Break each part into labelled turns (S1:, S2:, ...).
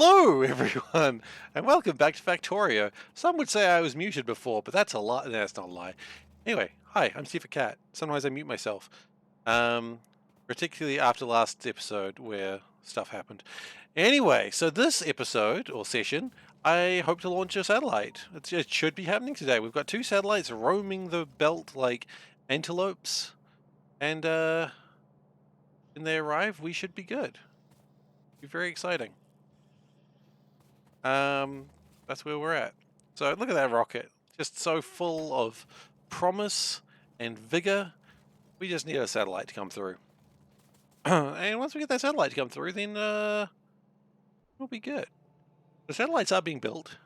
S1: Hello, everyone, and welcome back to Factorio. Some would say I was muted before, but that's a lie. No, that's not a lie. Anyway, hi, I'm SeiferKatt. Sometimes I mute myself, particularly after last episode where stuff happened. Anyway, so this episode or session, I hope to launch a satellite. It should be happening today. We've got two satellites roaming the belt like antelopes, and when they arrive, we should be good. Be very exciting. That's where we're at. So look at that rocket, just so full of promise and vigor. We just need a satellite to come through. And once we get that satellite to come through, then we'll be good. The satellites are being built.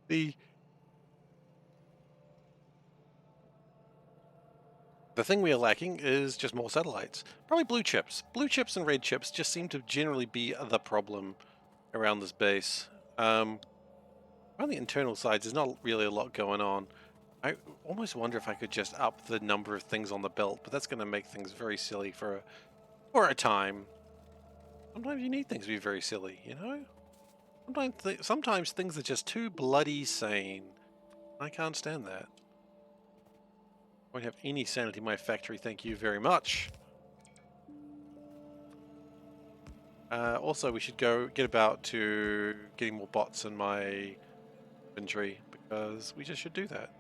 S1: The thing we are lacking is just more satellites. Probably blue chips. Blue chips and red chips just seem to generally be the problem around this base. On the internal sides, there's not really a lot going on. I almost wonder if I could just up the number of things on the belt, but that's going to make things very silly for a time. Sometimes you need things to be very silly, you know? Sometimes things are just too bloody sane. I can't stand that. I won't have any sanity in my factory, thank you very much. Also, we should go get about to getting more bots in my inventory, because we just should do that.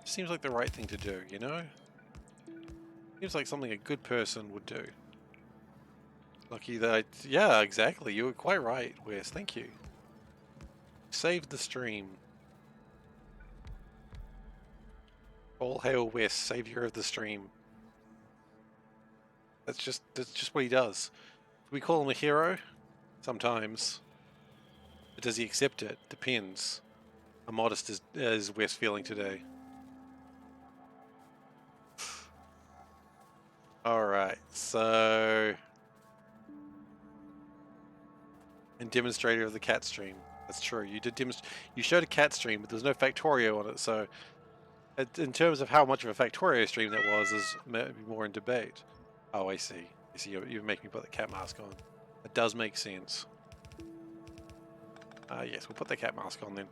S1: It seems like the right thing to do, you know? Seems like something a good person would do. Lucky that yeah, exactly. You were quite right, Wes. Thank you. Saved the stream. All hail Wes, savior of the stream. That's just what he does. Do we call him a hero? Sometimes. But does he accept it? Depends. How modest is Wes feeling today? Alright, so... And demonstrator of the cat stream. That's true. You did you showed a cat stream, but there's no Factorio on it, so... In terms of how much of a Factorio stream that was, is maybe more in debate. Oh, I see. I see. You're making me put the cat mask on. That does make sense. Yes, we'll put the cat mask on then,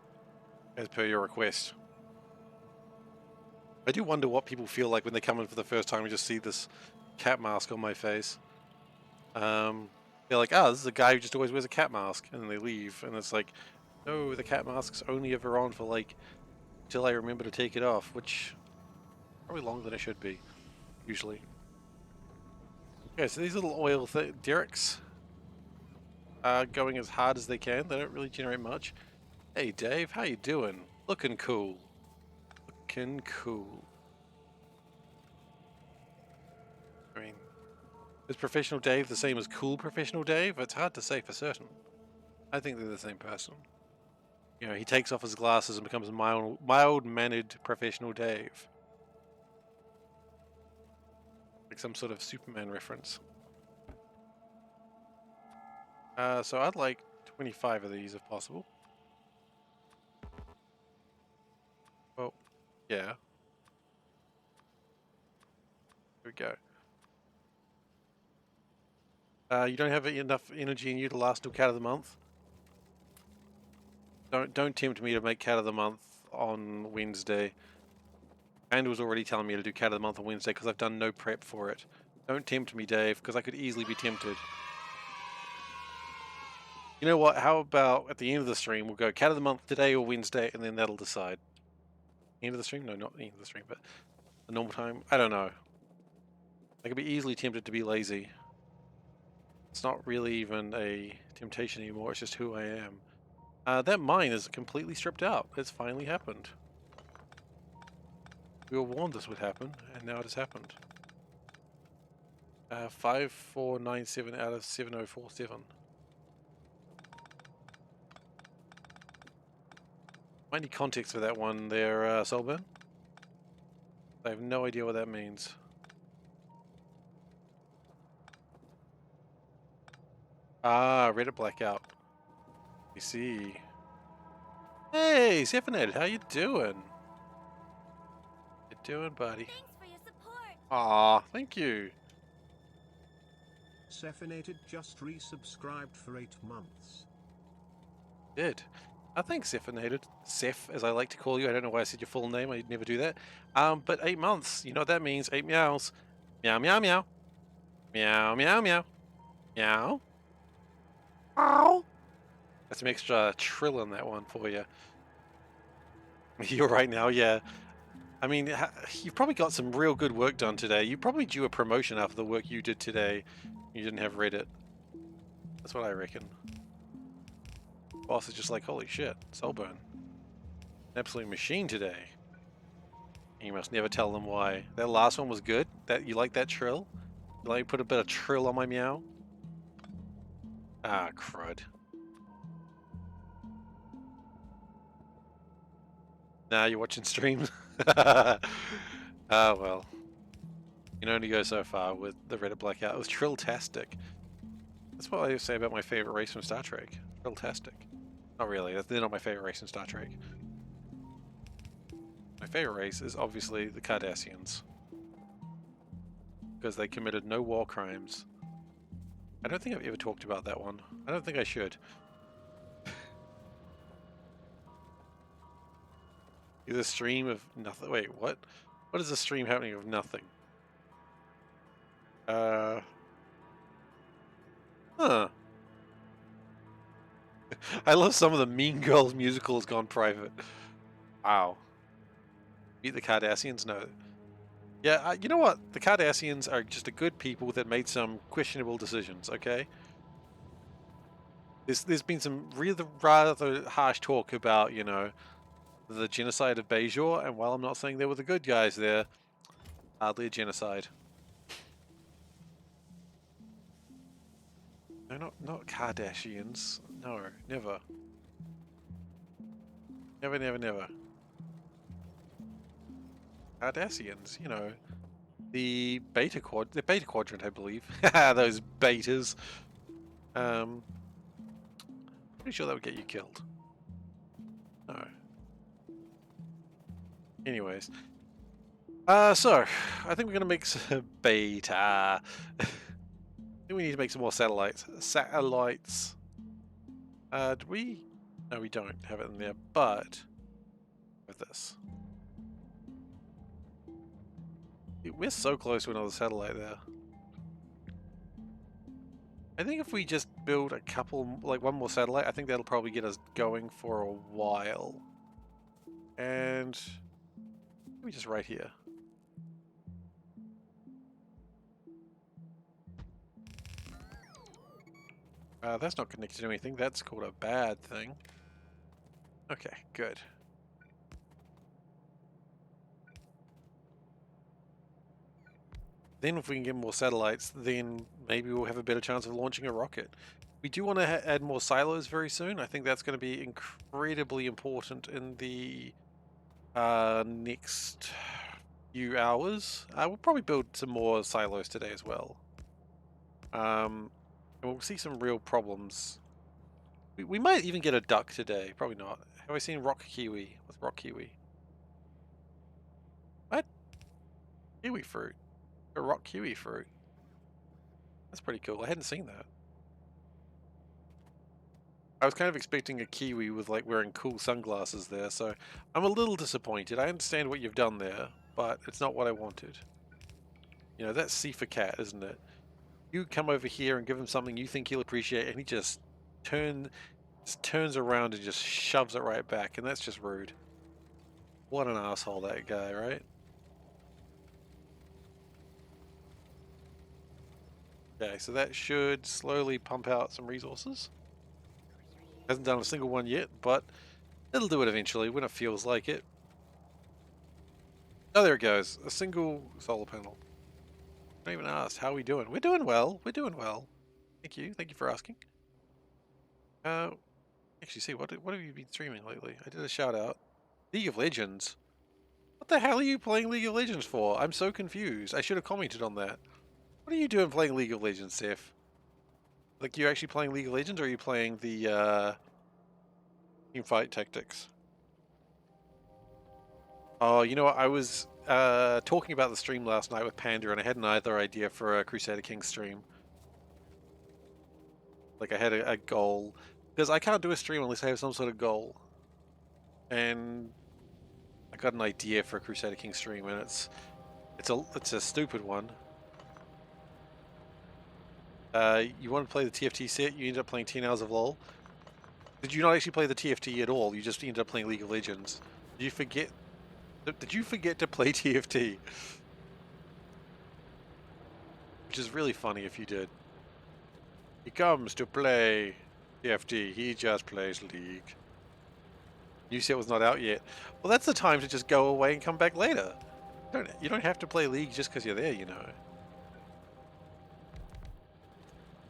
S1: as per your request. I do wonder what people feel like when they come in for the first time and just see this cat mask on my face. They're like, oh, this is a guy who just always wears a cat mask, and then they leave, and it's like, no, the cat mask's only ever on for like till I remember to take it off, which probably longer than it should be, usually. Okay, so these little oil derricks are going as hard as they can. They don't really generate much. Hey Dave, how you doing? Looking cool. Looking cool. I mean, is Professional Dave the same as Cool Professional Dave? It's hard to say for certain. I think they're the same person. You know, he takes off his glasses and becomes a mild-mannered Professional Dave. Like some sort of Superman reference. So I'd like 25 of these if possible. Oh, yeah. Here we go. You don't have enough energy in you to last till Cat of the Month? Don't tempt me to make Cat of the Month on Wednesday. And was already telling me to do Cat of the Month on Wednesday because I've done no prep for it. Don't tempt me, Dave, because I could easily be tempted. You know what? How about at the end of the stream we'll go Cat of the Month today or Wednesday, and then that'll decide. End of the stream? No, not the end of the stream, but the normal time. I don't know. I could be easily tempted to be lazy. It's not really even a temptation anymore. It's just who I am. That mine is completely stripped out. It's finally happened. We were warned this would happen, and now it has happened. 5497 out of 7047. Any context for that one there, Solburn? I have no idea what that means. Ah, Reddit blackout. You see. Hey, SeiferKatt, how you doing? You doing, buddy?
S2: Thanks for your support.
S1: Aw, thank you.
S2: SeiferKatt just resubscribed for 8 months.
S1: Did. Thanks, SeiferKatt. Sef, as I like to call you. I don't know why I said your full name. I'd never do that. But 8 months. You know what that means? 8 meows. Meow, meow, meow. Meow, meow, meow. Meow. Ow. That's some extra trill in that one for you. You're right now, yeah. I mean, you've probably got some real good work done today. You probably due a promotion after the work you did today. You didn't have Reddit. That's what I reckon. Boss is just like, holy shit, Soulburn. Absolute machine today. You must never tell them why. That last one was good? That you like that trill? You like me put a bit of trill on my meow? Ah, crud. Now you're watching streams? Ah, well. You can only go so far with the Reddit blackout. It was trill-tastic. That's what I say about my favorite race from Star Trek. Trill-tastic. Not really. They're not my favorite race in Star Trek. My favorite race is obviously the Cardassians. Because they committed no war crimes. I don't think I've ever talked about that one. I don't think I should. Is a stream of nothing? Wait, what? What is a stream happening of nothing? Huh. I love some of the Mean Girls musicals gone private. Wow. Meet the Cardassians? No. Yeah, you know what? The Cardassians are just a good people that made some questionable decisions, okay? There's been some rather harsh talk about, you know, the genocide of Bajor, and while I'm not saying they were the good guys there, hardly a genocide. No, not Kardashians. No, never. Never, never, never. Cardassians, you know. The beta quadrant, I believe. Those betas. Pretty sure that would get you killed. No. Anyways. So, I think we're gonna make some beta. I think we need to make some more satellites. Satellites. Do we? No, we don't have it in there, but with this. We're so close to another satellite there. I think if we just build a couple, like one more satellite, I think that'll probably get us going for a while. And maybe just right here. That's not connected to anything. That's called a bad thing. Okay, good. Then if we can get more satellites, then maybe we'll have a better chance of launching a rocket. We do want to add more silos very soon. I think that's going to be incredibly important in the next few hours. We'll probably build some more silos today as well. And we'll see some real problems. We might even get a duck today. Probably not. Have I seen rock kiwi? What's rock kiwi? What? Kiwi fruit. A rock kiwi fruit. That's pretty cool. I hadn't seen that. I was kind of expecting a kiwi with like wearing cool sunglasses there, so I'm a little disappointed. I understand what you've done there, but it's not what I wanted. You know, that's SeiferKatt, isn't it? You come over here and give him something you think he'll appreciate, and he just turns around and just shoves it right back, and that's just rude. What an asshole that guy, right? Okay, so that should slowly pump out some resources. Hasn't done a single one yet, but it'll do it eventually when it feels like it. Oh, there it goes. A single solar panel. I don't even asked, how are we doing? We're doing well. We're doing well. Thank you. Thank you for asking. Actually, see, what have you been streaming lately? I did a shout out. League of Legends. What the hell are you playing League of Legends for? I'm so confused. I should have commented on that. What are you doing playing League of Legends, Seth? Like, you actually playing League of Legends, or are you playing the teamfight tactics? Oh, you know what? I was talking about the stream last night with Panda, and I had another idea for a Crusader King stream. Like I had a goal because I can't do a stream unless I have some sort of goal. And I got an idea for a Crusader King stream, and it's a stupid one. You want to play the TFT set? You end up playing 10 hours of LoL. Did you not actually play the TFT at all? You just ended up playing League of Legends. Did you forget? Did you forget to play TFT? Which is really funny if you did. He comes to play TFT. He just plays League. New set was not out yet. Well, that's the time to just go away and come back later. You don't have to play League just because you're there, you know.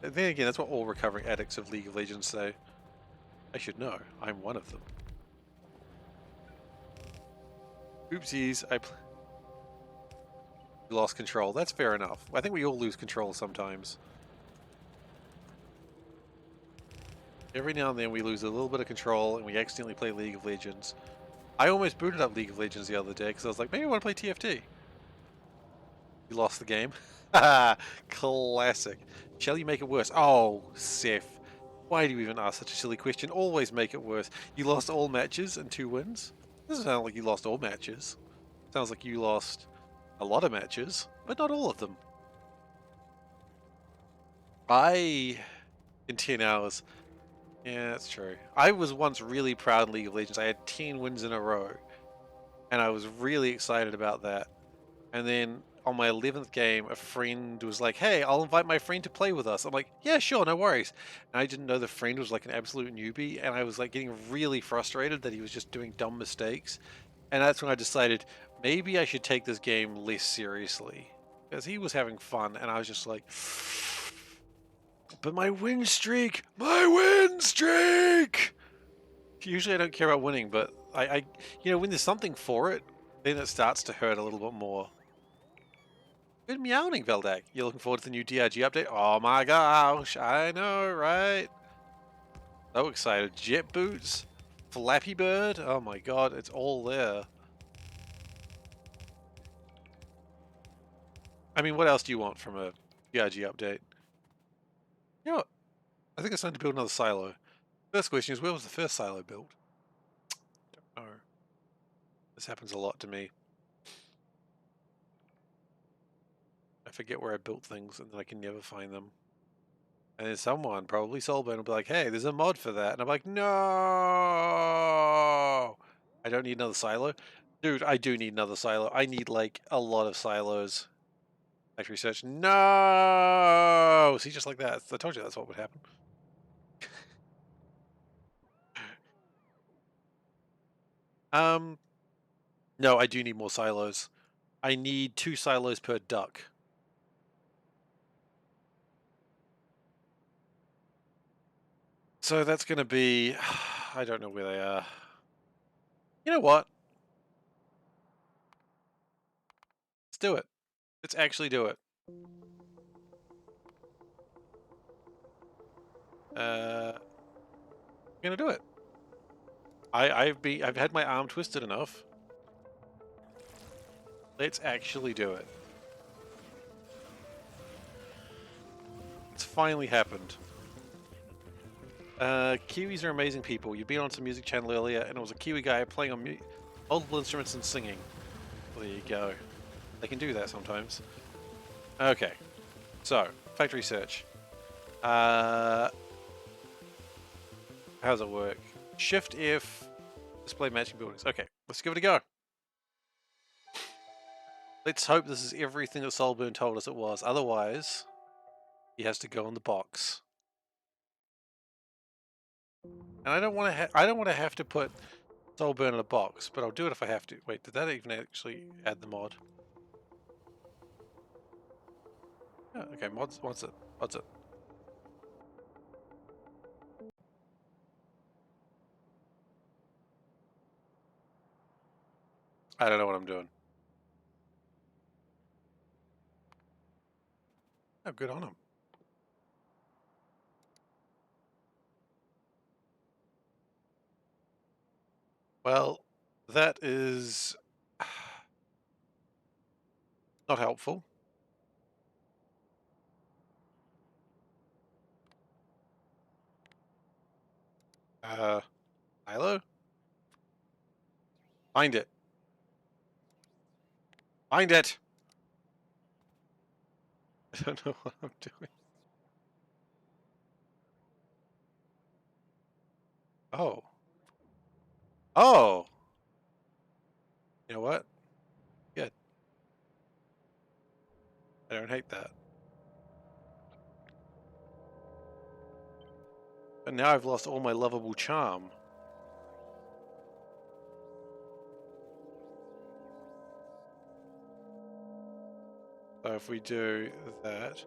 S1: And then again, that's what all recovering addicts of League of Legends say. I should know. I'm one of them. Oopsies, lost control. That's fair enough. I think we all lose control sometimes. Every now and then we lose a little bit of control and we accidentally play League of Legends. I almost booted up League of Legends the other day because I was like, maybe I want to play TFT. You lost the game. Classic. Shall you make it worse? Oh, Seth. Why do you even ask such a silly question? Always make it worse. You lost all matches and 2 wins? Doesn't sound like you lost all matches. Sounds like you lost a lot of matches, but not all of them. In 10 hours. Yeah, that's true. I was once really proud in League of Legends. I had 10 wins in a row, and I was really excited about that. And then on my 11th game, a friend was like, hey, I'll invite my friend to play with us. I'm like, yeah, sure, no worries. And I didn't know the friend was like an absolute newbie, and I was like getting really frustrated that he was just doing dumb mistakes. And that's when I decided maybe I should take this game less seriously. Because he was having fun, and I was just like, but my win streak! My win streak! Usually I don't care about winning, but when there's something for it, then it starts to hurt a little bit more. Good meowing, Veldak. You're looking forward to the new DRG update? Oh my gosh, I know, right? So excited. Jet boots, Flappy Bird. Oh my god, it's all there. I mean, what else do you want from a DRG update? You know what? I think it's time to build another silo. First question is, where was the first silo built? Don't know. This happens a lot to me. I forget where I built things and then I can never find them. And then someone, probably Soulburn, will be like, hey, there's a mod for that. And I'm like, no! I don't need another silo. Dude, I do need another silo. I need, like, a lot of silos. Factory search. No! See, just like that. I told you that's what would happen. No, I do need more silos. I need 2 silos per duck. So that's going to be... I don't know where they are. You know what? Let's do it. Let's actually do it. I'm gonna do it. I've had my arm twisted enough. Let's actually do it. It's finally happened. Kiwis are amazing people. You've been on some music channel earlier, and it was a Kiwi guy playing on multiple instruments and singing. Well, there you go. They can do that sometimes. Okay. So, factory search. How does it work? Shift F, display matching buildings. Okay, let's give it a go. Let's hope this is everything that Soulburn told us it was. Otherwise, he has to go in the box. And I don't want to have to put Soulburn in a box, but I'll do it if I have to. Wait, did that even actually add the mod? Oh, okay, what's it? What's it? I don't know what I'm doing. Oh, good on him. Well, that is not helpful. Silo? Find it. Find it! I don't know what I'm doing. Oh. Oh! You know what? Good. I don't hate that. But now I've lost all my lovable charm. So if we do that,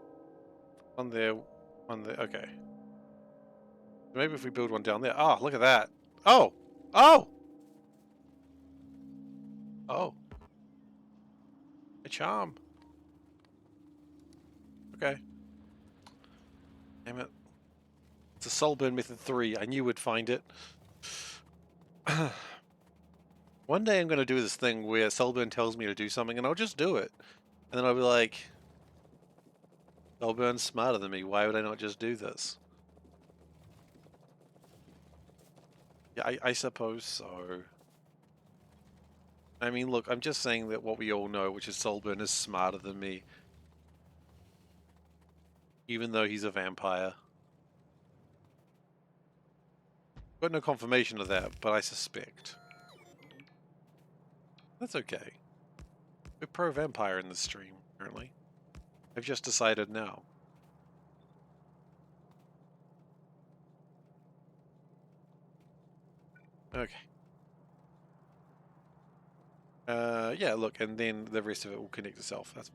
S1: okay. Maybe if we build one down there. Oh, look at that. Oh! Oh! Oh. A charm. Okay. Damn it. It's a Soulburn Method 3. I knew we'd find it. One day I'm going to do this thing where Soulburn tells me to do something and I'll just do it. And then I'll be like, Soulburn's smarter than me. Why would I not just do this? Yeah, I suppose so. I mean, look, I'm just saying that what we all know, which is Soulburn is smarter than me. Even though he's a vampire. Got no confirmation of that, but I suspect. That's okay. We're pro-vampire in this stream, apparently. I've just decided now. Okay. Yeah, look, and then the rest of it will connect itself. That's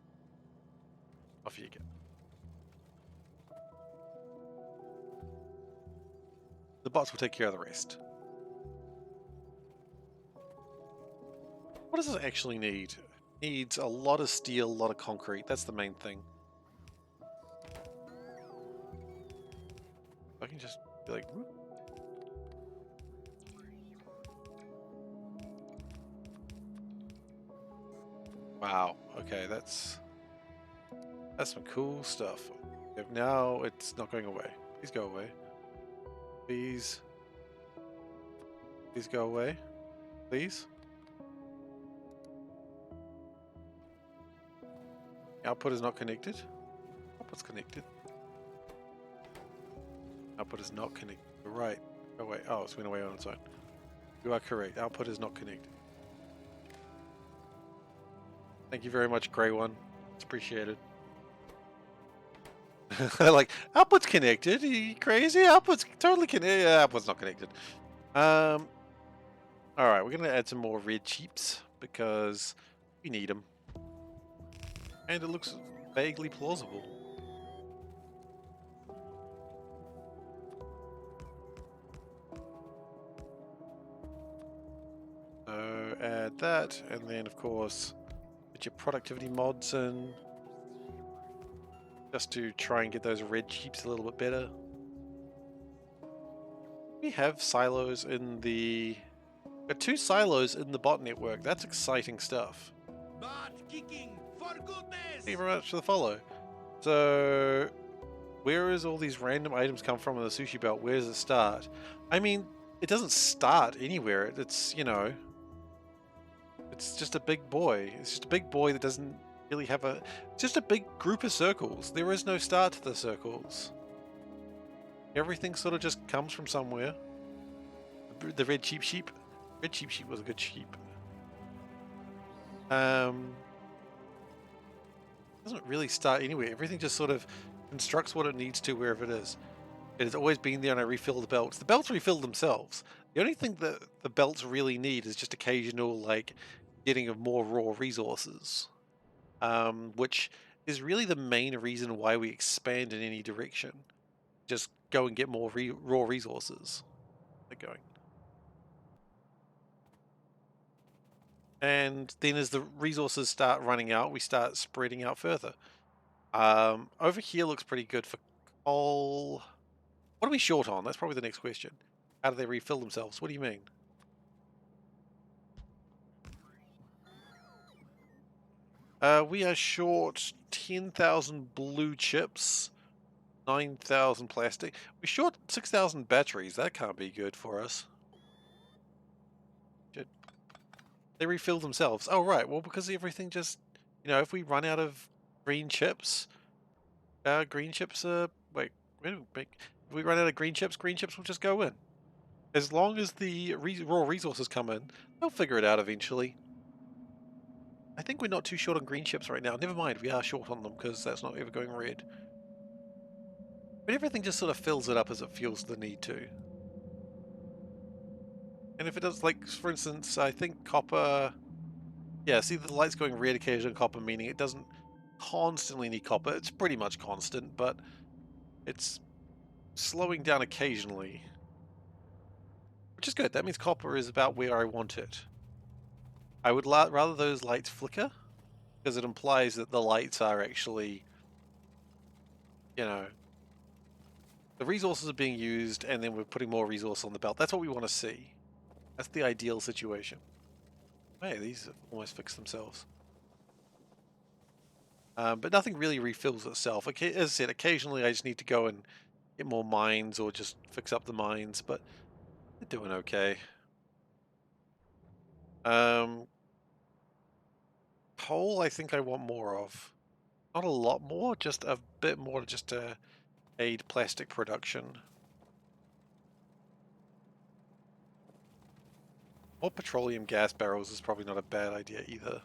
S1: off you get. The bots will take care of the rest. What does this actually need? It needs a lot of steel, a lot of concrete. That's the main thing. I can just be like, whoop. Wow. Okay, that's some cool stuff. Now it's not going away. Please go away. Please. Please go away. Please. Output is not connected. Output's connected. Output is not connected. Right. Go away. Oh, it's went away on its own. You are correct. Output is not connected. Thank you very much, Grey One. It's appreciated. Like, output's connected. Are you crazy? Output's totally connected. Yeah, output's not connected. Alright, we're gonna add some more red sheeps because we need them. And it looks vaguely plausible. So add that, and then of course put your productivity mods in. Just to try and get those red sheeps a little bit better. We have silos in the... Got 2 silos in the bot network. That's exciting stuff.
S3: Bot kicking for goodness!
S1: Thank you very much for the follow. So, where is all these random items come from in the sushi belt? Where does it start? I mean, it doesn't start anywhere. It's, you know... It's just a big boy. It's just a big boy that doesn't really have a... Just a big group of circles. There is no start to the circles. Everything sort of just comes from somewhere. The red sheep. Red sheep was a good sheep. Doesn't really start anywhere. Everything just sort of constructs what it needs to wherever it is. It has always been there, and I refill the belts. The belts refill themselves. The only thing that the belts really need is just occasional, like, getting of more raw resources. Which is really the main reason why we expand in any direction. Just go and get more raw resources. They're going. And then as the resources start running out, we start spreading out further. Over here looks pretty good for coal. What are we short on? That's probably the next question. How do they refill themselves? What do you mean? We are short 10,000 blue chips, 9,000 plastic. We short 6,000 batteries. That can't be good for us. Shit. They refill themselves. Oh, right. Well, because everything just... if we run out of green chips... green chips are... Wait, wait a minute. If we run out of green chips will just go in. As long as the raw resources come in, they'll figure it out eventually. I think we're not too short on green chips right now. Never mind, we are short on them because that's not ever going red. But everything just sort of fills it up as it feels the need to. And if it does, like, for instance, I think copper... Yeah, see the light's going red occasionally on copper, meaning it doesn't constantly need copper. It's pretty much constant, but it's slowing down occasionally. Which is good. That means copper is about where I want it. I would rather those lights flicker, because it implies that the lights are actually, the resources are being used, and then we're putting more resource on the belt. That's what we want to see. That's the ideal situation. Hey, these have almost fixed themselves. But nothing really refills itself. As I said, occasionally I just need to go and get more mines or just fix up the mines, but they're doing okay. Coal, I think I want more of. Not a lot more, just a bit more just to aid plastic production. More petroleum gas barrels is probably not a bad idea either.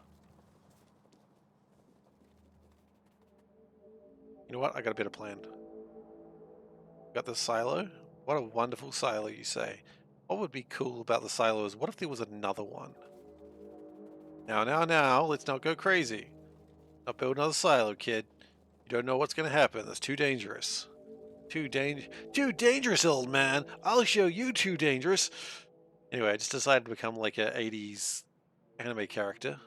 S1: You know what? I got a better plan. Got the silo? What a wonderful silo, you say. What would be cool about the silo is what if there was another one? Now, let's not go crazy. Not build another silo, kid. You don't know what's going to happen. That's too dangerous. Too dangerous, old man. I'll show you too dangerous. Anyway, I just decided to become like a 80s anime character.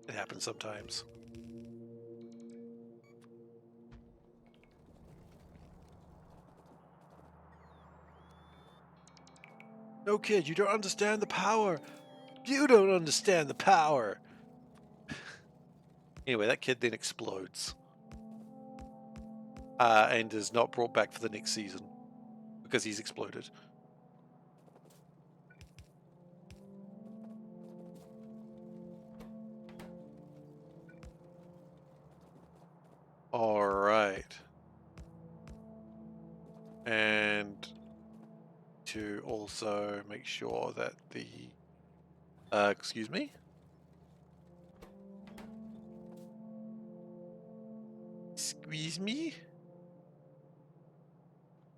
S1: It happens sometimes. No, kid, you don't understand the power. You don't understand the power. Anyway, that kid then explodes. And is not brought back for the next season. Because he's exploded. Alright. And to also make sure that the... excuse me? Squeeze me?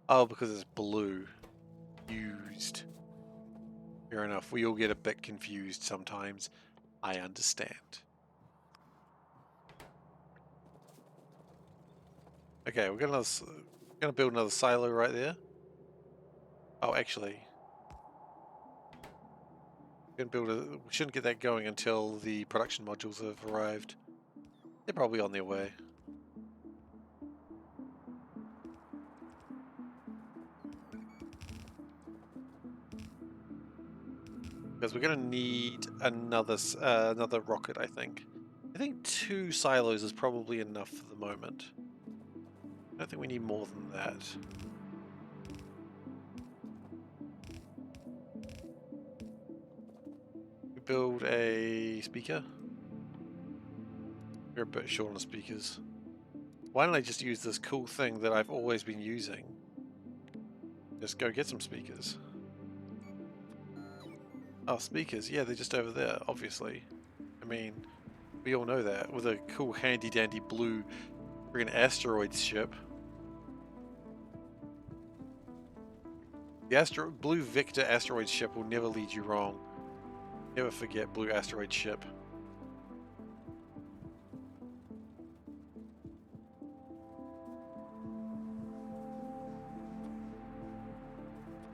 S1: Oh, because it's blue. Used. Fair enough. We all get a bit confused sometimes. I understand. Okay, we're gonna build another silo right there. Oh, actually, we shouldn't get that going until the production modules have arrived. They're probably on their way. Because we're gonna need another rocket, I think. I think 2 silos is probably enough for the moment. I don't think we need more than that. We build a speaker. We're a bit short on speakers. Why don't I just use this cool thing that I've always been using? Just go get some speakers. Oh, speakers. Yeah, they're just over there, obviously. I mean, we all know that. With a cool handy-dandy blue friggin' asteroid ship. The Blue Victor asteroid ship will never lead you wrong. Never forget Blue asteroid ship.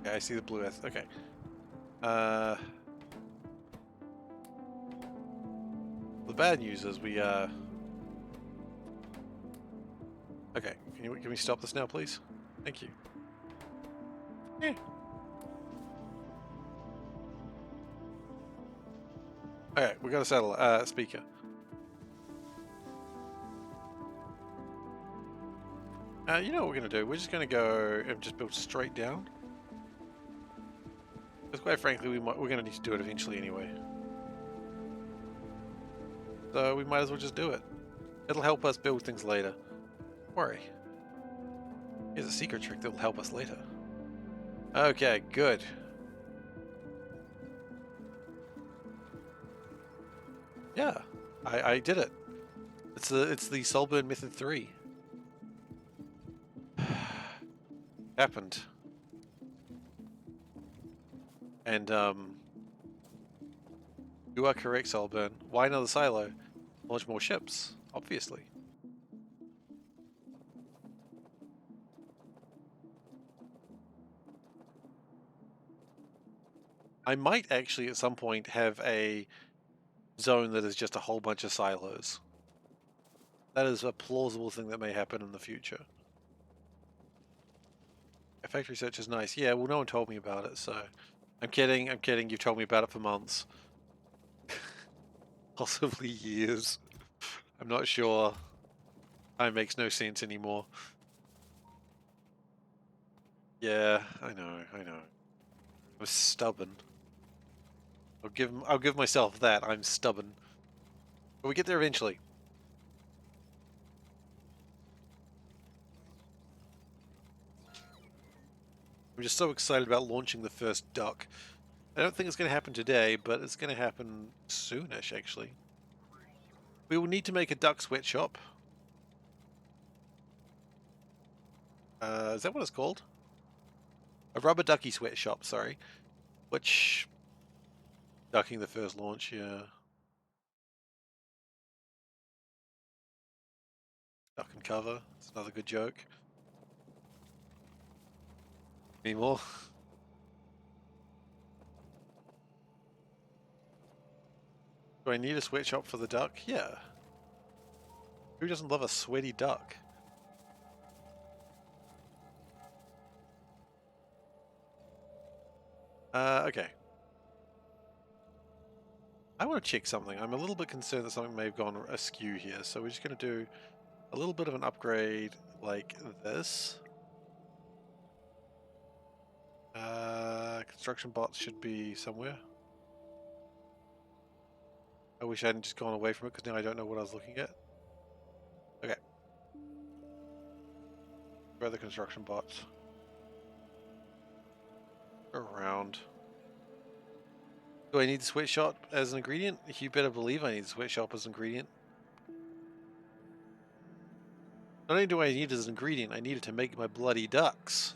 S1: Okay, I see the blue okay. The bad news is we okay, can we stop this now, please? Thank you. Yeah. Okay, we got a satellite, speaker. You know what we're going to do? We're just going to go and just build straight down. Because quite frankly, we're going to need to do it eventually anyway. So we might as well just do it. It'll help us build things later. Don't worry. Here's a secret trick that will help us later. Okay, good. Yeah, I did it. It's the Solburn Method 3. Happened. And you are correct, Solburn. Why another silo? Launch more ships, obviously. I might actually at some point have a zone that is just a whole bunch of silos. That is a plausible thing that may happen in the future. A factory search is nice. Yeah, well, no one told me about it, so... I'm kidding, I'm kidding. You've told me about it for months. Possibly years. I'm not sure. Time makes no sense anymore. Yeah, I know, I know. I'm stubborn. I'll give myself that. I'm stubborn. But we get there eventually. I'm just so excited about launching the first duck. I don't think it's going to happen today, but it's going to happen soonish, actually. We will need to make a duck sweatshop. Is that what it's called? A rubber ducky sweatshop, sorry. Which... Ducking the first launch, yeah. Duck and cover. It's another good joke. Any more? Do I need a sweatshop for the duck? Yeah. Who doesn't love a sweaty duck? Okay. I want to check something. I'm a little bit concerned that something may have gone askew here, so we're just going to do a little bit of an upgrade like this. Construction bots should be somewhere. I wish I hadn't just gone away from it, because now I don't know what I was looking at. Okay. Where are the construction bots? Around. Do I need the sweatshop as an ingredient? You better believe I need the sweatshop as an ingredient. Not only do I need it as an ingredient, I need it to make my bloody ducks.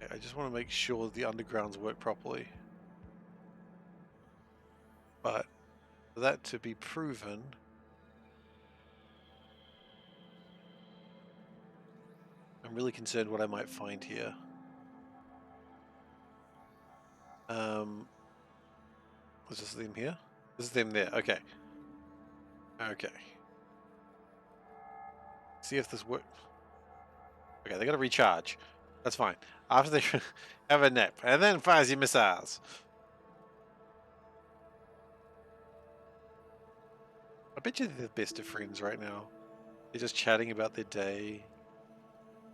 S1: Okay, I just want to make sure the undergrounds work properly. But for that to be proven, I'm really concerned what I might find here. Is this them here? This is them there. Okay. Okay. See if this works. Okay, they gotta recharge. That's fine. After they have a nap, and then fires your missiles. I bet you they're the best of friends right now. They're just chatting about their day,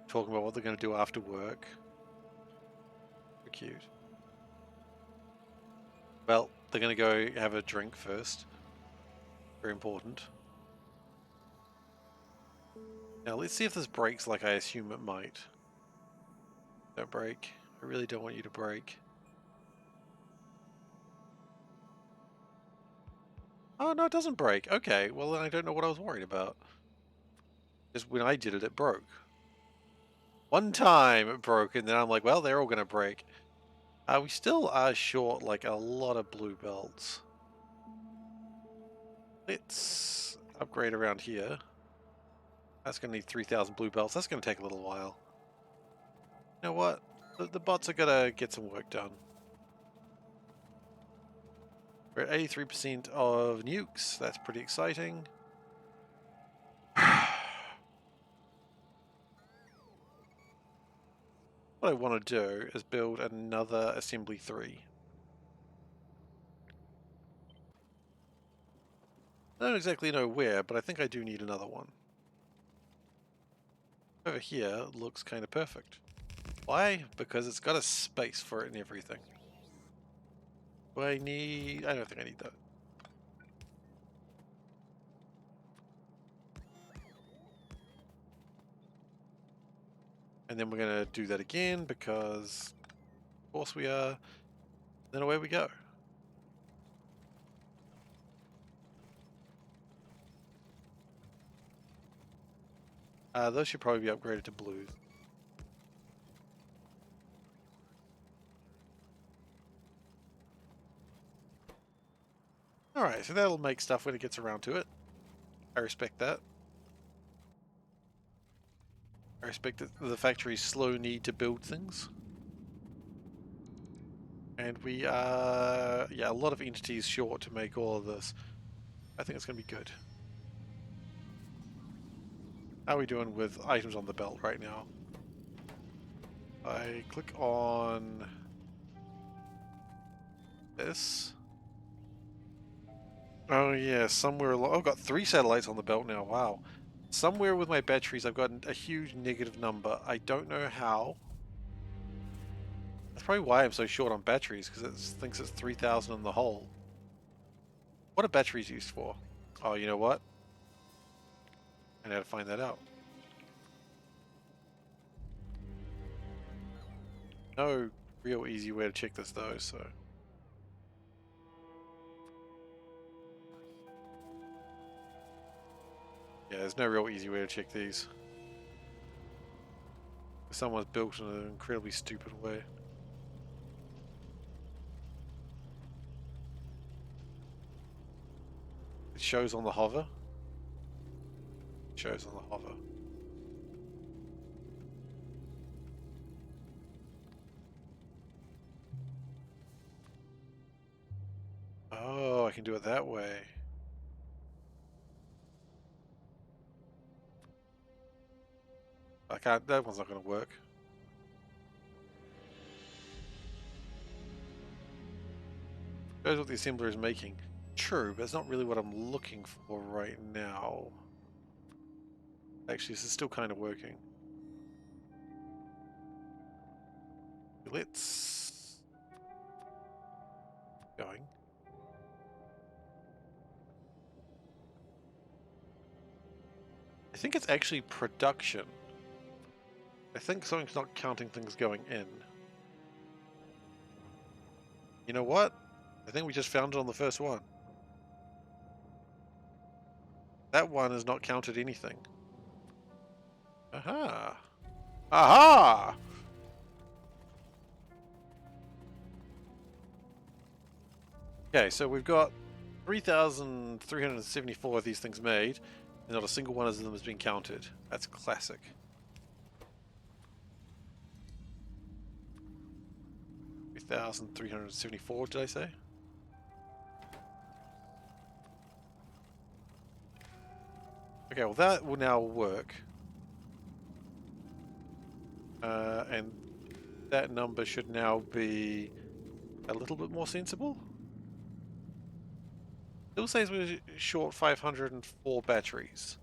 S1: talking about what they're gonna do after work. So cute. Well, they're gonna go have a drink first. Very important. Now let's see if this breaks like I assume it might. Don't break. I really don't want you to break. Oh, no, it doesn't break. Okay, well then I don't know what I was worried about. Just when I did it, it broke. One time it broke, and then I'm like, well, they're all gonna break. We still are short, like, a lot of blue belts. Let's upgrade around here. That's gonna need 3,000 blue belts. That's gonna take a little while. You know what? The bots are gonna get some work done. We're at 83% of nukes. That's pretty exciting. What I want to do is build another assembly 3. I don't exactly know where, but I think I do need another one. Over here looks kind of perfect. Why? Because it's got a space for it and everything. Do I need... I don't think I need that. And then we're going to do that again because, of course we are. Then away we go. Those should probably be upgraded to blues. Alright, so that'll make stuff when it gets around to it. I respect that. I respect the factory's slow need to build things. And we are, yeah, a lot of entities short to make all of this. I think it's going to be good. How are we doing with items on the belt right now? I click on this. Oh yeah, somewhere I've got 3 satellites on the belt now, wow. Somewhere with my batteries I've got a huge negative number. I don't know how. That's probably why I'm so short on batteries, because it thinks it's 3,000 in the hole. What are batteries used for? Oh, you know what? I know how to find that out. No real easy way to check this though, so... Yeah, there's no real easy way to check these. Someone's built in an incredibly stupid way. It shows on the hover. It shows on the hover. Oh, I can do it that way. I can't, that one's not going to work. Shows what the assembler is making. True, but it's not really what I'm looking for right now. Actually, this is still kind of working. Let's... going. I think it's actually production. I think something's not counting things going in. You know what? I think we just found it on the first one. That one has not counted anything. Aha! Aha! Okay, so we've got 3,374 of these things made, and not a single one of them has been counted. That's classic. $3,374, did I say? Okay, well that will now work. And that number should now be a little bit more sensible. Still says we're short 504 batteries.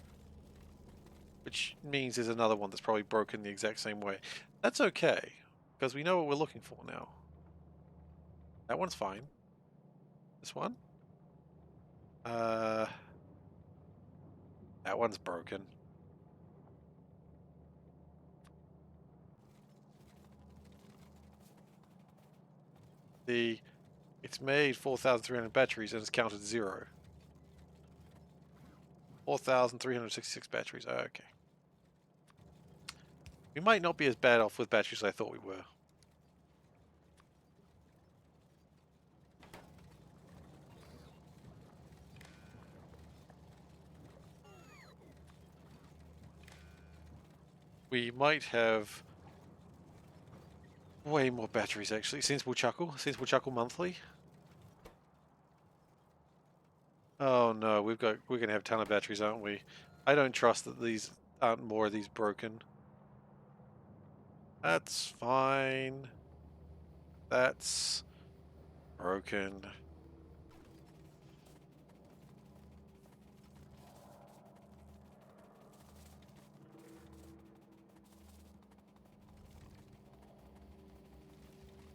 S1: Which means there's another one that's probably broken the exact same way. That's okay, because we know what we're looking for now. That one's fine. This one? That one's broken. It's made 4,300 batteries and it's counted 0. 4,366 batteries. Oh, okay. We might not be as bad off with batteries as I thought we were. We might have way more batteries actually. Sensible Chuckle monthly. Oh no, we're gonna have a ton of batteries, aren't we? I don't trust that these aren't more of these broken. That's fine. That's broken.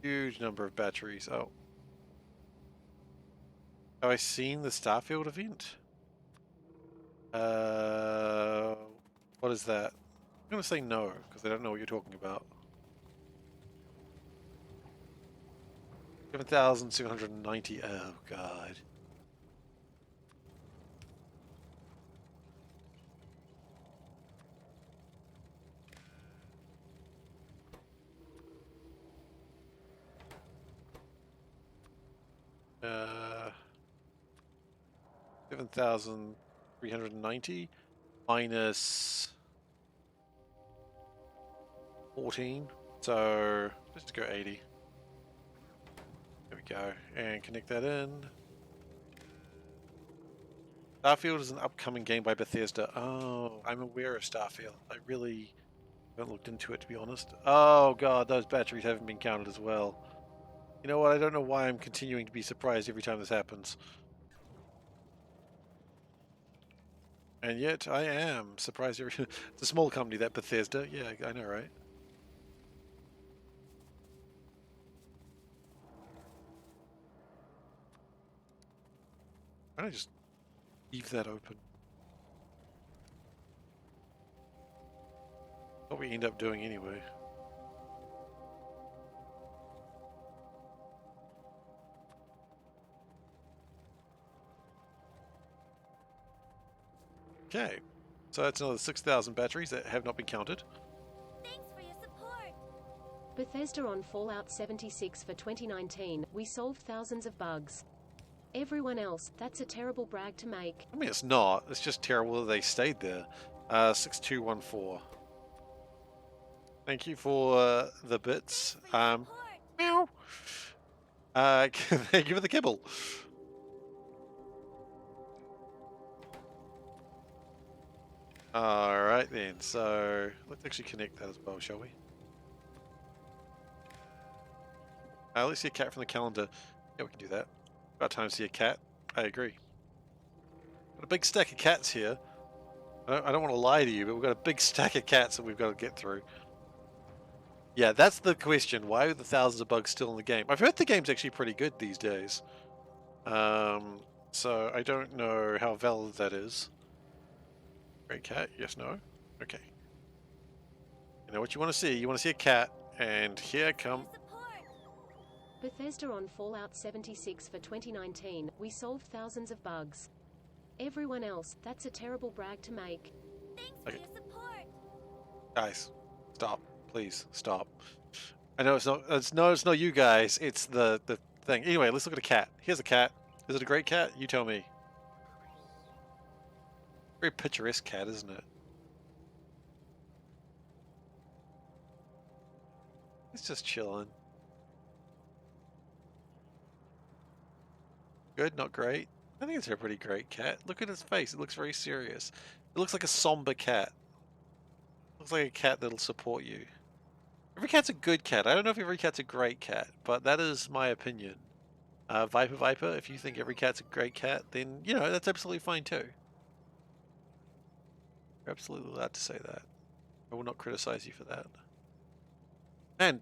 S1: Huge number of batteries. Oh. Have I seen the Starfield event? What is that? I'm gonna say no, because I don't know what you're talking about. 7,790. Oh, God. Uh, 7,390 minus 14. So let's just go 80. There we go. And connect that in. Starfield is an upcoming game by Bethesda. Oh, I'm aware of Starfield. I really haven't looked into it, to be honest. Oh, God, those batteries haven't been counted as well. You know what? I don't know why I'm continuing to be surprised every time this happens. And yet, I am surprised every... It's a small company, that Bethesda. Yeah, I know, right? Why don't I just leave that open? What we end up doing anyway. Okay, so that's another 6,000 batteries that have not been counted.
S4: Thanks for your support.
S5: Bethesda on Fallout 76 for 2019, we solved thousands of bugs. Everyone else, that's a terrible brag to make.
S1: I mean, it's not. It's just terrible that they stayed there. 6214. Thank you for the bits. Meow. Thank you for the kibble. Alright then, so let's actually connect that as well, shall we? Let's see a cat from the calendar. Yeah, we can do that. About time to see a cat. I agree. Got a big stack of cats here. I don't want to lie to you, but we've got a big stack of cats that we've got to get through. Yeah, that's the question. Why are the thousands of bugs still in the game? I've heard the game's actually pretty good these days. So I don't know how valid that is. Great cat, yes, no? Okay. You know what you want to see? You want to see a cat, and here come...
S5: Bethesda on Fallout 76 for 2019, we solved thousands of bugs. Everyone else, that's a terrible brag to make.
S4: Thanks for your support.
S1: Guys, stop. Please, stop. I know it's not you guys, it's the thing. Anyway, let's look at a cat. Here's a cat. Is it a great cat? You tell me. Very picturesque cat, isn't it? It's just chilling. Good, not great. I think it's a pretty great cat. Look at his face. It looks very serious. It looks like a somber cat. Looks like a cat that'll support you. Every cat's a good cat. I don't know if every cat's a great cat, but that is my opinion. Viper, if you think every cat's a great cat, then, you know, that's absolutely fine too. You're absolutely allowed to say that. I will not criticize you for that. Man,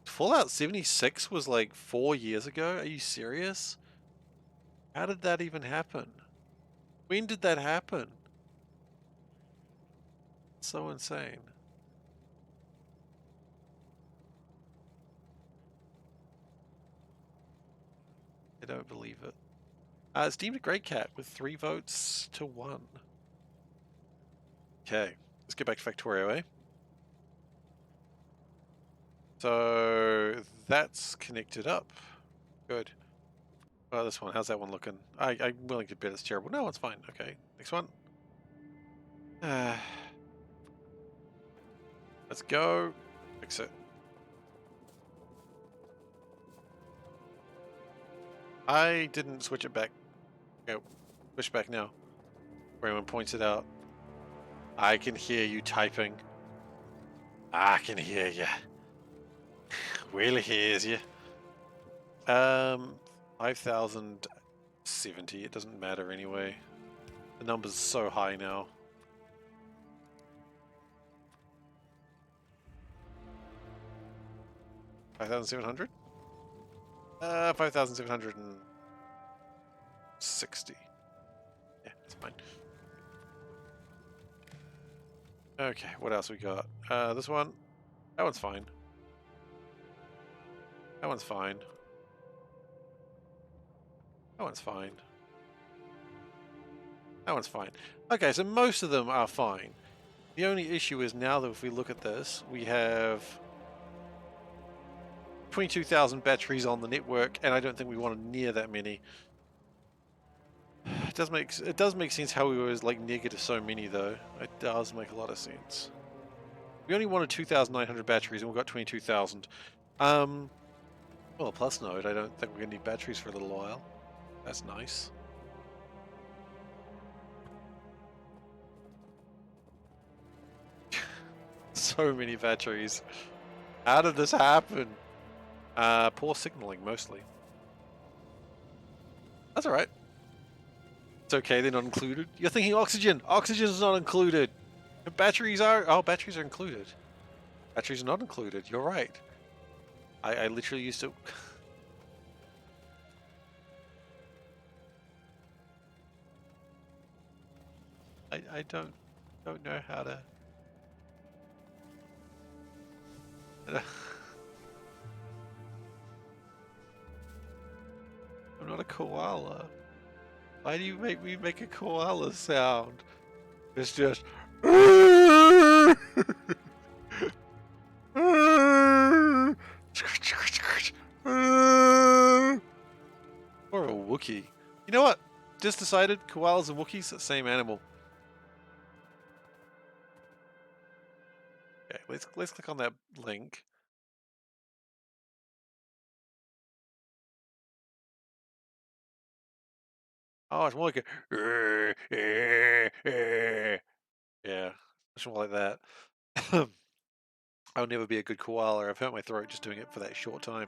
S1: Fallout 76 was like 4 years ago? Are you serious? How did that even happen? When did that happen? It's so insane. I don't believe it. It's deemed a great cat with 3 votes to 1. Okay, let's get back to Factorio, eh? So that's connected up. Good. Well, this one, how's that one looking? I'm willing to bet it's terrible. No, it's fine. Okay, next one. Let's go. Fix it. I didn't switch it back. Okay, push back now. Raymond points it out. I can hear you typing. I can hear you. Really hears you. 5,070. It doesn't matter anyway. The number's so high now. $5,700? 5,760. Yeah, that's fine. Okay, what else we got? This one. That one's fine. That one's fine. That one's fine. That one's fine. Okay, so most of them are fine. The only issue is now that if we look at this, we have 22,000 batteries on the network, and I don't think we want near that many. It does make sense how we was like negative so many though. It does make a lot of sense. We only wanted 2,900 batteries, and we got 22,000. Well, a plus note. I don't think we're gonna need batteries for a little while. That's nice. So many batteries. How did this happen? Poor signaling, mostly. That's alright. It's okay, they're not included. You're thinking oxygen! Oxygen is not included! Batteries are... Oh, batteries are included. Batteries are not included, you're right. I literally used to... I don't know how to... I'm not a koala. Why do you make me make a koala sound? It's just... Or a Wookiee. You know what? Just decided koalas and Wookiees are the same animal. Okay, let's click on that link. Oh, it's more like a yeah, it's more like that. I'll never be a good koala. I've hurt my throat just doing it for that short time.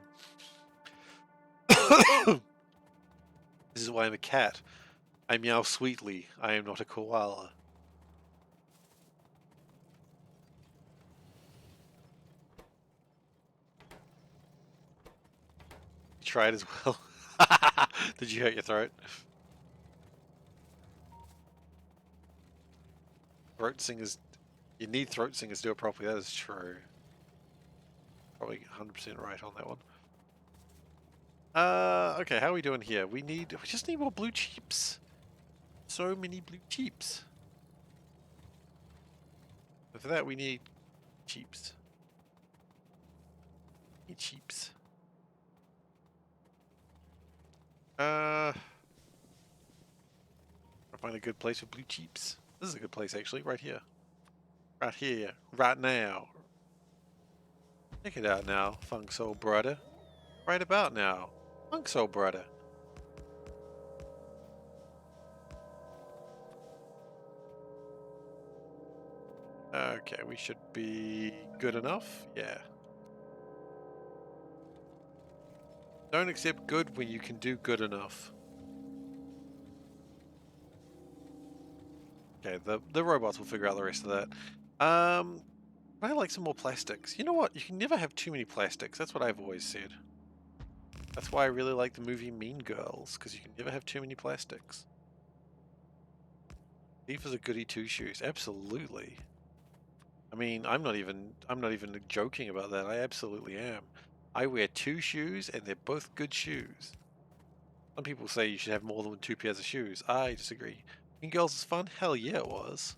S1: This is why I'm a cat. I meow sweetly. I am not a koala. You tried as well. Did you hurt your throat? Throat singers. You need throat singers to do it properly. That is true. Probably 100% right on that one. Okay, how are we doing here? We just need more blue chips. So many blue chips. But for that, we need chips. Need chips. I'll find a good place for blue chips. This is a good place, actually, right here. Right here. Right now. Check it out now, funk soul brother. Right about now. Funk soul brother. Okay, we should be good enough. Yeah. Don't accept good when you can do good enough. Okay, the robots will figure out the rest of that. I like some more plastics. You know what? You can never have too many plastics. That's what I've always said. That's why I really like the movie Mean Girls, because you can never have too many plastics. Thief is a goody two-shoes. Absolutely. I mean, I'm not even joking about that. I absolutely am. I wear 2 shoes and they're both good shoes. Some people say you should have more than 2 pairs of shoes. I disagree. Mean Girls is fun? Hell yeah, it was.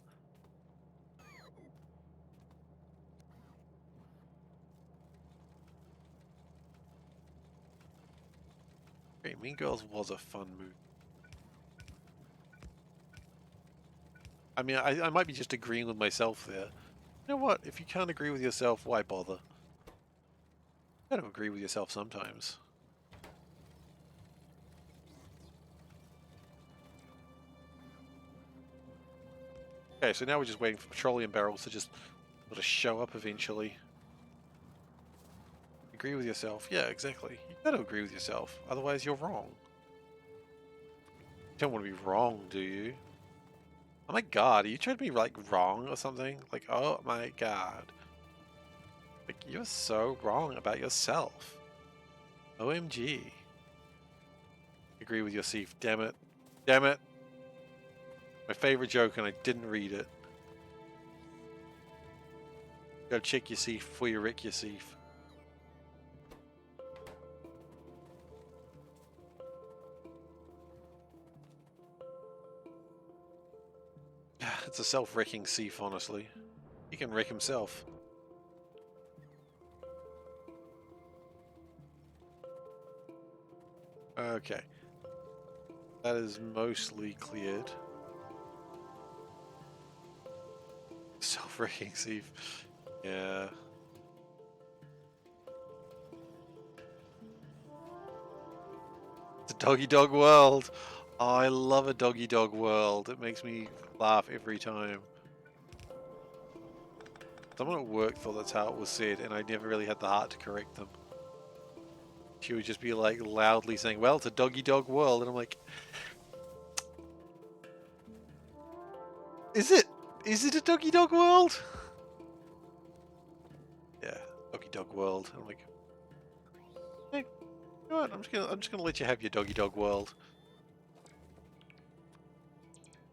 S1: Great, Mean Girls was a fun movie. I mean, I might be just agreeing with myself there. You know what? If you can't agree with yourself, why bother? You gotta agree with yourself sometimes. Okay, so now we're just waiting for petroleum barrels to just sort of show up eventually. Agree with yourself. Yeah, exactly. You gotta agree with yourself. Otherwise, you're wrong. You don't want to be wrong, do you? Oh my god, are you trying to be, like, wrong or something? Like, oh my god. Like, you're so wrong about yourself. OMG. Agree with your Seif. Damn it. Damn it. My favorite joke and I didn't read it. Gotta check your Seif before you wreck your Seif. It's a self-wrecking Seif, honestly. He can wreck himself. Okay. That is mostly cleared. Self-wrecking Seif. Yeah. It's a doggy dog world. Oh, I love a doggy dog world. It makes me laugh every time. Someone at work thought that's how it was said, and I never really had the heart to correct them. She would just be like loudly saying, well, it's a doggy dog world, and I'm like, is it? Is it a doggy dog world? Yeah, doggy dog world. I'm like, hey, you know what? I'm just gonna let you have your doggy dog world.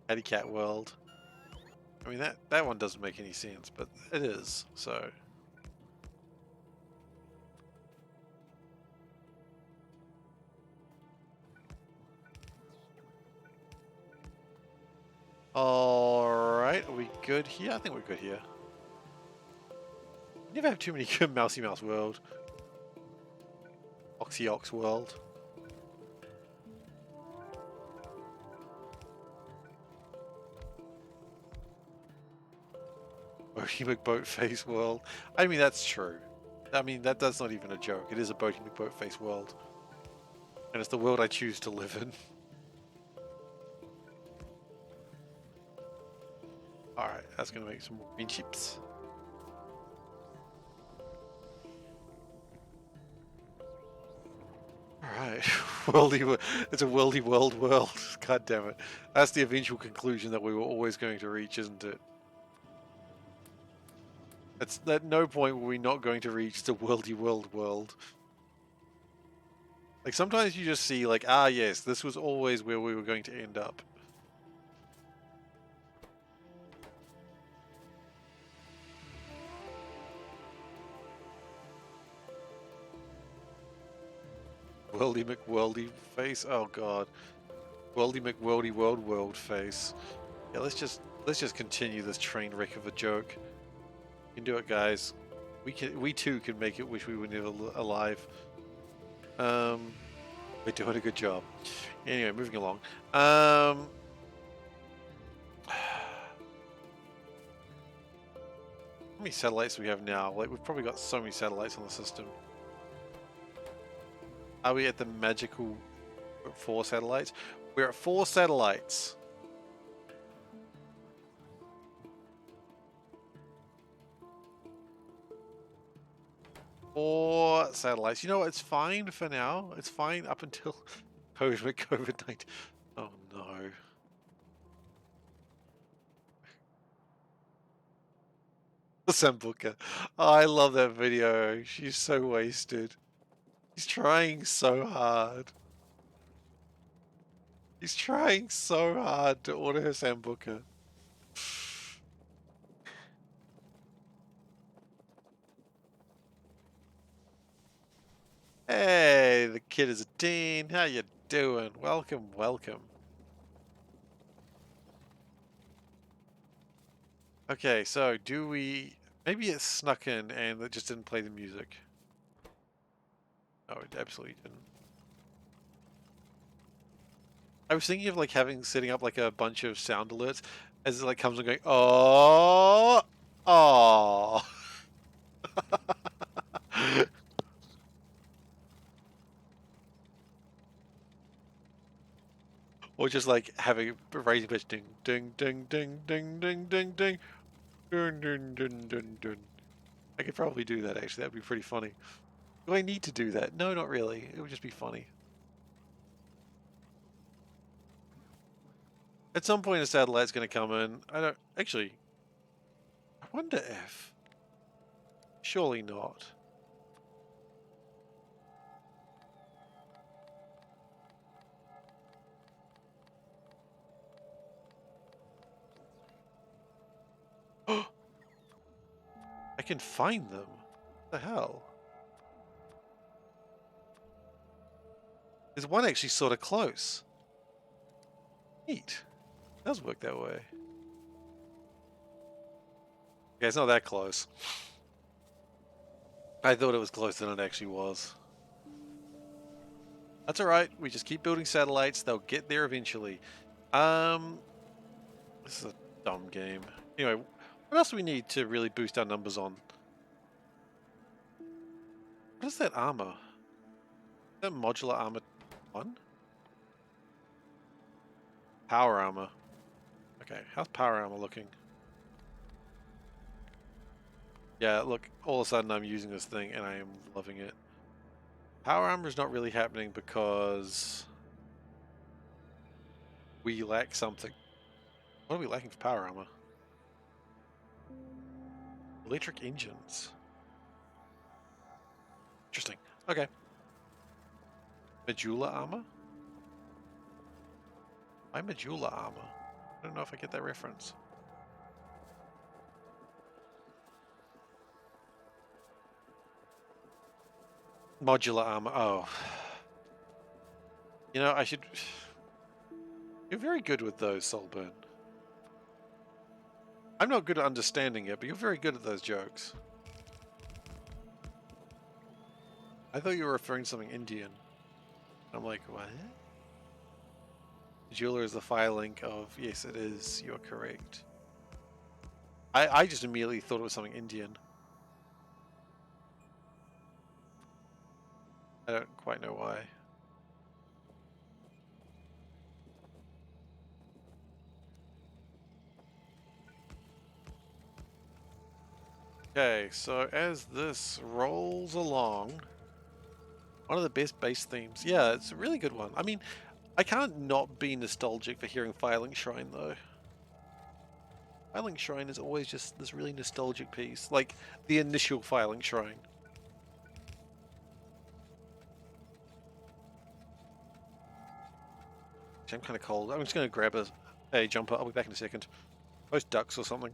S1: Catty cat world. I mean that one doesn't make any sense, but it is, so. Alright, are we good here? I think we're good here. Never have too many good Mousy Mouse world. Oxy Ox world. Boaty McBoatface world. I mean, that's true. I mean, that's not even a joke. It is a Boaty McBoatface world. And it's the world I choose to live in. Alright, that's gonna make some more green chips. Alright, it's a worldy world. God damn it. That's the eventual conclusion that we were always going to reach, isn't it? It's at no point were we not going to reach the worldy world. Like sometimes you just see like, ah yes, this was always where we were going to end up. Worldy McWorldy face. Oh god. Worldy McWorldy world face. Yeah, let's just continue this train wreck of a joke. We can do it, guys. We too can make it. Wish we were never alive. We're doing a good job. Anyway, moving along. How many satellites do we have now? Like we've probably got so many satellites on the system. Are we at the magical 4 satellites? We're at 4 satellites. Four satellites. You know what? It's fine for now. It's fine up until COVID-19. Oh no. Sambuca. Oh, I love that video. She's so wasted. He's trying so hard. He's trying so hard to order her Sambuca. Hey, the kid is a teen. How you doing? Welcome, welcome. Okay, so do we... Maybe it snuck in and it just didn't play the music. No, it absolutely didn't. I was thinking of like setting up like a bunch of sound alerts as it like comes and going, oh, oh. Or just like having a raising pitch, ding, ding, ding, ding, ding, ding, ding, ding, dun, dun, dun, dun, dun. I could probably do that actually. That'd be pretty funny. Do I need to do that? No, not really. It would just be funny. At some point, a satellite's going to come in. I don't actually. I wonder if. Surely not. I can find them. What the hell? There's one actually sort of close. Neat. It does work that way. Okay, it's not that close. I thought it was closer than it actually was. That's alright, we just keep building satellites, they'll get there eventually. This is a dumb game. Anyway, what else do we need to really boost our numbers on? What is that armor? Is that modular armor 1? Power armor. Okay, how's power armor looking? Yeah, look, all of a sudden I'm using this thing and I am loving it. Power armor is not really happening because we lack something. What are we lacking for power armor? Electric engines. Interesting. Okay. Medulla armor? Why medulla armor? I don't know if I get that reference. Modular armor. Oh. You know, I should... You're very good with those, Solburn. I'm not good at understanding it, but you're very good at those jokes. I thought you were referring to something Indian. I'm like, what? Jeweler is the file link of... Yes, it is. You're correct. I just immediately thought it was something Indian. I don't quite know why. Okay, so as this rolls along, one of the best base themes. Yeah, it's a really good one. I mean, I can't not be nostalgic for hearing Filing Shrine, though. Filing Shrine is always just this really nostalgic piece, like the initial Filing Shrine. I'm kind of cold. I'm just going to grab a jumper. I'll be back in a second. Roast ducks or something.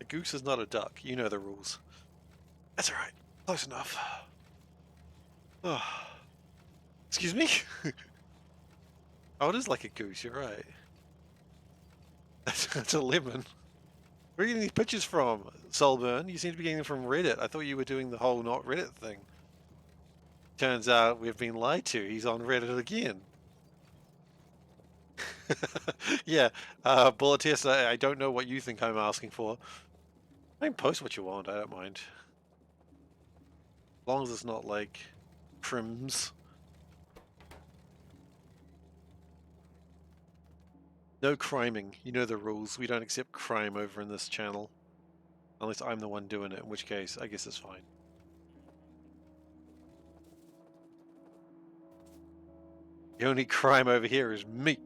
S1: A goose is not a duck. You know the rules. That's alright. Close enough. Oh. Excuse me? Oh, it is like a goose, you're right. That's a lemon. Where are you getting these pictures from, Solburn? You seem to be getting them from Reddit. I thought you were doing the whole not Reddit thing. Turns out we've been lied to. He's on Reddit again. Yeah, Bullet Test, I don't know what you think I'm asking for. I can post what you want, I don't mind. As long as it's not like crims. No criming. You know the rules. We don't accept crime over in this channel. Unless I'm the one doing it, in which case I guess it's fine. The only crime over here is meat.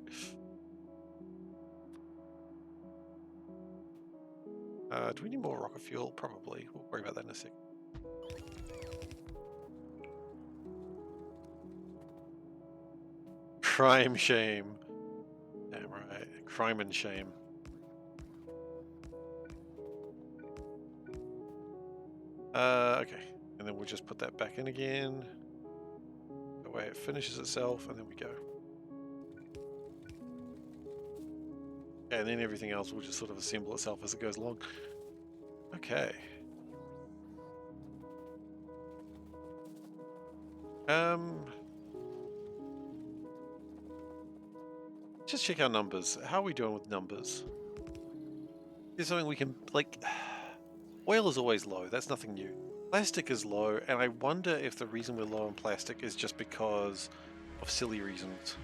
S1: Do we need more rocket fuel? Probably. We'll worry about that in a sec. Crime shame. Damn right. Crime and shame. Okay. And then we'll just put that back in again. That way it finishes itself, and then we go. Okay, and then everything else will just sort of assemble itself as it goes along. Okay. Um, just check our numbers. How are we doing with numbers? Is something we can, like, oil is always low. That's nothing new. Plastic is low, and I wonder if the reason we're low on plastic is just because of silly reasons.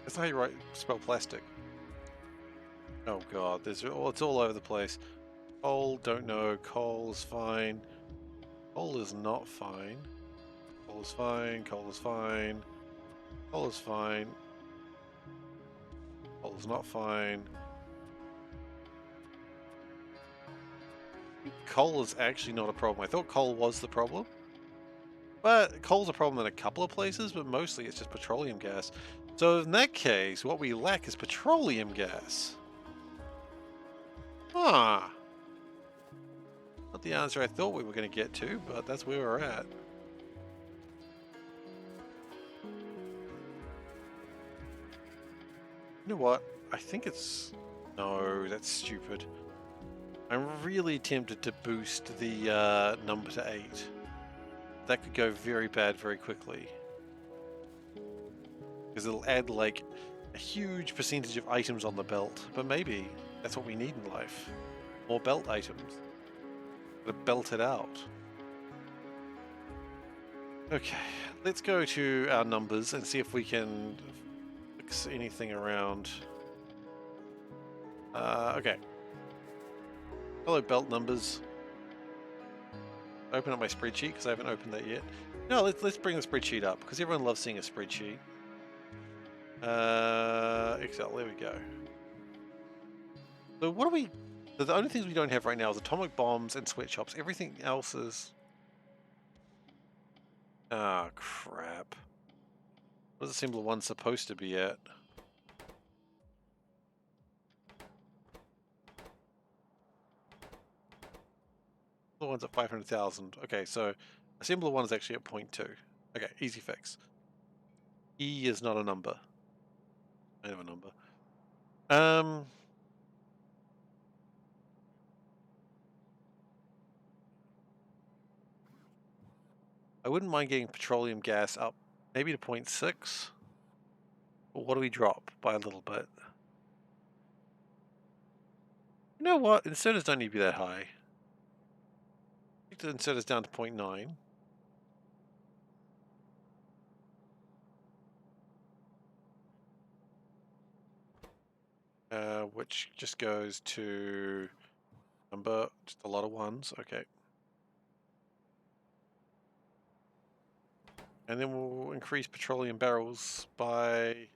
S1: That's how you spell plastic. Oh god, it's all over the place. Coal, don't know. Coal is fine. Coal is not fine. Coal is fine. Coal is fine. Coal is fine. Coal is not fine. Coal is actually not a problem. I thought coal was the problem. But coal's a problem in a couple of places, but mostly it's just petroleum gas. So in that case, what we lack is petroleum gas. Huh. Not the answer I thought we were going to get to, but that's where we're at. You know what? I think it's... No, that's stupid. I'm really tempted to boost the number to 8. That could go very bad very quickly. Because it'll add like a huge percentage of items on the belt. But maybe that's what we need in life. More belt items. Gotta belt it out. Okay, let's go to our numbers and see if we can fix anything around. Okay. Hello, belt numbers. Open up my spreadsheet because I haven't opened that yet. No, let's bring the spreadsheet up because everyone loves seeing a spreadsheet. Excel, there we go. So what do we... The only things we don't have right now is atomic bombs and sweatshops. Everything else is... Ah, crap. What is the symbol 1 supposed to be at? The one's at 500,000. Okay, so assembler 1 is actually at 0.2. Okay, easy fix. E is not a number. I have a number. I wouldn't mind getting petroleum gas up maybe to 0.6. But what do we drop by a little bit? You know what? Inserters don't need to be that high. Take the inserters down to 0.9. Which just goes to number, just a lot of ones, okay. And then we'll increase petroleum barrels by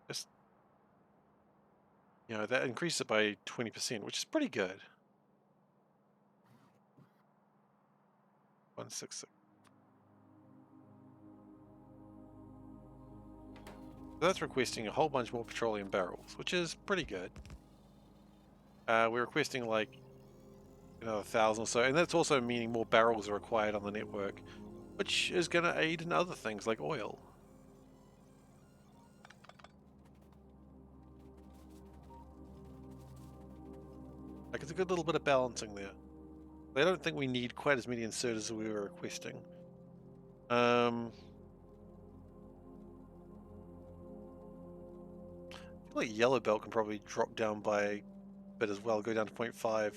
S1: just, you know, that increases it by 20%, which is pretty good. 166. So that's requesting a whole bunch more petroleum barrels, which is pretty good. We're requesting like another 1,000 or so, and that's also meaning more barrels are required on the network, which is going to aid in other things like oil. Like, it's a good little bit of balancing there. I don't think we need quite as many inserters as we were requesting. I feel like yellow belt can probably drop down by a bit as well, go down to 0.5.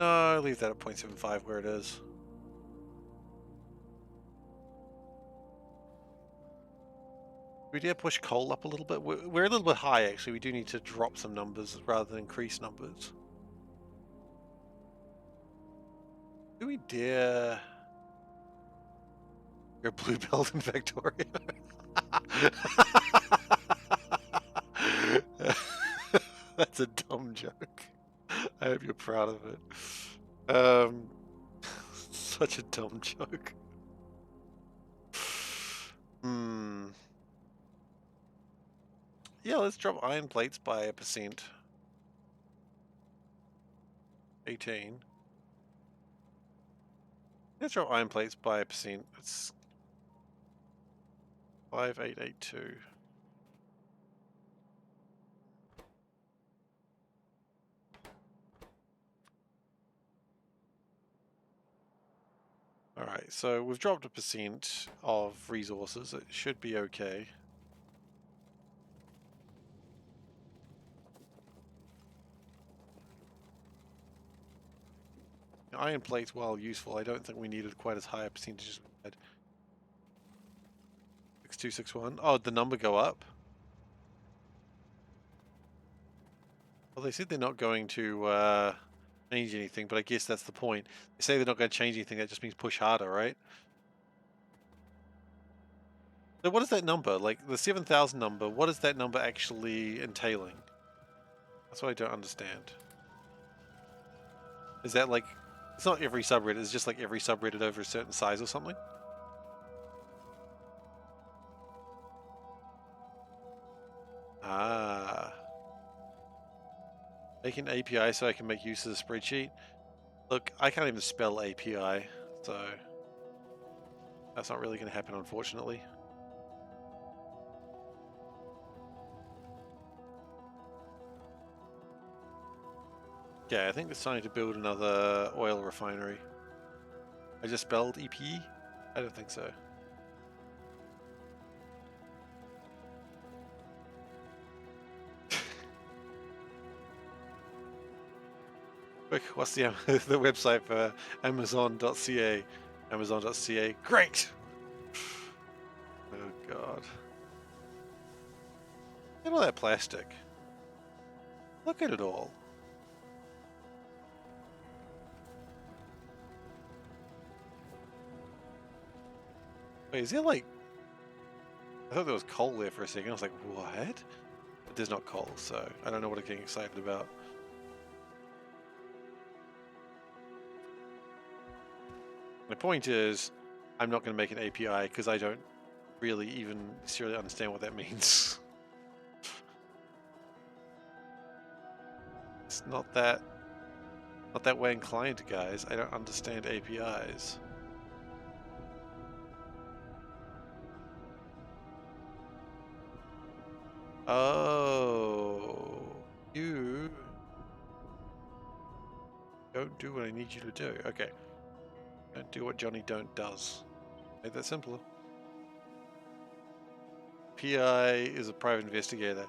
S1: No, leave that at 0.75 where it is. We dare push coal up a little bit. We're a little bit high actually. We do need to drop some numbers rather than increase numbers. Do we dare... You're a blue belt in Factorio? That's a dumb joke. I hope you're proud of it. Such a dumb joke. Yeah, let's drop iron plates by 1%. 18. Let's drop iron plates by 1%. It's 5882. Alright, so we've dropped 1% of resources. It should be okay. Iron plates, while useful, I don't think we needed quite as high a percentage as we had. 6261. Oh, did the number go up? Well, they said they're not going to change anything, but I guess that's the point. They say they're not going to change anything, that just means push harder, right? So what is that number? Like, the 7,000 number, what is that number actually entailing? That's what I don't understand. Is that like... It's not every subreddit, it's just like every subreddit over a certain size or something? Ah. Make an API so I can make use of the spreadsheet. Look, I can't even spell API, so that's not really going to happen, unfortunately. Yeah, I think it's time to build another oil refinery. I just spelled EPE? I don't think so. Quick, what's the the website for Amazon.ca? Amazon.ca. Great! Oh god. Look at all that plastic. Look at it all. Wait, is there like... I thought there was coal there for a second. I was like, what? But there's not coal, so I don't know what I'm getting excited about. My point is, I'm not going to make an API because I don't really even necessarily understand what that means. It's not that way inclined, guys. I don't understand APIs. Oh, you don't do what I need you to do. Okay. Don't do what Johnny Don't does. Make that simpler. PI is a private investigator.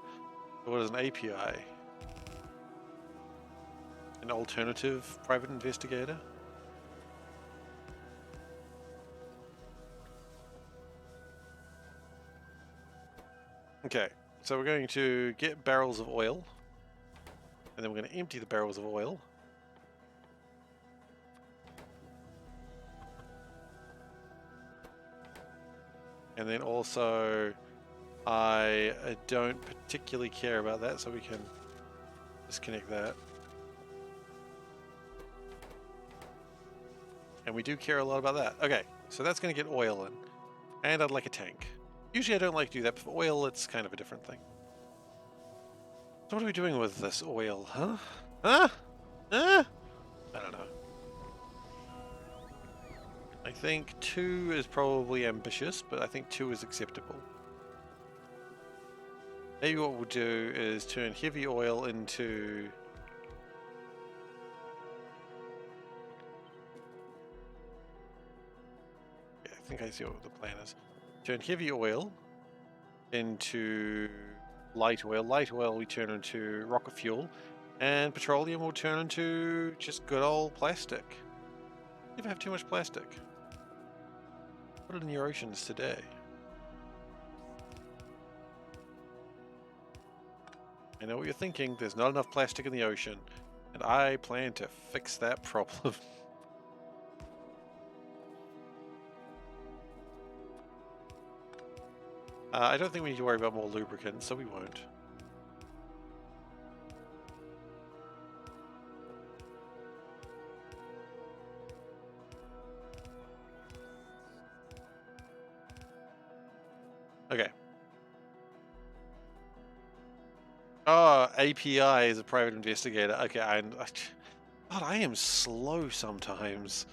S1: What is an API? An alternative private investigator? Okay, so we're going to get barrels of oil, and then we're going to empty the barrels of oil. And then also, I don't particularly care about that, so we can disconnect that. And we do care a lot about that. Okay, so that's going to get oil in. And I'd like a tank. Usually I don't like to do that, but for oil it's kind of a different thing. So what are we doing with this oil, huh? Huh? Huh? I don't know. I think 2 is probably ambitious, but I think 2 is acceptable. Maybe what we'll do is turn heavy oil into... Yeah, I think I see what the plan is. Turn heavy oil into light oil. Light oil we turn into rocket fuel. And petroleum will turn into just good old plastic. Never have too much plastic. Put it in your oceans today. I know what you're thinking, there's not enough plastic in the ocean, and I plan to fix that problem. I don't think we need to worry about more lubricant, so we won't. Okay. Oh, API is a private investigator. Okay, God, I am slow sometimes.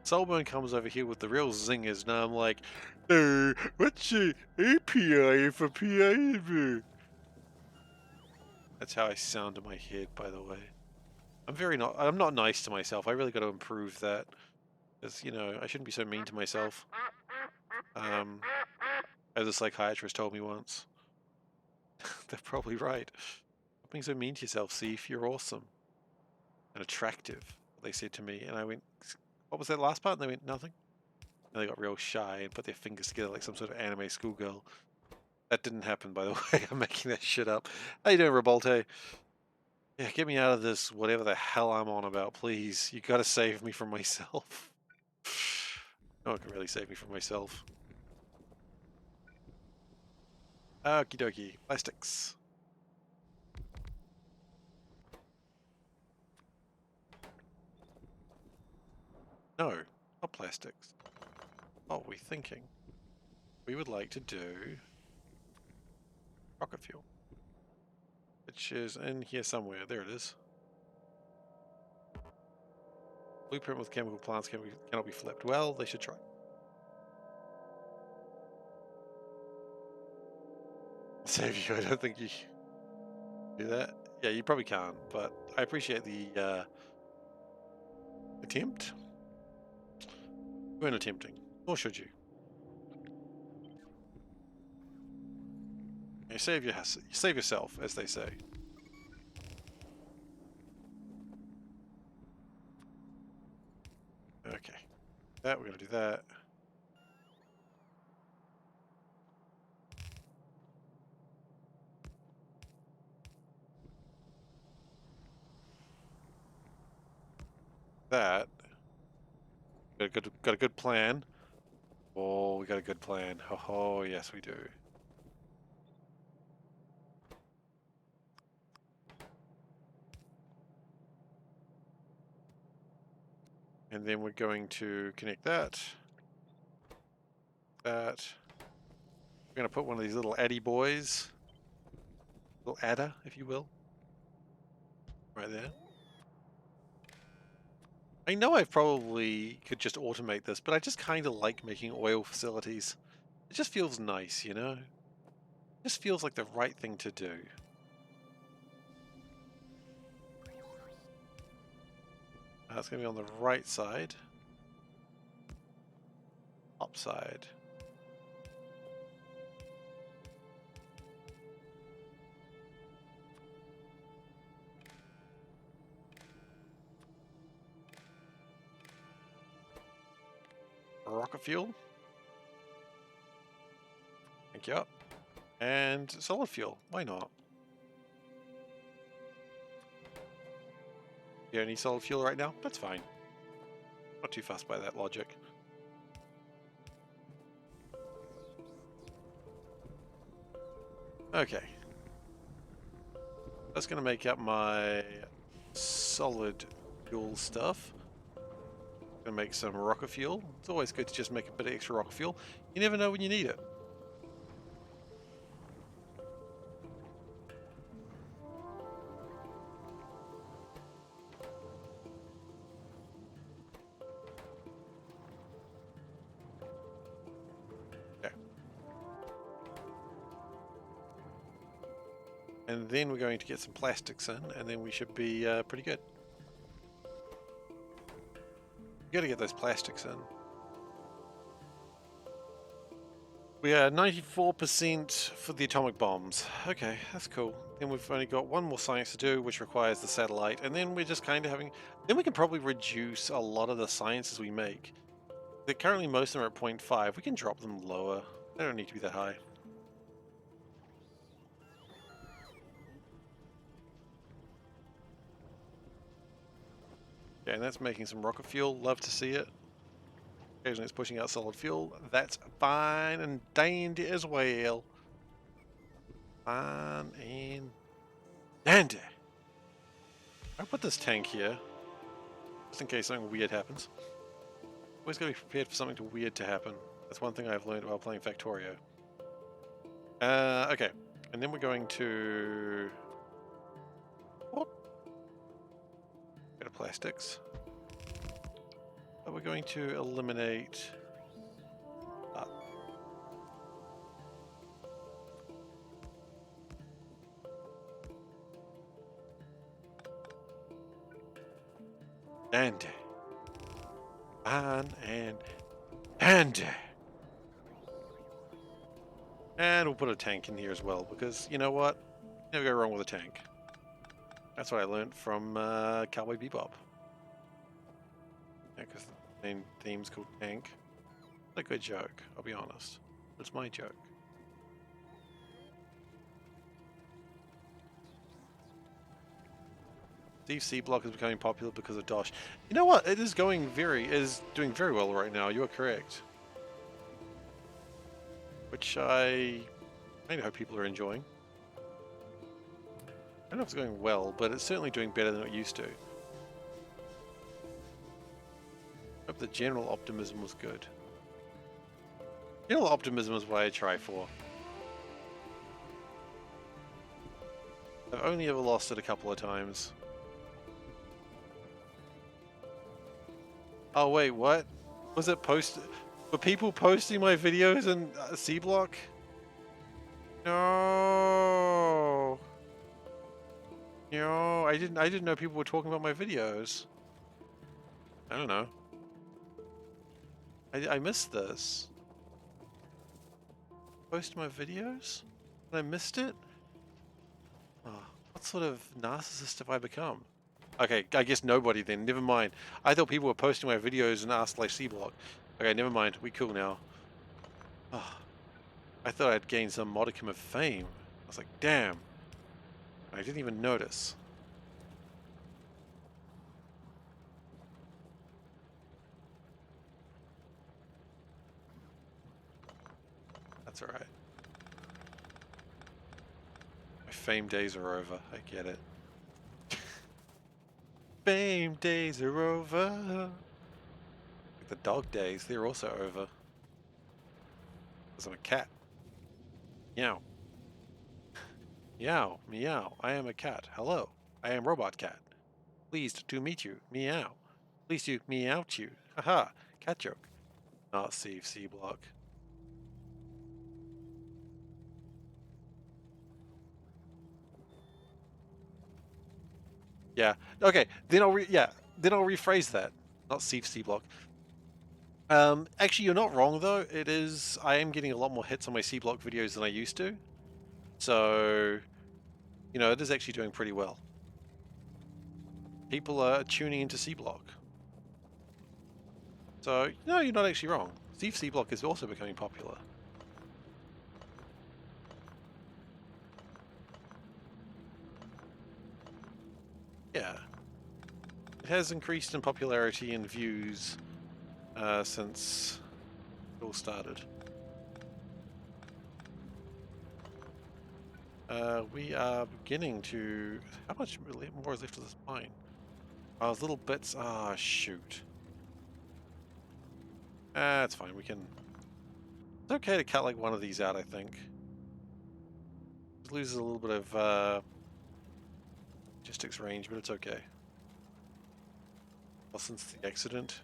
S1: Soulburn comes over here with the real zingers, and I'm like, what's the API for PI? That's how I sound in my head, by the way. I'm not nice to myself. I really got to improve that. Because, you know, I shouldn't be so mean to myself. As a psychiatrist told me once. They're probably right. Stop being so mean to yourself, Seif. You're awesome. And attractive, they said to me. And I went, what was that last part? And they went, nothing. And they got real shy and put their fingers together like some sort of anime schoolgirl. That didn't happen, by the way. I'm making that shit up. How you doing, Revolte? Yeah, get me out of this, whatever the hell I'm on about, please. You gotta save me from myself. No one can really save me from myself. Okie dokie. Plastics. No, not plastics. What are we thinking? We would like to do rocket fuel, which is in here somewhere. There it is. Blueprint with chemical plants cannot be flipped. Well, they should try. Save you. I don't think you do that. Yeah, you probably can't, but I appreciate the attempt. You weren't attempting, or should you? You save yourself, as they say. Okay, that we're gonna do that. That got a good plan. Oh, we got a good plan. Oh, yes, we do. And then we're going to connect that. We're going to put one of these little addy boys. Little adder, if you will. Right there. I know I probably could just automate this, but I just kind of like making oil facilities. It just feels nice, you know? It just feels like the right thing to do. That's going to be on the right side. Upside. Rocket fuel. Thank you. And solid fuel. Why not? You don't need solid fuel right now? That's fine. Not too fussed by that logic. Okay. That's going to make up my solid fuel stuff. Gonna make some rocket fuel. It's always good to just make a bit of extra rocket fuel. You never know when you need it. Okay. And then we're going to get some plastics in, and then we should be pretty good. You gotta get those plastics in. We are 94% for the atomic bombs. Okay, that's cool. Then we've only got one more science to do, which requires the satellite, and then we're just kind of having... Then we can probably reduce a lot of the sciences we make. Currently most of them are at 0.5. We can drop them lower. They don't need to be that high. Yeah, and that's making some rocket fuel. Love to see it. Occasionally it's pushing out solid fuel. That's fine and dandy as well. Fine and dandy. I'll put this tank here, just in case something weird happens. Always gotta be prepared for something weird to happen. That's one thing I've learned while playing Factorio. Okay, and then we're going to... Whoop. Bit of plastics. But we're going to eliminate... Dandy. On and we'll put a tank in here as well because you know what? Never go wrong with a tank. That's what I learned from Cowboy Bebop. Yeah, because the main theme's called tank. It's a good joke, I'll be honest. It's my joke. Steve C block is becoming popular because of Dosh. You know what? It is doing very well right now. You are correct. Which I hope people are enjoying. I don't know if it's going well, but it's certainly doing better than it used to. Hope the general optimism was good. General optimism is what I try for. I've only ever lost it a couple of times. Oh wait, what? Was it posted? Were people posting my videos in C block? No. No, I didn't know people were talking about my videos. I don't know. I missed this. Post my videos? And I missed it? Oh, what sort of narcissist have I become? Okay, I guess nobody then. Never mind. I thought people were posting my videos in r/C block. Okay, never mind. We cool now. Oh, I thought I'd gained some modicum of fame. I was like, damn. I didn't even notice. That's alright. My fame days are over. I get it. Fame days are over. Like the dog days, they're also over. Because I'm a cat. Meow. Meow, meow. I am a cat. Hello. I am Robot Cat. Pleased to meet you. Meow. Pleased to meow to you. Haha. Cat joke. Not Steve C block. Yeah. Okay. Then I'll rephrase that. Not Steve C block. Actually, you're not wrong though. It is. I am getting a lot more hits on my C block videos than I used to. So, you know, it is actually doing pretty well. People are tuning into C block. So, no, you're not actually wrong. Steve C block is also becoming popular. Yeah. It has increased in popularity and views since it all started. We are beginning to... How much more is left of this mine? Oh, those little bits... Ah, shoot. It's fine, we can... It's okay to cut like one of these out, I think. It loses a little bit of logistics range, but it's okay. Well, since the accident...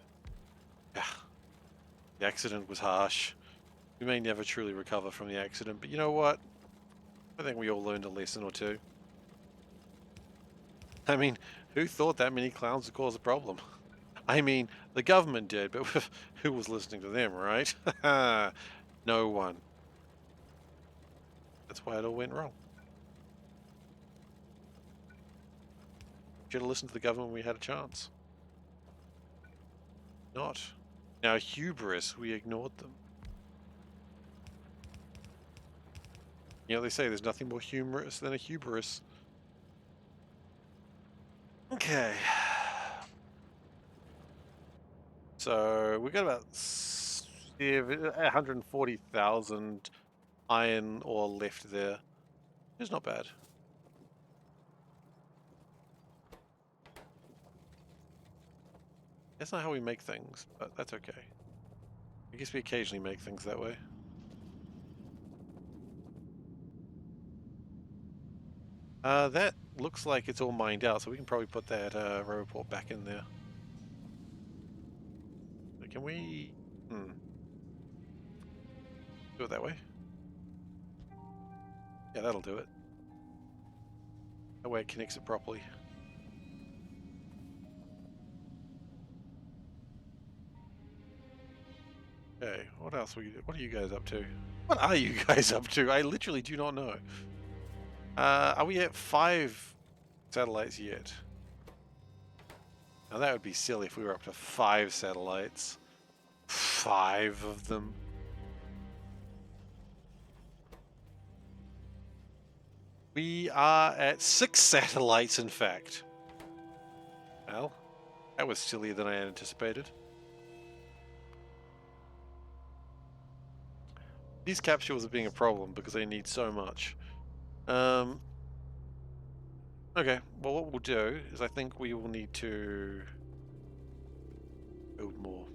S1: Yeah. The accident was harsh. We may never truly recover from the accident, but you know what? I think we all learned a lesson or two. I mean, who thought that many clowns would cause a problem? I mean, the government did, but who was listening to them, right? No one. That's why it all went wrong. Should have listened to the government when we had a chance. Not. Now, hubris, we ignored them. You know, they say there's nothing more humorous than a hubris. Okay. So, we got about 140,000 iron ore left there. It's not bad. That's not how we make things, but that's okay. I guess we occasionally make things that way. That looks like it's all mined out, so we can probably put that report back in there. So can we... do it that way? Yeah, that'll do it. That way it connects it properly. What else? What are you guys up to? What are you guys up to? I literally do not know. Are we at 5 satellites yet? Now that would be silly if we were up to 5 satellites. 5 of them. We are at 6 satellites, in fact. Well, that was sillier than I anticipated. These capsules are being a problem because they need so much. Okay, well what we'll do is I think we will need to build more.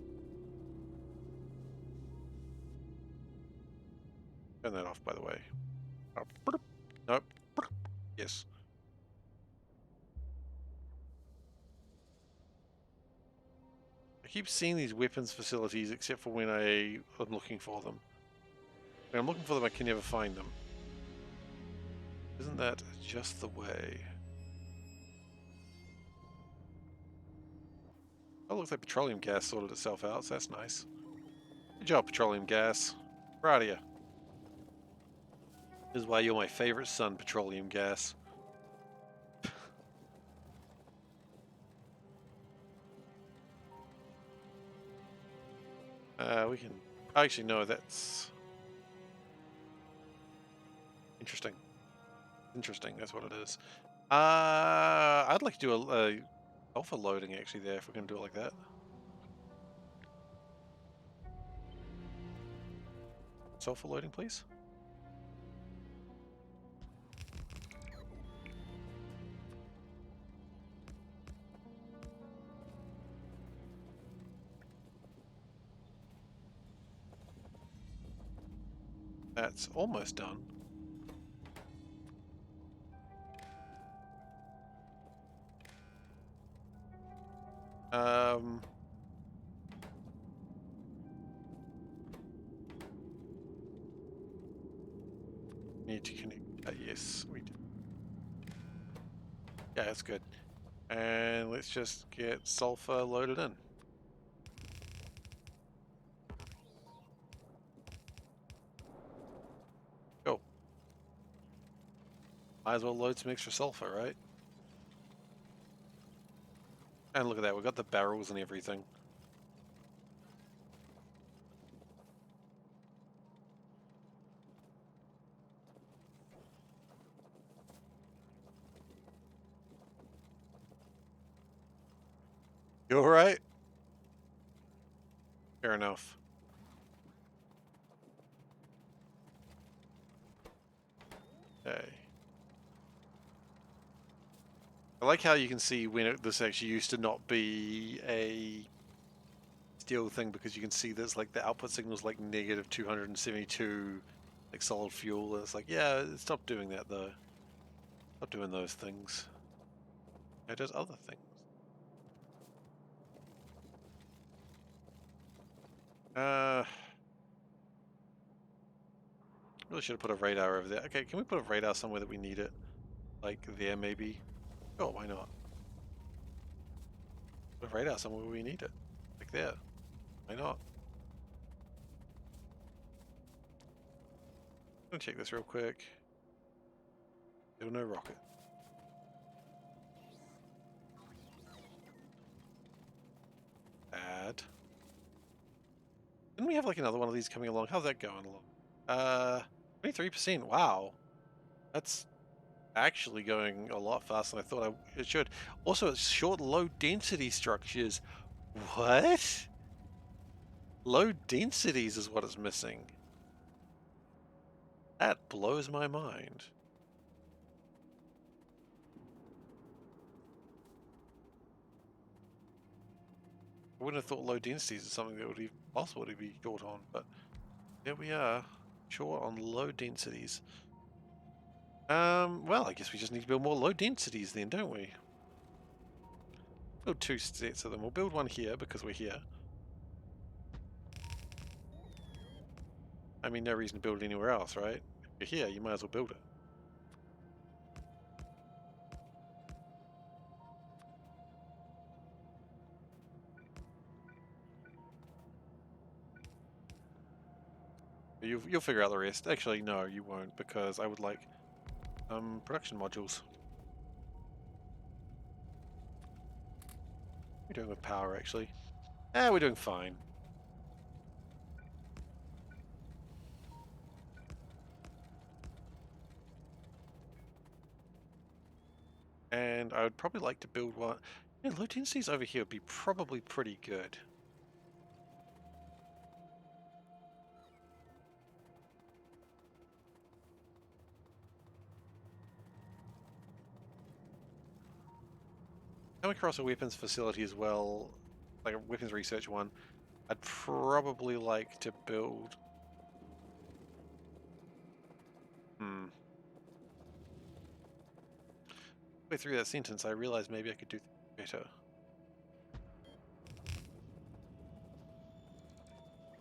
S1: Turn that off, by the way. Nope. Yes. I keep seeing these weapons facilities except for when I am looking for them. When I'm looking for them, I can never find them. Isn't that just the way? Oh, looks like petroleum gas sorted itself out, so that's nice. Good job, petroleum gas. Proud of you. This is why you're my favorite son, petroleum gas. We can... Actually, no, that's... Interesting. Interesting, that's what it is. I'd like to do a alpha loading actually there, if we're going to do it like that. Sulfur loading, please. That's almost done. Need to connect. Yes, we do. Yeah, that's good. And let's just get sulfur loaded in. Go. Might as well load some extra sulfur, right? And look at that, we've got the barrels and everything. You alright? Fair enough. Okay. I like how you can see when this actually used to not be a steel thing, because you can see there's like the output signal's like negative 272 like solid fuel, and it's like, yeah, stop doing that though. Stop doing those things. It does other things. Really should have put a radar over there. Okay, can we put a radar somewhere that we need it? Like there maybe? Oh, why not? Put a radar somewhere where we need it. Like there. Why not? I'm gonna check this real quick. Still no rocket. Bad. Didn't we have like another one of these coming along? How's that going along? 23%. Wow. That's actually going a lot faster than I thought it should. Also, it's short low density structures. What? Low densities is what it's missing. That blows my mind. I wouldn't have thought low densities is something that would be possible to be short on, but there we are, short on low densities. Well, I guess we just need to build more low densities then, don't we? Build 2 sets of them. We'll build one here because we're here. I mean, no reason to build it anywhere else, right? If you're here, you might as well build it. You'll figure out the rest. Actually, no, you won't, because I would like production modules. What are we doing with power, actually? We're doing fine. And I would probably like to build one. Yeah, low densities over here would be probably pretty good. Come across a weapons facility as well, like a weapons research one. I'd probably like to build. Way through that sentence, I realized maybe I could do better.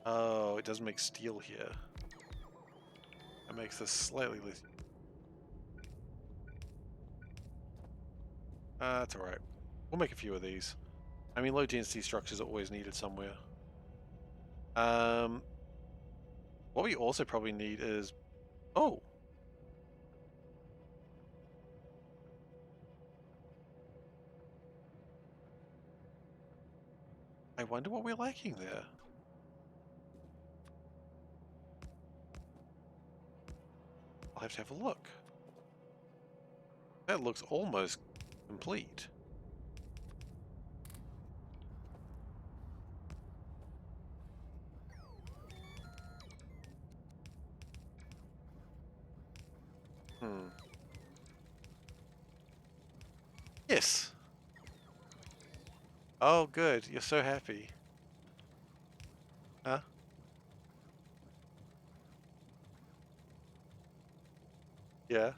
S1: Oh, it doesn't make steel here. That makes this slightly less. That's alright. We'll make a few of these. I mean, low density structures are always needed somewhere. What we also probably need is... Oh! I wonder what we're lacking there. I'll have to have a look. That looks almost complete. Yes! Oh, good. You're so happy. Huh? Yeah.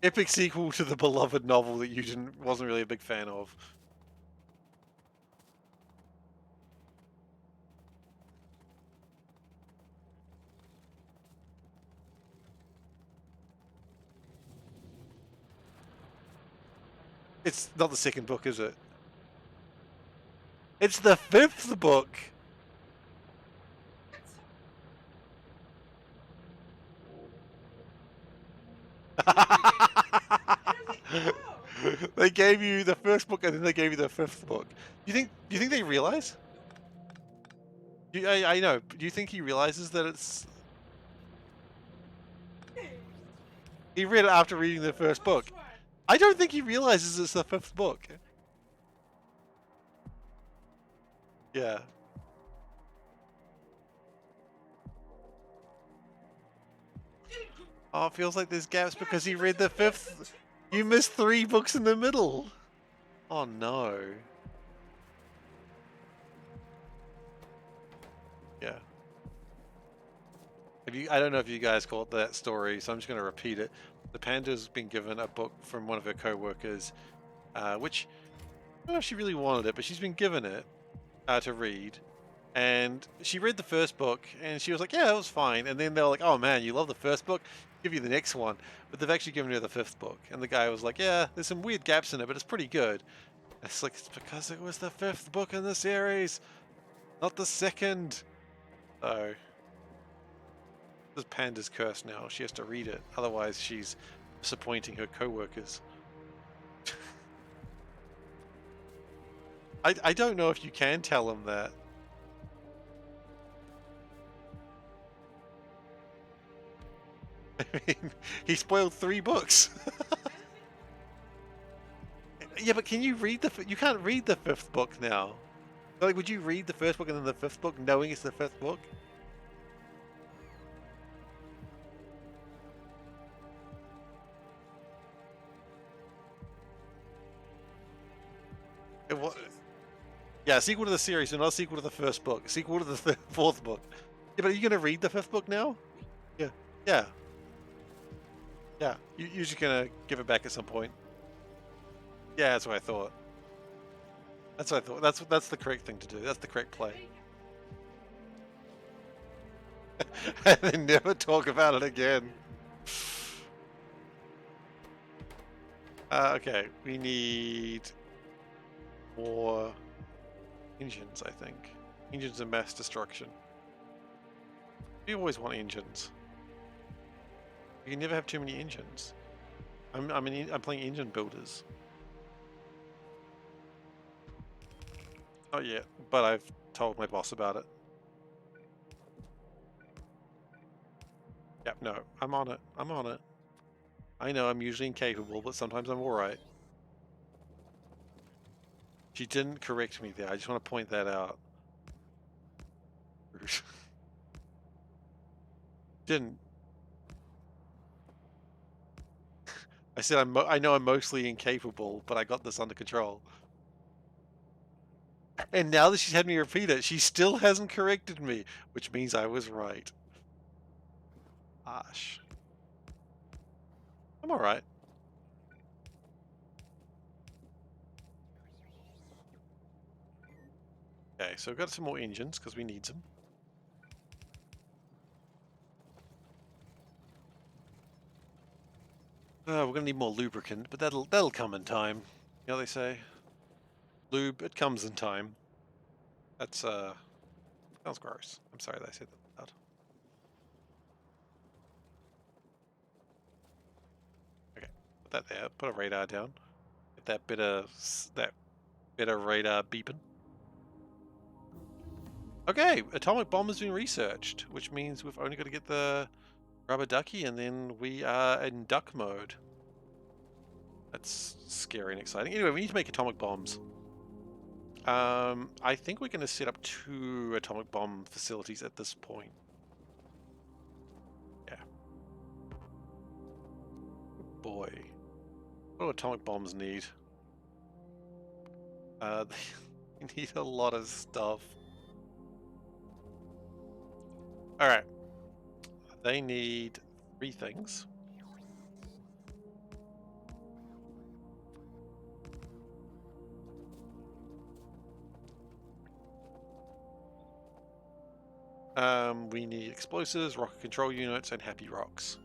S1: Epic sequel to the beloved novel that you wasn't really a big fan of. It's not the second book, is it? It's the fifth book! They gave you the first book and then they gave you the fifth book. You think they realize? I know. Do you think he realizes that it's... He read it after reading the first book. I don't think he realizes it's the fifth book. Yeah. Oh, it feels like there's gaps because he read the fifth. You missed 3 books in the middle. Oh no. Yeah. I don't know if you guys caught that story, so I'm just going to repeat it. The panda's been given a book from one of her co-workers, which I don't know if she really wanted it, but she's been given it to read. And she read the first book, and she was like, yeah, it was fine. And then they were like, oh man, you love the first book? Give you the next one. But they've actually given her the 5th book. And the guy was like, yeah, there's some weird gaps in it, but it's pretty good. It's like, it's because it was the 5th book in the series, not the 2nd. So, this panda's curse now. She has to read it. Otherwise, she's disappointing her co-workers. I don't know if you can tell him that. I mean, he spoiled 3 books. Yeah, but can you read you can't read the 5th book now. Like, would you read the first book and then the 5th book knowing it's the 5th book? Yeah, sequel to the series, and not sequel to the first book. Sequel to the 4th book. Yeah, but are you going to read the 5th book now? Yeah. Yeah. Yeah. You're just going to give it back at some point. Yeah, that's what I thought. That's what I thought. That's the correct thing to do. That's the correct play. And then never talk about it again. Okay, we need more engines, I think. Engines and mass destruction. We always want engines. You can never have too many engines. I'm playing engine builders. Not yet, but I've told my boss about it. Yep, no, I'm on it. I'm on it. I know I'm usually incapable, but sometimes I'm alright. She didn't correct me there. I just want to point that out. Didn't. I said I know I'm mostly incapable, but I got this under control. And now that she's had me repeat it, she still hasn't corrected me, which means I was right. Gosh. I'm alright. Okay, so I've got some more engines because we need some. We're gonna need more lubricant, but that'll come in time. You know what they say? Lube, it comes in time. That's sounds gross. I'm sorry that I said that loud. Okay, put that there. Put a radar down. Get that bit of radar beeping. Okay, atomic bomb has been researched, which means we've only got to get the rubber ducky, and then we are in duck mode. That's scary and exciting. Anyway, we need to make atomic bombs. I think we're going to set up 2 atomic bomb facilities at this point. Yeah. Boy. What do atomic bombs need? They need a lot of stuff. Alright. They need 3 things. We need explosives, rocket control units, and happy rocks.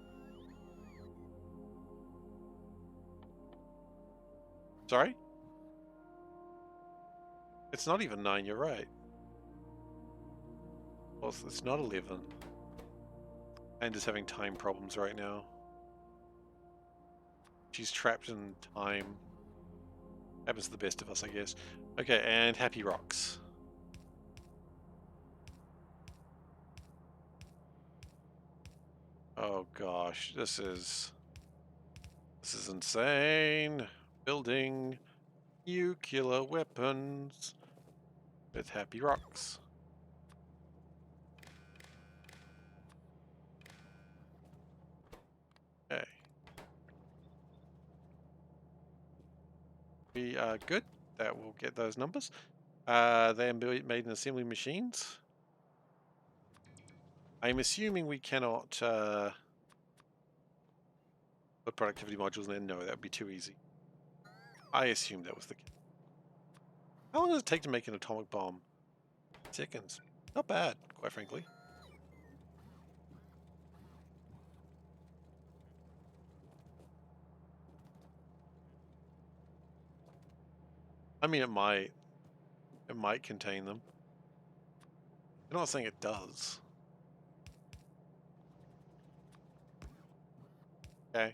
S1: Sorry? It's not even 9, you're right. Well, it's not 11. And is having time problems right now. She's trapped in time. Happens to the best of us, I guess. Okay, and happy rocks. Oh gosh, this is insane. Building nuclear weapons with happy rocks. Okay. We are good. That will get those numbers. They are made in assembly machines. I'm assuming we cannot put productivity modules in there. No, that would be too easy. I assumed that was the case. How long does it take to make an atomic bomb? Seconds. Not bad, quite frankly. I mean, it might contain them. I'm not saying it does. Okay.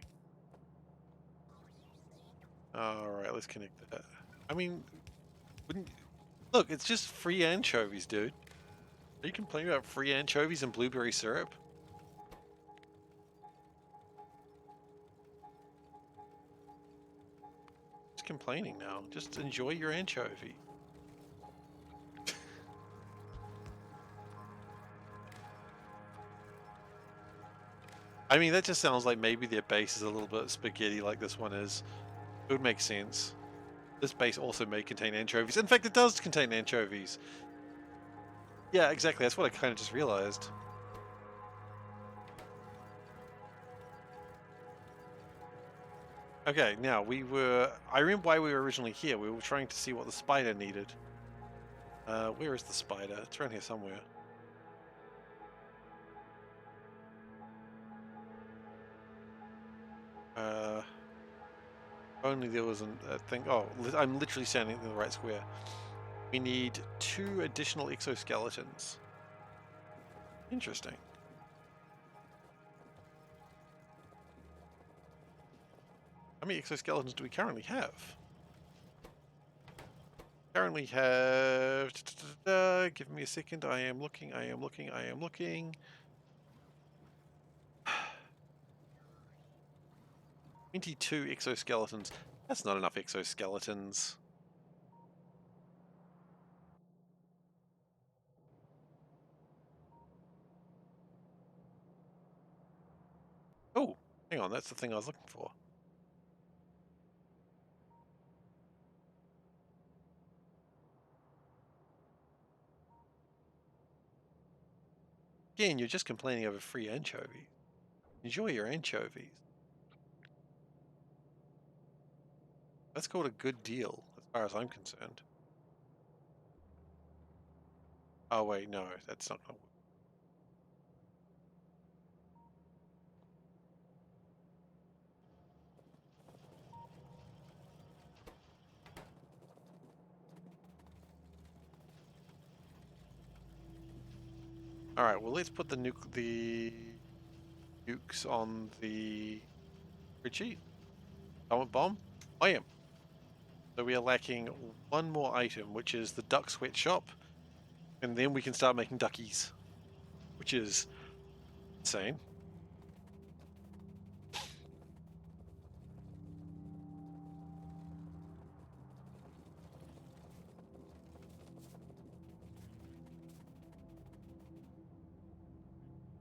S1: Alright, let's connect that. I mean, look, it's just free anchovies, dude. Are you complaining about free anchovies and blueberry syrup? Just complaining now. Just enjoy your anchovy. I mean, that just sounds like maybe their base is a little bit spaghetti like this one is. It would make sense. This base also may contain anchovies. In fact, it does contain anchovies. Yeah, exactly. That's what I kind of just realized. Okay, now I remember why we were originally here. We were trying to see what the spider needed. Where is the spider? It's around here somewhere. Only there wasn't a thing. Oh, I'm literally standing in the right square. We need 2 additional exoskeletons. Interesting. How many exoskeletons do we currently have? Currently have... Give me a second. I am looking. 22 exoskeletons. That's not enough exoskeletons. Oh, hang on. That's the thing I was looking for. Again, you're just complaining over free anchovies. Enjoy your anchovies. That's called a good deal, as far as I'm concerned. Oh wait, no, that's not gonna work. Alright, well let's put the nukes on the spreadsheet. Atomic bomb? I am. So we are lacking one more item, which is the duck sweatshop, and then we can start making duckies, which is insane.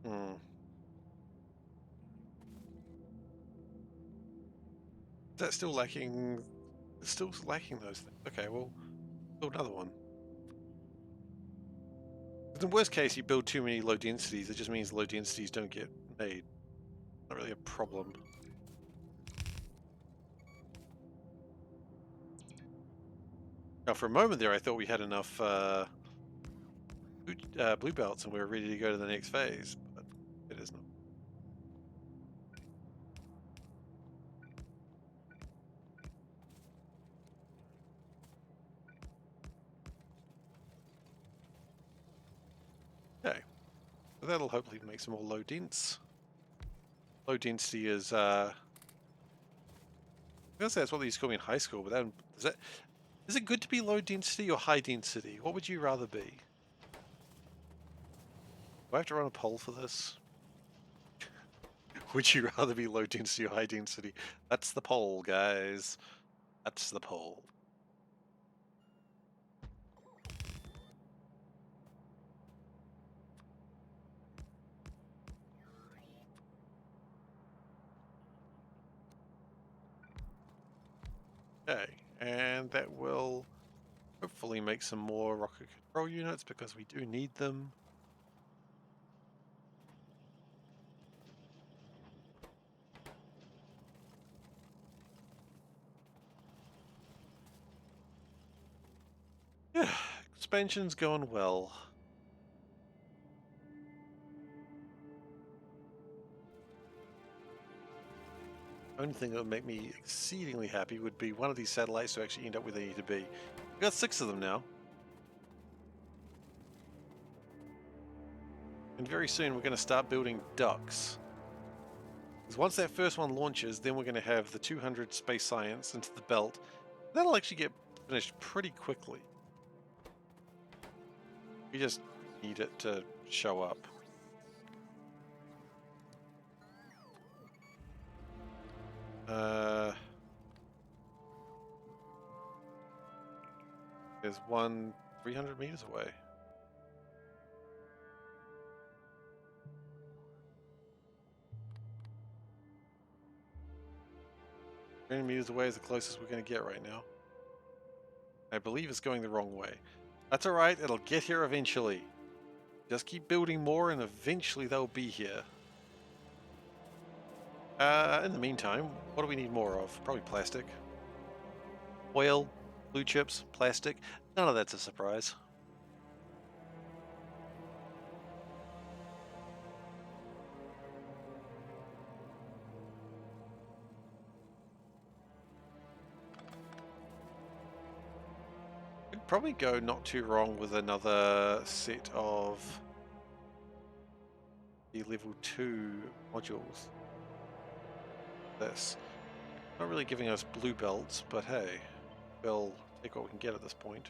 S1: Hmm. Is that still lacking? It's still lacking those things. Okay, well, build another one. In the worst case, you build too many low densities. It just means low densities don't get made. Not really a problem. Now, for a moment there, I thought we had enough blue belts and we were ready to go to the next phase, but it is not. Okay, so that'll hopefully make some more low dense. Low density is I was gonna say that's what they used to call me in high school, but then is it good to be low density or high density? What would you rather be? Do I have to run a poll for this? Would you rather be low density or high density? That's the poll, guys. That's the poll. Okay, and that will hopefully make some more rocket control units because we do need them. Yeah, expansion's going well. Only thing that would make me exceedingly happy would be one of these satellites to actually end up where they need to be. We've got 6 of them now. And very soon we're going to start building ducks. Because once that first one launches, then we're going to have the 200 space science into the belt. That'll actually get finished pretty quickly. We just need it to show up. There's one 300 meters away. 300 meters away is the closest we're going to get right now. I believe it's going the wrong way. That's alright, it'll get here eventually. Just keep building more and eventually they'll be here. In the meantime, what do we need more of? Probably plastic. Oil, blue chips, plastic. None of that's a surprise. probably go not too wrong with another set of the level 2 modules. This. Not really giving us blue belts, but hey, we'll take what we can get at this point.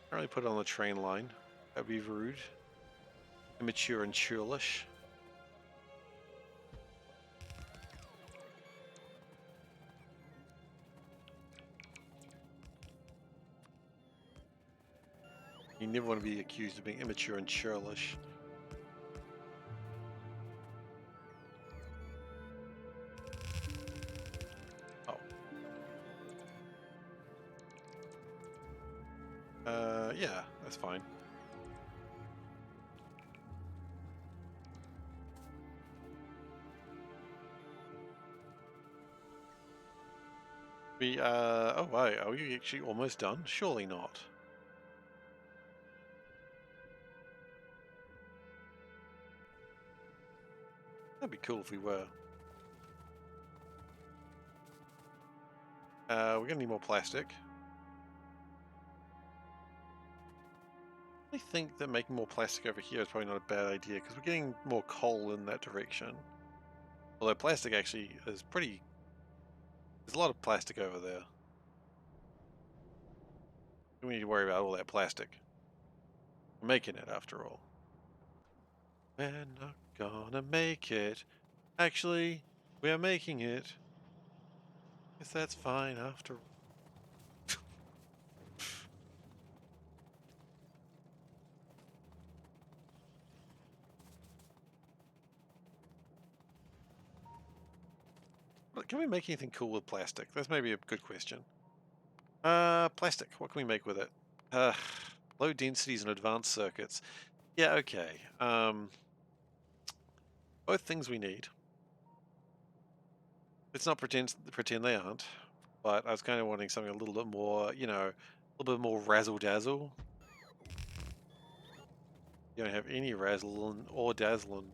S1: Can't really put it on the train line. That'd be rude. Immature and churlish. You never want to be accused of being immature and churlish. Oh. Yeah, that's fine. Oh wait, are we actually almost done? Surely not. That'd be cool if we were. We're gonna need more plastic. I think that making more plastic over here is probably not a bad idea because we're getting more coal in that direction. Although plastic actually is pretty... There's a lot of plastic over there. We need to worry about all that plastic. We're making it after all. We're not gonna make it. Actually, we're making it. Guess that's fine after all. Can we make anything cool with plastic? That's maybe a good question. Plastic. What can we make with it? Low densities and advanced circuits. Yeah, okay. Both things we need. Let's not pretend they aren't. But I was kind of wanting something a little bit more, you know, a little bit more razzle dazzle. You don't have any razzle or dazzling.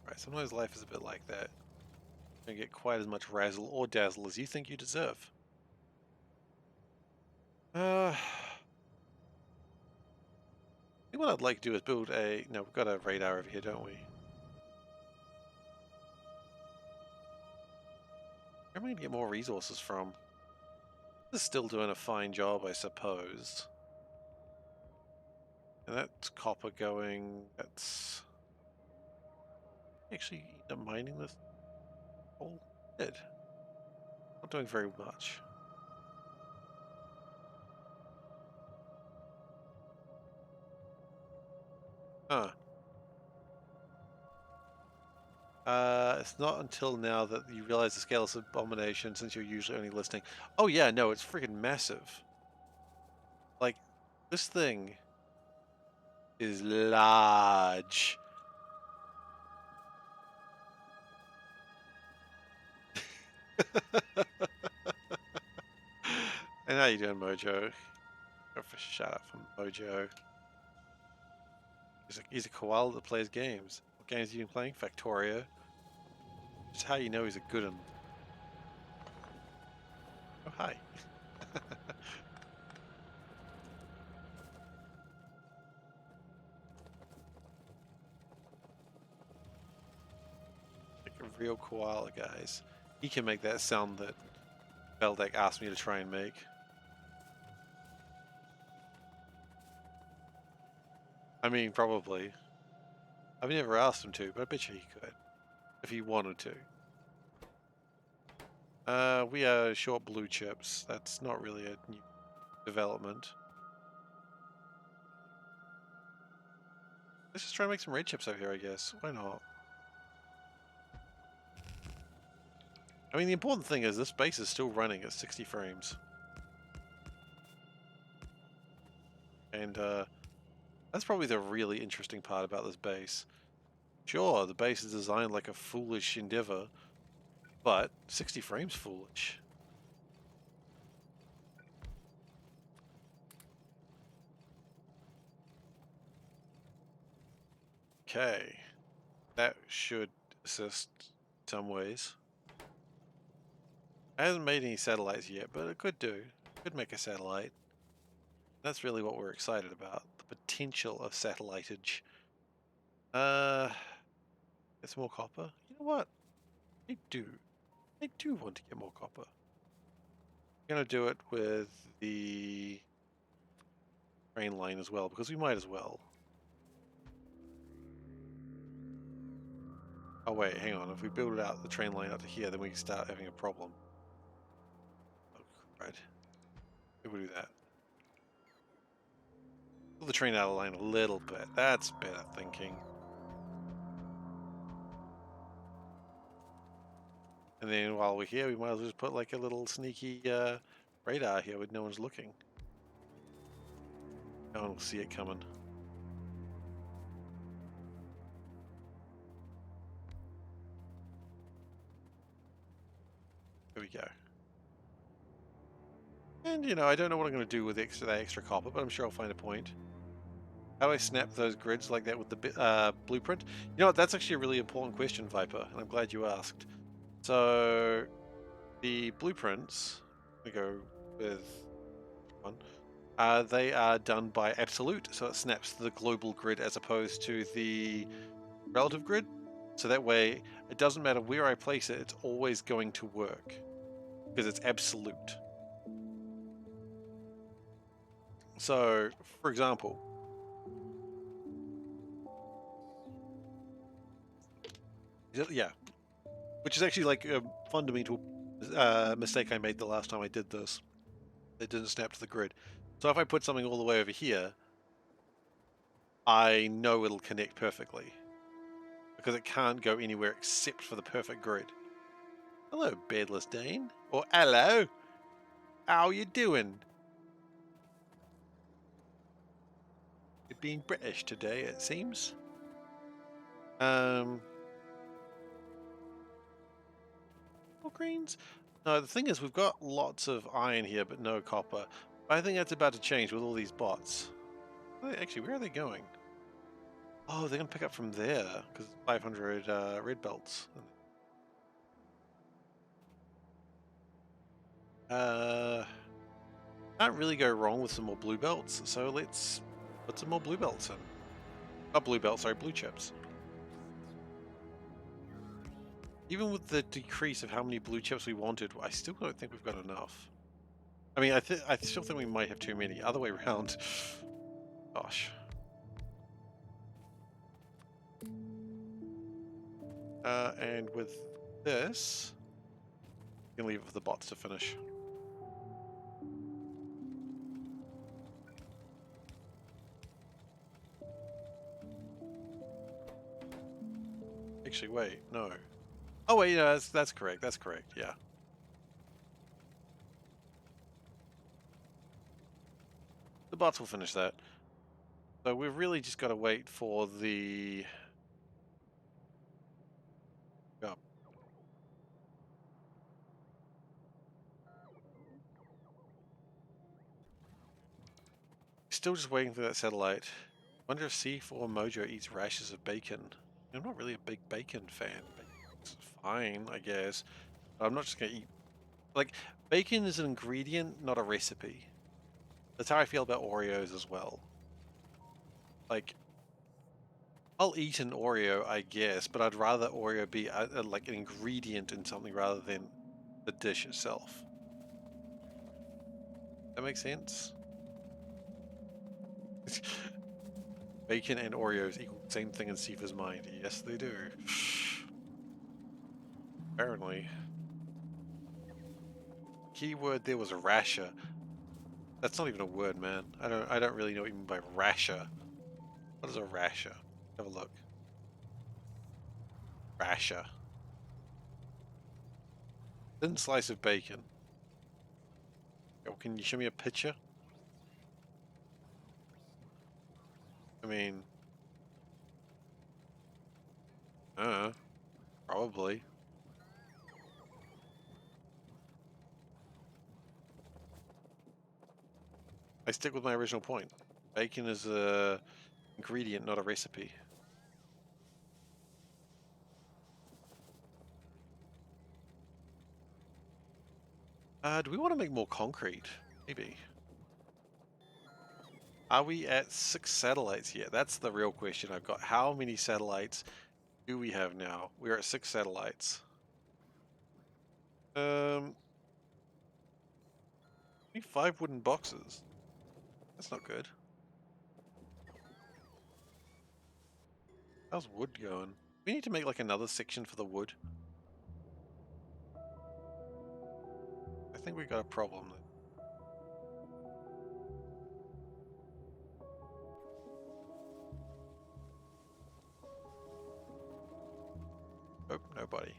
S1: Right, sometimes life is a bit like that. You don't get quite as much razzle or dazzle as you think you deserve. I think what I'd like to do is build a... No, we've got a radar over here, don't we? Where am I going to get more resources from? This is still doing a fine job, I suppose. And that's copper going... That's... Actually, end up mining this coal? Did. Not doing very much. Huh. It's not until now that you realize the scale of this abomination since you're usually only listening. Oh yeah, no, it's freaking massive. Like, this thing is large. And how you doing, Mojo? Go for a shout out from Mojo. He's a koala that plays games. What games have you been playing? Factorio. Just how you know he's a good one. Oh, hi. Like a real koala, guys. He can make that sound that Beldek asked me to try and make. I mean, probably. I've never asked him to, but I bet you he could. If he wanted to. We are short blue chips. That's not really a new development. Let's just try and make some red chips over here, I guess. Why not? I mean, the important thing is this base is still running at 60 frames. And, that's probably the really interesting part about this base. Sure, the base is designed like a foolish endeavor, but 60 frames foolish. Okay. That should assist some ways. It hasn't made any satellites yet, but it could do. Could make a satellite. That's really what we're excited about. The potential of satellitage. Get some more copper. You know what? I do. I do want to get more copper. I'm gonna do it with the train line as well, because we might as well. Oh wait, hang on. If we build it out the train line up to here, then we can start having a problem. Oh, right. Maybe we'll do that. Pull the train out of line a little bit. That's better thinking. And then while we're here, we might as well just put like a little sneaky radar here where no one's looking. No one will see it coming. There we go. And you know, I don't know what I'm going to do with that extra copper, but I'm sure I'll find a point. How do I snap those grids like that with the blueprint? You know what, that's actually a really important question, Viper, and I'm glad you asked. So, the blueprints, we go with one, they are done by absolute, so it snaps the global grid as opposed to the relative grid. So that way, it doesn't matter where I place it, it's always going to work, because it's absolute. So, for example, yeah, which is actually like a fundamental mistake I made the last time I did this. It didn't snap to the grid. So if I put something all the way over here, I know it'll connect perfectly. Because it can't go anywhere except for the perfect grid. Hello, Beardless Dane. Or hello! How you doing? You're being British today, it seems. More greens? No, the thing is, we've got lots of iron here, but no copper. I think that's about to change with all these bots. Actually, where are they going? Oh, they're going to pick up from there, because 500 red belts. Can't really go wrong with some more blue belts, so let's put some more blue belts in. Not blue belts, sorry, blue chips. Even with the decrease of how many blue chips we wanted, I still don't think we've got enough. I mean, I still think we might have too many. Other way around. Gosh. And with this, we can leave it for the bots to finish. Actually, wait, no. Oh wait, yeah, that's correct. That's correct. Yeah. The bots will finish that. So we've really just got to wait for the. Oh. Still just waiting for that satellite. Wonder if C4 Mojo eats rashers of bacon. I'm not really a big bacon fan. It's fine, I guess. But I'm not just gonna eat. Like, bacon is an ingredient, not a recipe. That's how I feel about Oreos as well. Like, I'll eat an Oreo, I guess, but I'd rather Oreo be like an ingredient in something rather than the dish itself. That makes sense? Bacon and Oreos equal the same thing in Seifer's mind. Yes, they do. Apparently. Keyword there was a rasher. That's not even a word, man. I don't really know what you mean by rasher. What is a rasher? Have a look. Rasher. Thin slice of bacon. Oh, can you show me a picture? I mean, probably. I stick with my original point. Bacon is a ingredient, not a recipe. Do we want to make more concrete? Maybe. Are we at 6 satellites yet? That's the real question I've got. How many satellites do we have now? We're at 6 satellites. Only 5 wooden boxes. That's not good. How's wood going? We need to make like another section for the wood. I think we got a problem there. Oh, nobody.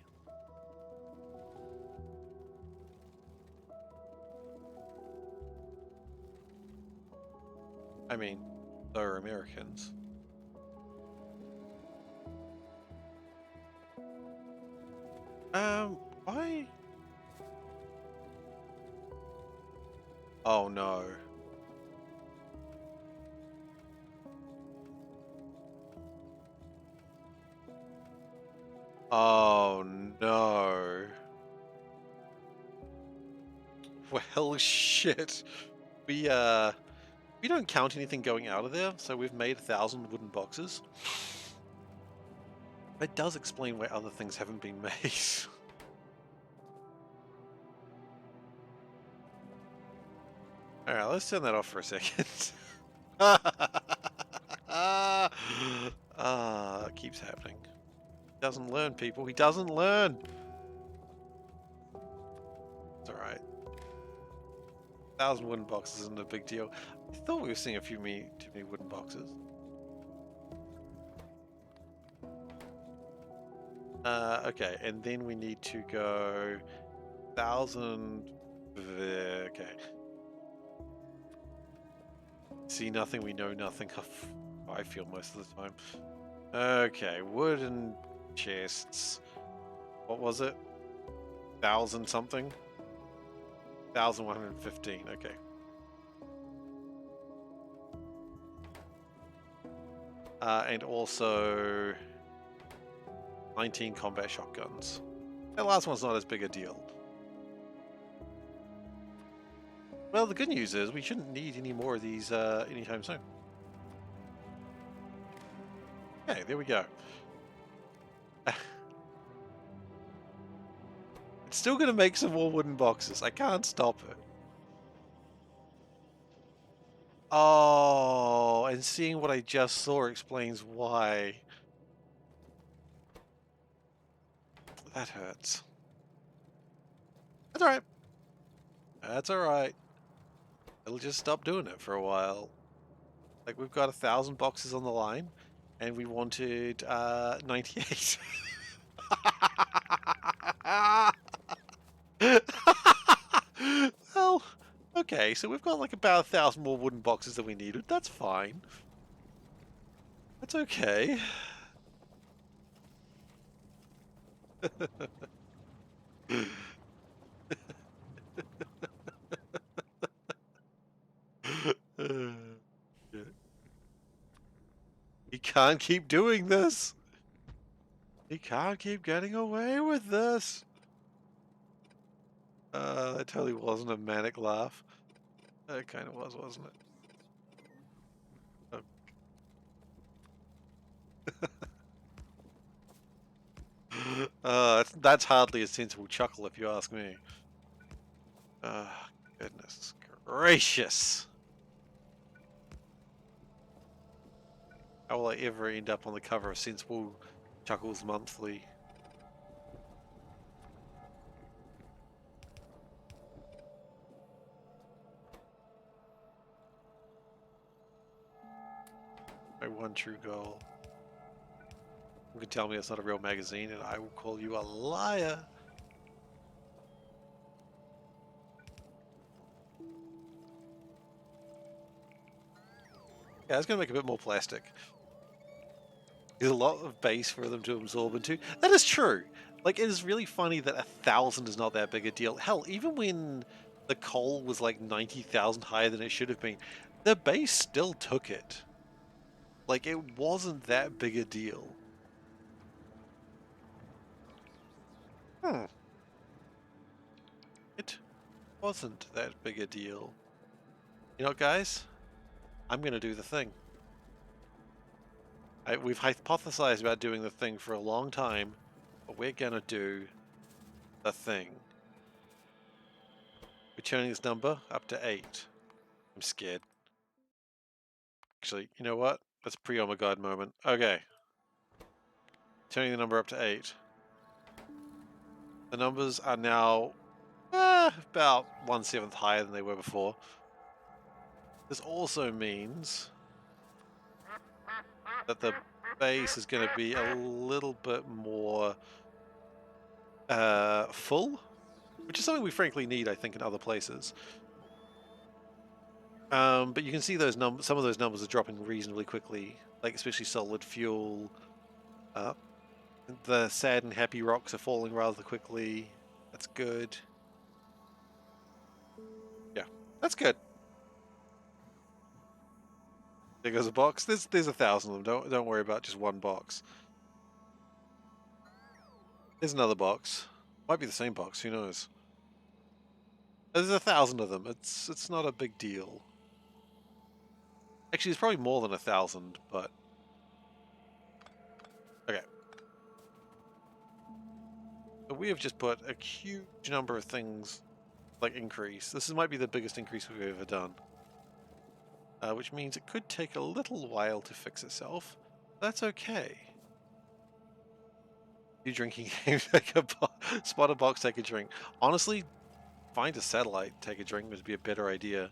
S1: I mean, they're Americans. Why? Oh no. Oh no. Well, shit. We don't count anything going out of there, so we've made 1,000 wooden boxes. That does explain why other things haven't been made. Alright, let's turn that off for a second. It keeps happening. He doesn't learn, people. He doesn't learn! It's alright. 1,000 wooden boxes isn't a big deal. I thought we were seeing too many wooden boxes. Okay, and then we need to go 1,000. Okay. See nothing, we know nothing. I feel most of the time. Okay, wooden chests. What was it? 1,000 something? 1,115, okay. And also 19 combat shotguns. That last one's not as big a deal. Well, the good news is we shouldn't need any more of these anytime soon. Okay, there we go. It's still going to make some more wooden boxes. I can't stop it. Oh, and seeing what I just saw explains why. That hurts. That's alright. That's alright. It'll just stop doing it for a while. Like, we've got 1,000 boxes on the line, and we wanted 98. Well, okay, so we've got like about 1,000 more wooden boxes than we needed. That's fine. That's okay. He can't keep doing this. He can't keep getting away with this. That totally wasn't a manic laugh. It kind of was, wasn't it? That's hardly a sensible chuckle if you ask me. Goodness gracious. How will I ever end up on the cover of Sensible Chuckles Monthly? My one true goal. You can tell me it's not a real magazine and I will call you a liar. Yeah, I was going to make a bit more plastic. There's a lot of base for them to absorb into. That is true. Like, it is really funny that 1,000 is not that big a deal. Hell, even when the coal was like 90,000 higher than it should have been, the base still took it. Like, it wasn't that big a deal. It. wasn't that big a deal. You know what, guys? I'm gonna do the thing. We've hypothesized about doing the thing for a long time, but we're gonna do the thing. We're turning this number up to 8. I'm scared. Actually, you know what? That's a pre-oh my god moment. Okay. Turning the number up to 8. The numbers are now about 1/7 higher than they were before. This also means that the base is going to be a little bit more full, which is something we frankly need, I think, in other places. But you can see those numbers. Some of those numbers are dropping reasonably quickly, like especially solid fuel. The sad and happy rocks are falling rather quickly. That's good. Yeah, that's good. There goes a box. There's 1,000 of them. Don't worry about just one box. There's another box. Might be the same box. Who knows? There's 1,000 of them. It's not a big deal. Actually, it's probably more than 1,000, but okay. So we have just put a huge number of things like increase. This might be the biggest increase we've ever done. Which means it could take a little while to fix itself. That's okay. You drinking game, take a spot a box, take a drink. Honestly, find a satellite, take a drink would be a better idea.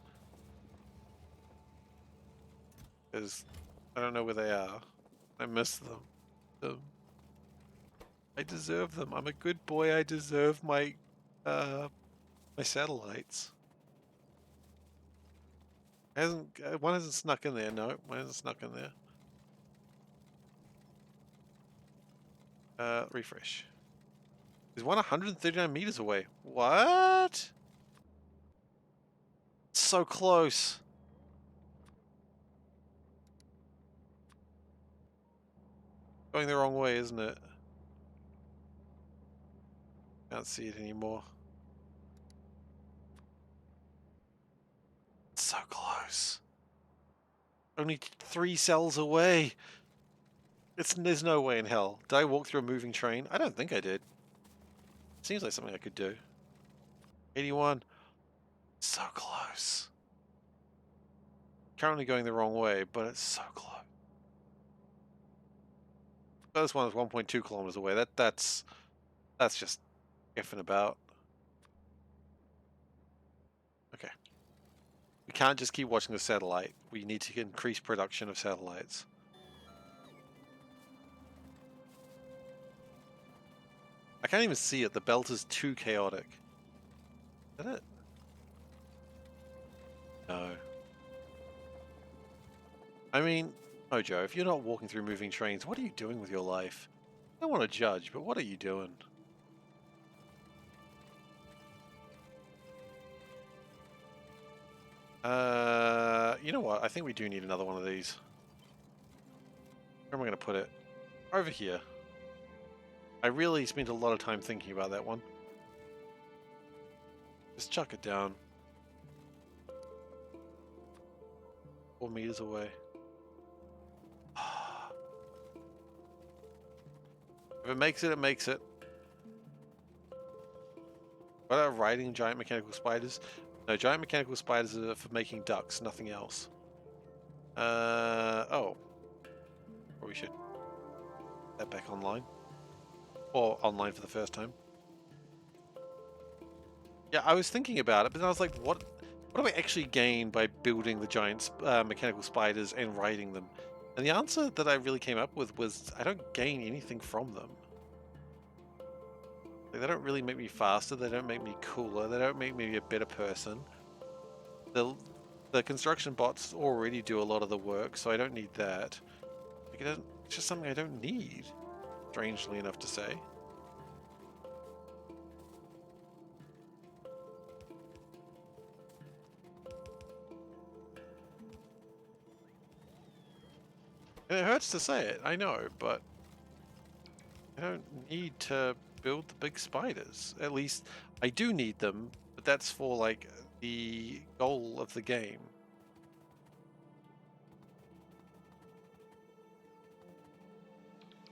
S1: Because I don't know where they are. I miss them. I deserve them. I'm a good boy. I deserve my my satellites. One hasn't snuck in there. No, one hasn't snuck in there. Refresh. There's one 139 meters away. What? So close. Going the wrong way, isn't it? Can't see it anymore. It's so close. Only 3 cells away. There's no way in hell. Did I walk through a moving train? I don't think I did. Seems like something I could do. 81. So close. Currently going the wrong way, but it's so close. This one is 1.2 kilometers away. That's just effing about. Okay. We can't just keep watching the satellite. We need to increase production of satellites. I can't even see it. The belt is too chaotic. Is that it? No. I mean, Mojo, if you're not walking through moving trains, what are you doing with your life? I don't want to judge, but what are you doing? You know what? I think we do need another one of these. Where am I going to put it? Over here. I really spent a lot of time thinking about that one. Just chuck it down. 4 meters away. If it makes it, it makes it. What about riding giant mechanical spiders? No, giant mechanical spiders are for making ducks, nothing else. Oh. Or we should put that back online. Or online for the first time. Yeah, I was thinking about it, but then I was like, what do I actually gain by building the giant mechanical spiders and riding them? And the answer that I really came up with was I don't gain anything from them. Like, they don't really make me faster, they don't make me cooler, they don't make me a better person. The construction bots already do a lot of the work, so I don't need that. Like, it's just something I don't need, strangely enough to say. And it hurts to say it, I know, but I don't need to build the big spiders. At least I do need them, but that's for like the goal of the game.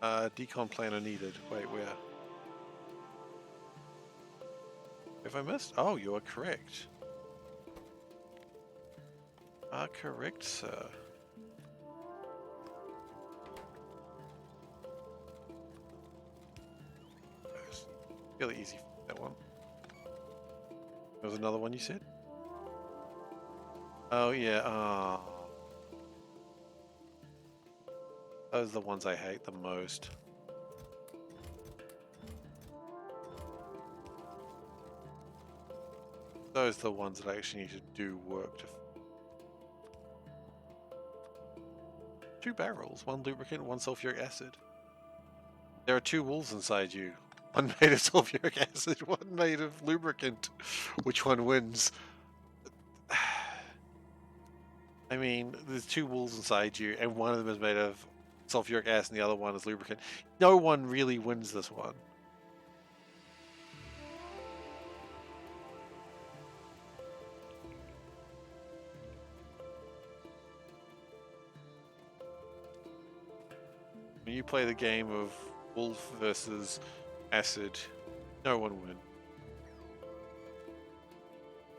S1: Decon planner needed. Wait, where? Have I missed? Oh, you are correct. Correct, sir. It's fairly easy for that one. There was another one you said? Oh, yeah. Oh. Those are the ones I hate the most. Those are the ones that I actually need to do work to. 2 barrels, 1 lubricant, 1 sulfuric acid. There are 2 wolves inside you. One made of sulfuric acid, one made of lubricant. Which one wins? I mean, there's 2 wolves inside you, and one of them is made of sulfuric acid and the other one is lubricant. No one really wins this one. When you play the game of wolf versus acid, no one wins.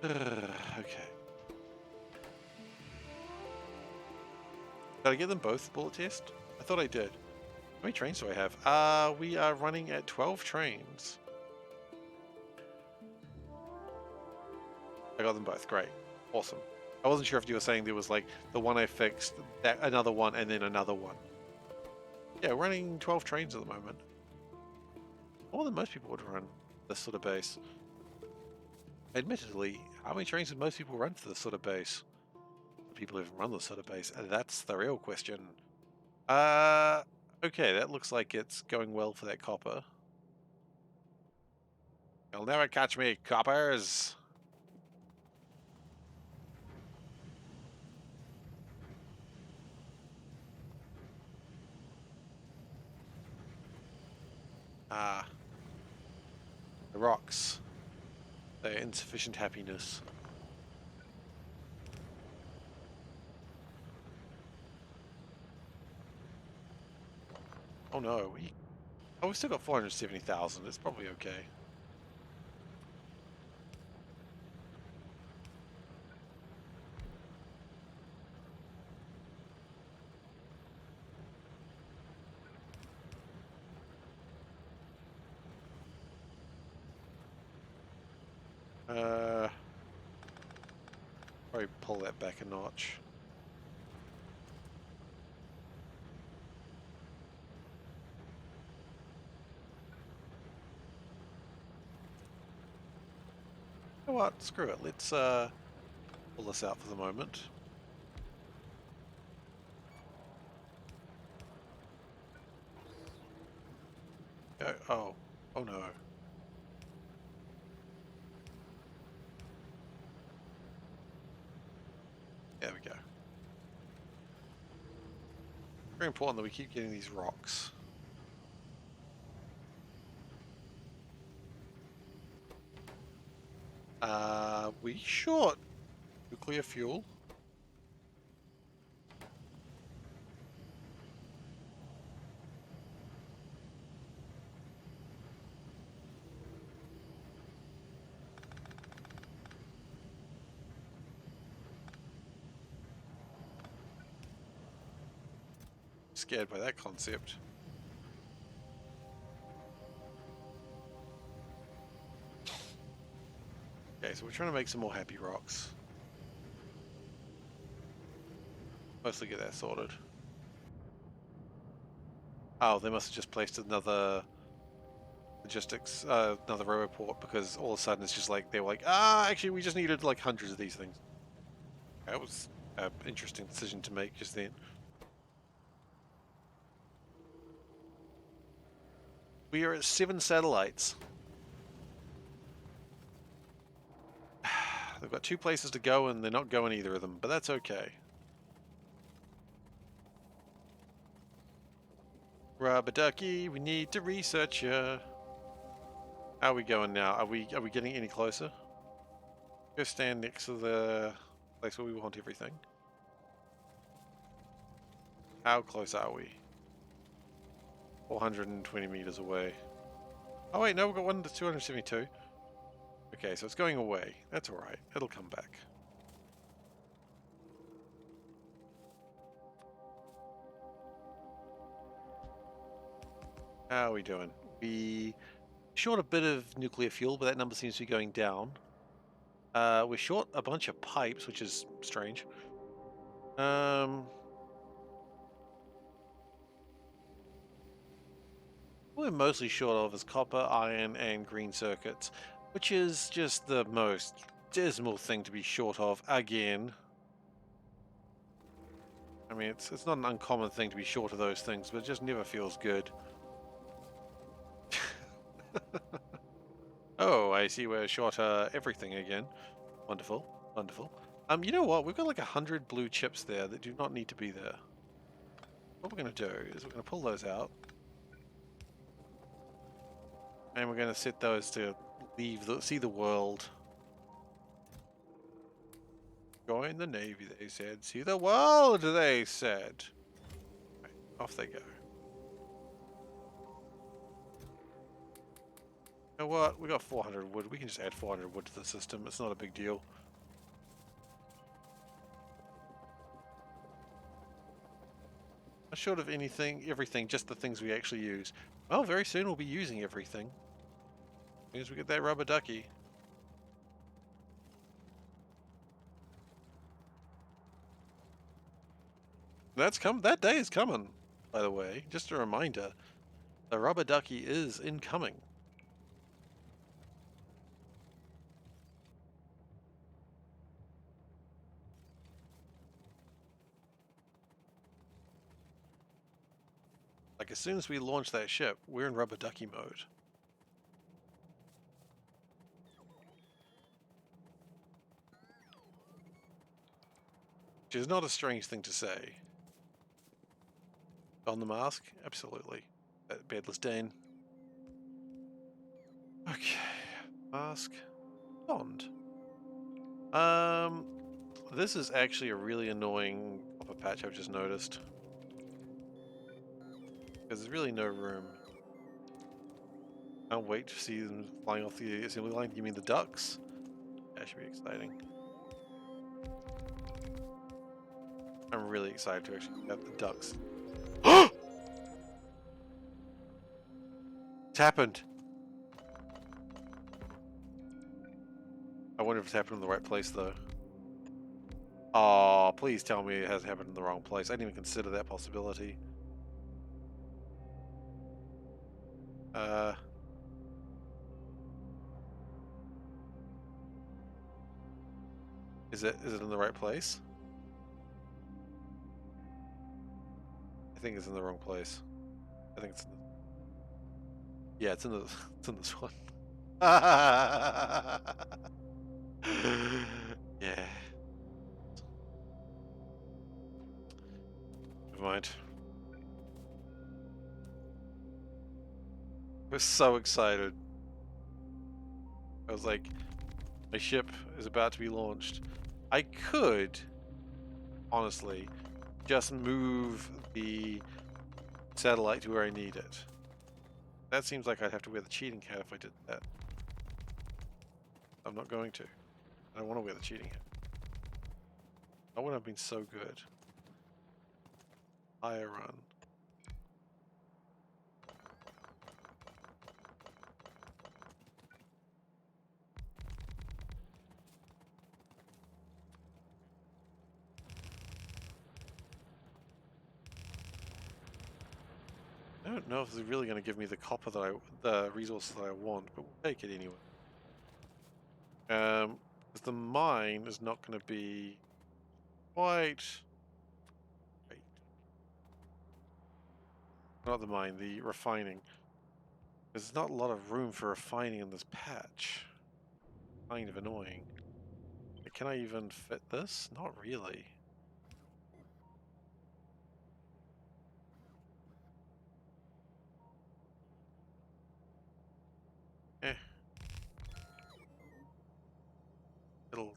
S1: Okay. Did I get them both bullet test? I thought I did. How many trains do I have? We are running at 12 trains. I got them both. Great. Awesome. I wasn't sure if you were saying there was like the one I fixed, that another one, and then another one. Yeah, we're running 12 trains at the moment. More than most people would run this sort of base. Admittedly, how many trains would most people run for this sort of base? People who even run this sort of base. That's the real question. Okay, that looks like it's going well for that copper. You'll never catch me, coppers! The rocks. They're insufficient happiness. Oh no, we've still got 470,000. It's probably okay. Probably pull that back a notch. You know what? Screw it. Let's pull this out for the moment. Oh. Oh no. There we go. Very important that we keep getting these rocks. We short nuclear fuel. Scared by that concept. Okay, so we're trying to make some more happy rocks. Mostly get that sorted. Oh, they must have just placed another logistics, another railway port, because all of a sudden it's just like, they were like, actually we just needed like hundreds of these things. That was an interesting decision to make just then. We are at 7 satellites. They've got 2 places to go and they're not going either of them, but that's okay. Rubber ducky, we need to research ya. How are we going now? Are we getting any closer? Go stand next to the place where we want everything. How close are we? 420 meters away. Oh wait, no, we've got one to 272. Okay, so it's going away. That's alright. It'll come back. How are we doing? We short a bit of nuclear fuel, but that number seems to be going down. We're short a bunch of pipes, which is strange. We're mostly short of is copper, iron, and green circuits, which is just the most dismal thing to be short of again. I mean, it's not an uncommon thing to be short of those things, but it just never feels good. Oh, I see we're short everything again. Wonderful, wonderful. You know what? We've got like 100 blue chips there that do not need to be there. What we're going to do is we're going to pull those out. And we're going to set those to see the world. Join the Navy, they said. See the world, they said. Right, off they go. You know what? We got 400 wood. We can just add 400 wood to the system. It's not a big deal. Not short of everything, just the things we actually use. Well, very soon we'll be using everything. As soon as we get that rubber ducky. That day is coming, by the way. Just a reminder. The rubber ducky is incoming. Like as soon as we launch that ship, we're in rubber ducky mode. Which is not a strange thing to say. On the mask? Absolutely. Bedless Dane. Okay. Mask. Donned. This is actually a really annoying pop-a patch I've just noticed. Because there's really no room. Can't wait to see them flying off the assembly line. You mean the ducks? That should be exciting. I'm really excited to actually get the ducks. It's happened! I wonder if it's happened in the right place though. Oh, please tell me it hasn't happened in the wrong place. I didn't even consider that possibility. Is it in the right place? I think it's in the wrong place. I think it's in the... Yeah, it's in the it's in this one. Yeah. Never mind. I was so excited. I was like, my ship is about to be launched. I could, honestly, just move the satellite to where I need it. That seems like I'd have to wear the cheating hat if I did that. I'm not going to. I don't want to wear the cheating hat. That would have been so good. Higher run. I don't know if they're really going to give me the copper the resource that I want, but we'll take it anyway. 'Cause the mine is not going to be quite. Wait. Not the mine, the refining. There's not a lot of room for refining in this patch. Kind of annoying. Can I even fit this? Not really. Eh. It'll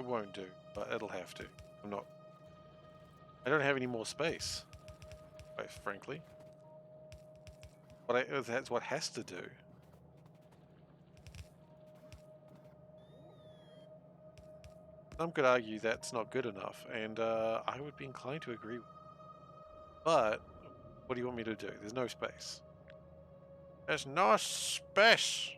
S1: It won't do, but it'll have to. I don't have any more space, quite frankly. But that's what has to do. Some could argue that's not good enough, and I would be inclined to agree. But what do you want me to do? There's no space. There's no space.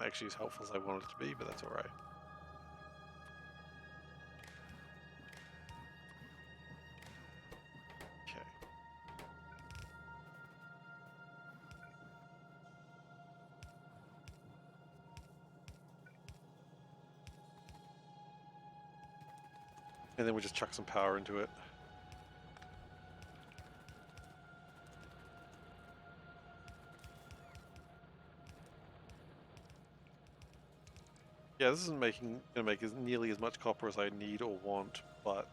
S1: Actually, as helpful as I want it to be, but that's all right. Okay. And then we just chuck some power into it. Yeah, this isn't gonna make as nearly as much copper as I need or want, but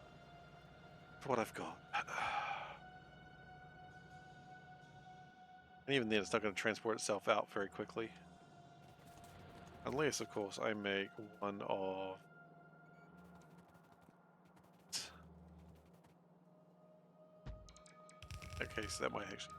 S1: for what I've got. And even then, it's not going to transport itself out very quickly. Unless, of course, I make one of... Okay, so that might actually...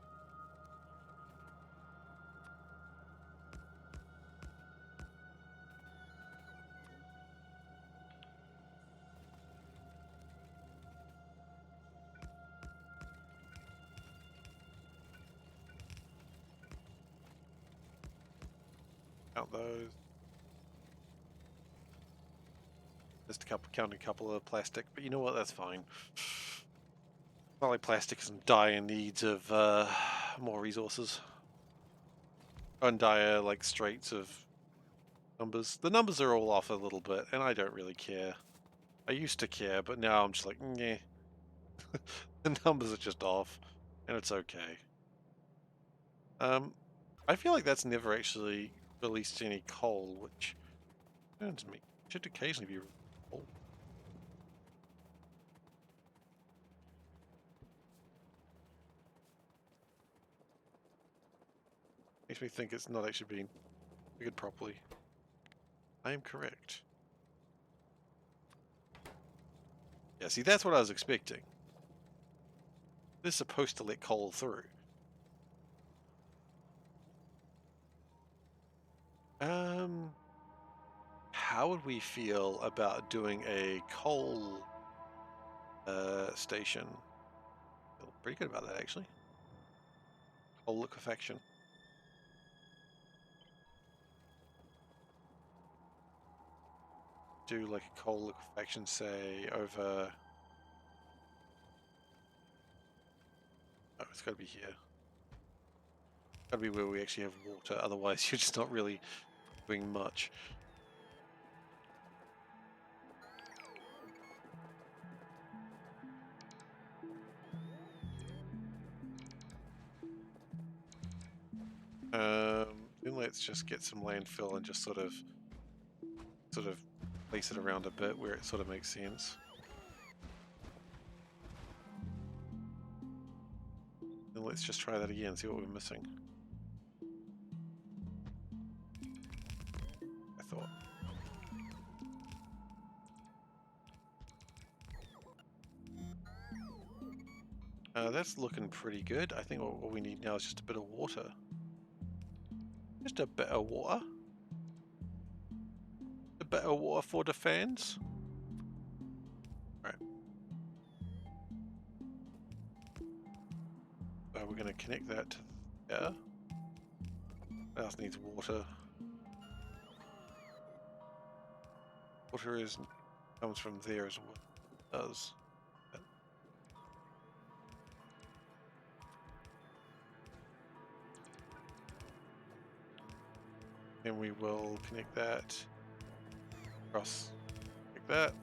S1: Count those. Just count a couple of plastic, but you know what? That's fine. Not like plastic is in dire needs of more resources. On dire like straits of numbers. The numbers are all off a little bit, and I don't really care. I used to care, but now I'm just like, nah. The numbers are just off, and it's okay. I feel like that's never actually released any coal, which turns me should occasionally be coal. Makes me think it's not actually being figured properly. I am correct. Yeah, see, that's what I was expecting. This is supposed to let coal through. How would we feel about doing a coal station? Feel pretty good about that, actually. Coal liquefaction. Do like a coal liquefaction, say, over... Oh, it's got to be here. Got to be where we actually have water, otherwise you're just not really doing much. Then let's just get some landfill and just sort of place it around a bit where it sort of makes sense. And let's just try that again, see what we're missing. I thought. That's looking pretty good. I think what we need now is just a bit of water. Just a bit of water. A bit of water for the fans. Alright. We're going to connect that to there. What else needs water? Water comes from there as well. It does. And we will connect that across like that.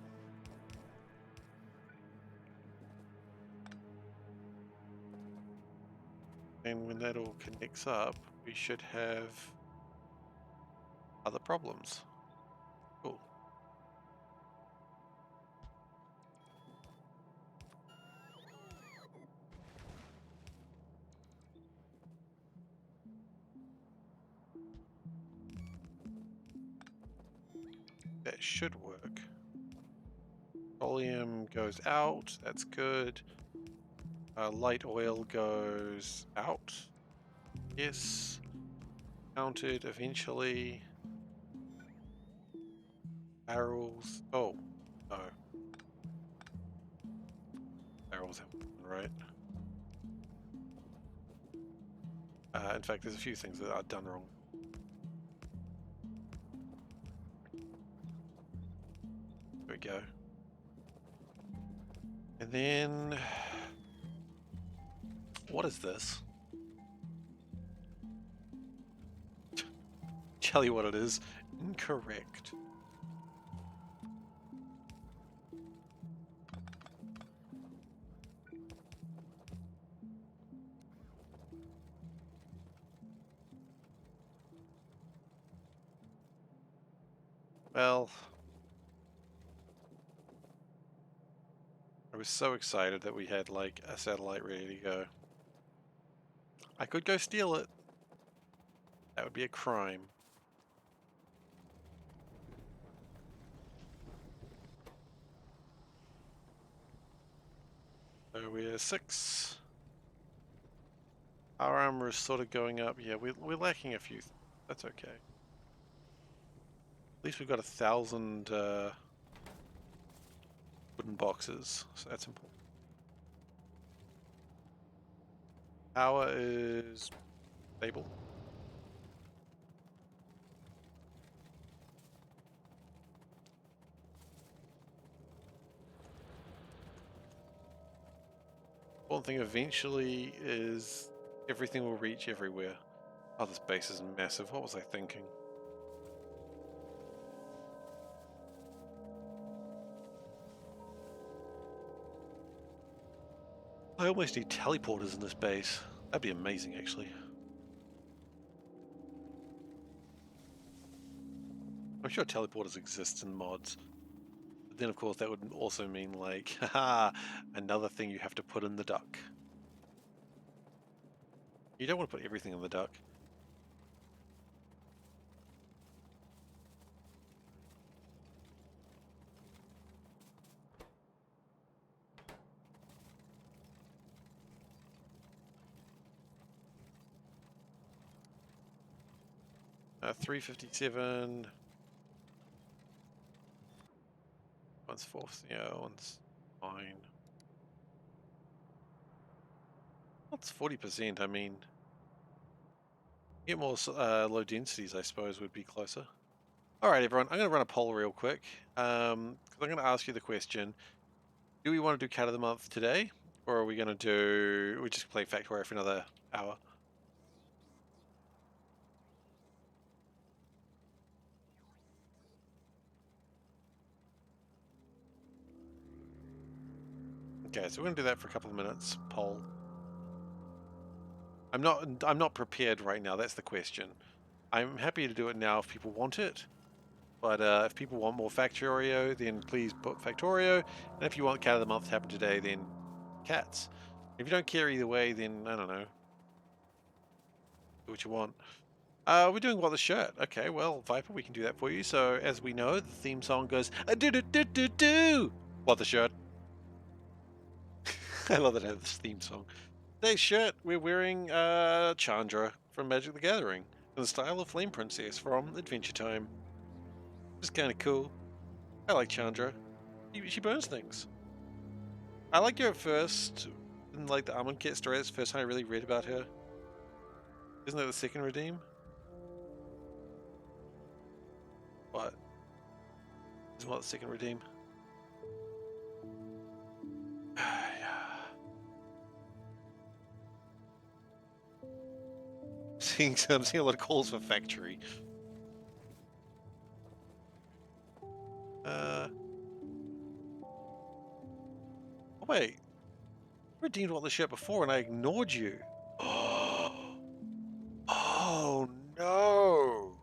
S1: And when that all connects up, we should have other problems. Cool. that should work. Petroleum goes out. That's good. Light oil goes out. Yes. Counted eventually. Barrels. Oh, no. Barrels have right. In fact, there's a few things that are done wrong. There we go. And then... What is this? Tell you what it is. Incorrect. Well... I was so excited that we had, like, a satellite ready to go. I could go steal it. That would be a crime. So we're 6. Our armor is sort of going up. Yeah, we're lacking a few. That's okay. At least we've got 1,000 wooden boxes, so that's important. Power is stable. One thing eventually is everything will reach everywhere. Oh, this base is massive. What was I thinking? I almost need teleporters in this base. That'd be amazing, actually. I'm sure teleporters exist in mods. But then, of course, that would also mean, like, haha, another thing you have to put in the duck. You don't want to put everything in the duck. Uh, 357. One's 4th, yeah, one's fine. What's 40%? I mean, get more low densities, I suppose, would be closer. All right, everyone, I'm going to run a poll real quick. Because I'm going to ask you the question: do we want to do cat of the month today, or are we going to do? We just play Factorio for another hour? Okay, so we're going to do that for a couple of minutes. Poll. I'm not prepared right now. That's the question. I'm happy to do it now if people want it. But if people want more Factorio, then please put Factorio. And if you want Cat of the Month to happen today, then cats. If you don't care either way, then I don't know. Do what you want. We're doing What the Shirt. Okay, well, Viper, we can do that for you. So, as we know, the theme song goes, do What the Shirt. I love that it has this theme song. Today's shirt, we're wearing Chandra from Magic the Gathering, in the style of Flame Princess from Adventure Time. It's kind of cool. I like Chandra. She burns things. I liked her at first, in like the Almond Cat story. That's the first time I really read about her. Isn't that the second redeem? What? Isn't what the second redeem? I'm seeing a lot of calls for factory. Oh wait, I redeemed what the shirt before and I ignored you. Oh no!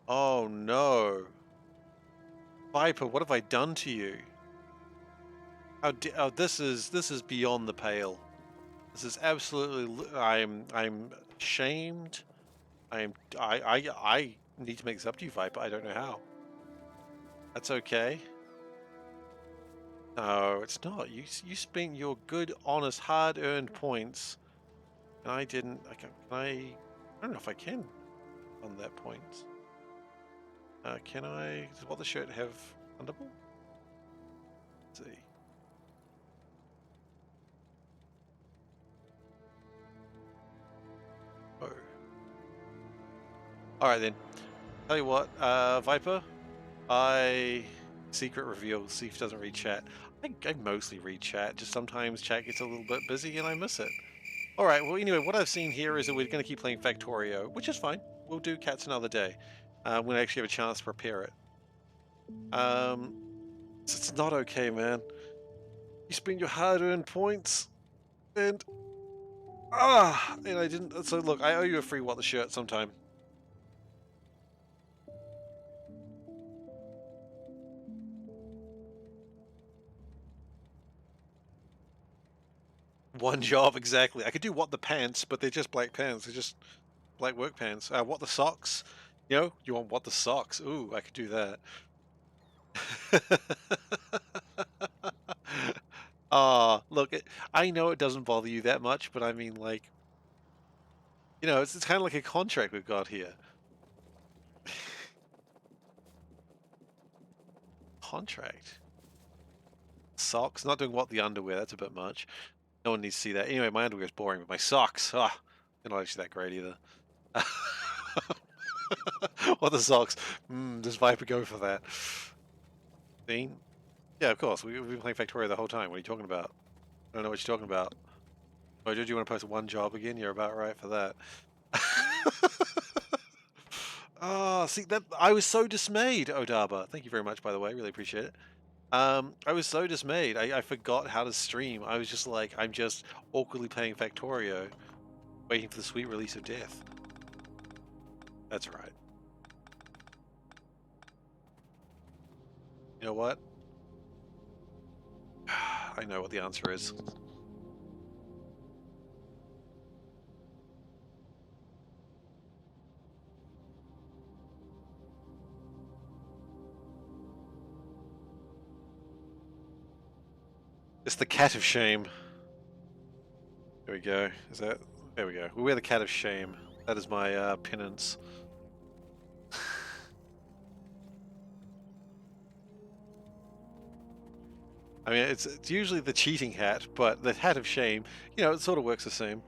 S1: Oh no! Viper, what have I done to you? Oh, this is beyond the pale. This is absolutely. I'm shamed. I need to make this up to you, Viper. I don't know how. That's okay. No, it's not. You spent your good, honest, hard-earned points, and I didn't. I don't know if I can on that points. Can I? Does what the shirt have Thunderbolt? Let's see. Oh. All right then. Tell you what, Viper. Secret reveal. Seif doesn't read chat. I mostly read chat. Just sometimes chat gets a little bit busy and I miss it. All right. Well, anyway, what I've seen here is that we're going to keep playing Factorio, which is fine. We'll do cats another day when I actually have a chance to prepare it. It's not okay, man. You spend your hard-earned points, and and I didn't. So look, I owe you a free what the shirt sometime. One job exactly. I could do what the pants, but they're just black pants. They're just black work pants. What the socks? You know, you want what the socks? Ooh, I could do that. Look, I know it doesn't bother you that much, but I mean, like, you know, it's kind of like a contract we've got here. Contract. Socks? Not doing what the underwear, that's a bit much. No one needs to see that. Anyway, my underwear is boring, but my socks, they're not actually that great either. What the socks? Does Viper go for that? Dean? Yeah, of course. We've been playing Factorio the whole time. What are you talking about? I don't know what you're talking about. Oh, did you want to post one job again? You're about right for that. See that I was so dismayed, Odaba. Thank you very much, by the way. Really appreciate it. I was so dismayed. I forgot how to stream. I was just like, I'm just awkwardly playing Factorio, waiting for the sweet release of death. That's right. You know what? I know what the answer is. It's the cat of shame. There we go. Is that? There we go. We wear the cat of shame. That is my penance. I mean, it's usually the cheating hat, but the hat of shame, you know, it sort of works the same.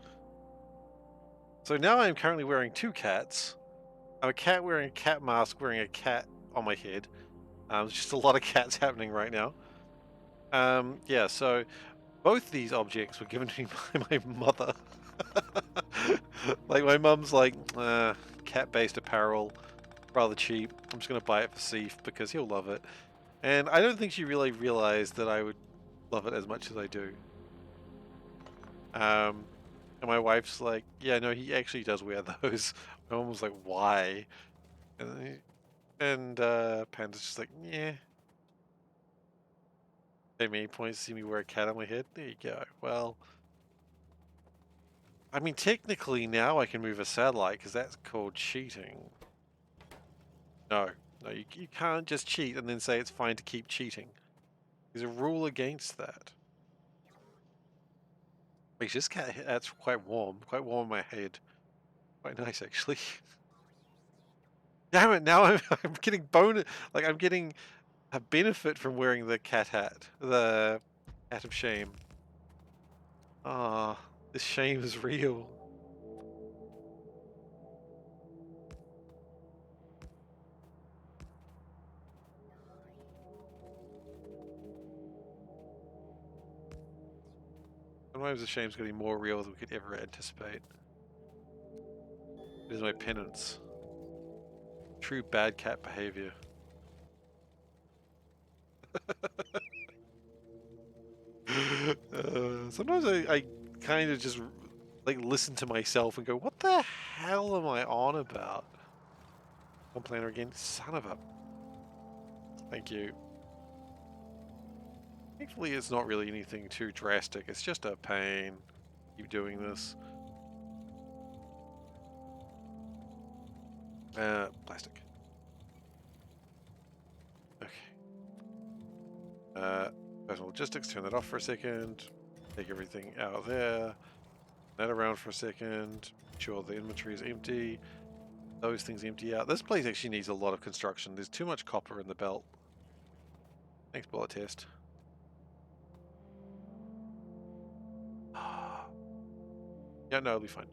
S1: So now I'm currently wearing two cats. I'm a cat wearing a cat mask, wearing a cat on my head. There's just a lot of cats happening right now. Yeah, so both these objects were given to me by my mother. Like my mum's like, cat-based apparel, rather cheap. I'm just gonna buy it for Seif because he'll love it. And I don't think she really realized that I would love it as much as I do. And my wife's like, yeah, no, he actually does wear those. My mom was like, why? And Panda's just like, yeah. They made points to see me wear a cat on my head. There you go. Well, I mean, technically now I can move a satellite because that's called cheating. No, you can't just cheat and then say it's fine to keep cheating. There's a rule against that. Wait, this cat, that's quite warm on my head. Quite nice, actually. Damn it, now I'm getting like I'm getting a benefit from wearing the cat hat. The hat of shame. Ah, this shame is real. Sometimes the shame's going to be more real than we could ever anticipate. It is my penance. True bad cat behavior. Sometimes I kind of just like listen to myself and go, what the hell am I on about? One planner again? Son of a... Thank you. Thankfully it's not really anything too drastic. It's just a pain. Keep doing this. Plastic. Okay. Personal logistics, turn that off for a second. Take everything out there. That around for a second. Make sure the inventory is empty. Those things empty out. This place actually needs a lot of construction. There's too much copper in the belt. Thanks, bullet test. Yeah, no, it'll be fine.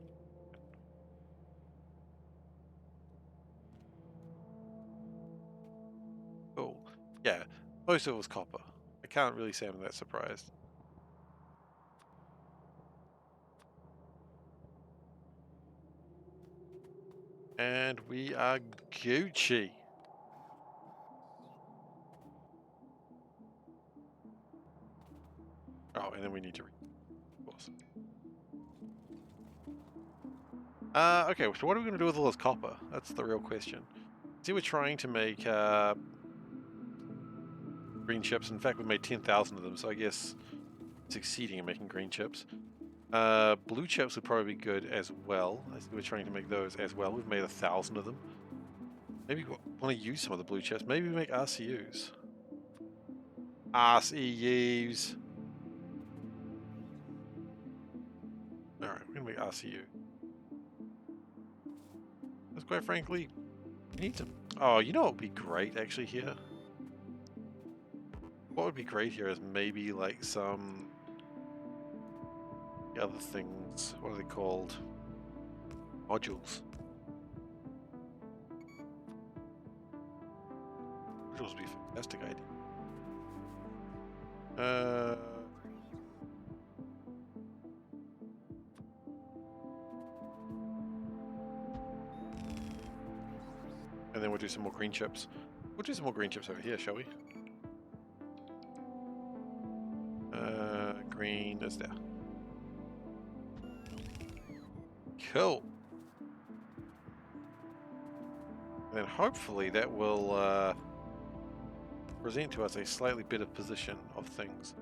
S1: Cool. Yeah, most of it was copper. I can't really say I'm that surprised. And we are Gucci. Oh, and then we need to read, of course. Okay, so what are we going to do with all this copper? That's the real question. See, we're trying to make green chips. In fact, we made 10,000 of them, so I guess succeeding in making green chips. Blue chips would probably be good as well. I think we're trying to make those as well. We've made 1,000 of them. Maybe we want to use some of the blue chips. Maybe we make RCUs. RCUs. Alright, we're going to make RCU. Because quite frankly, we need to... Oh, you know what would be great actually here? What would be great here is maybe like some... The other things, what are they called? Modules. Modules would be a fantastic idea. And then we'll do some more green chips. We'll do some more green chips over here, shall we? Green is there. Cool. And then hopefully that will present to us a slightly better position of things.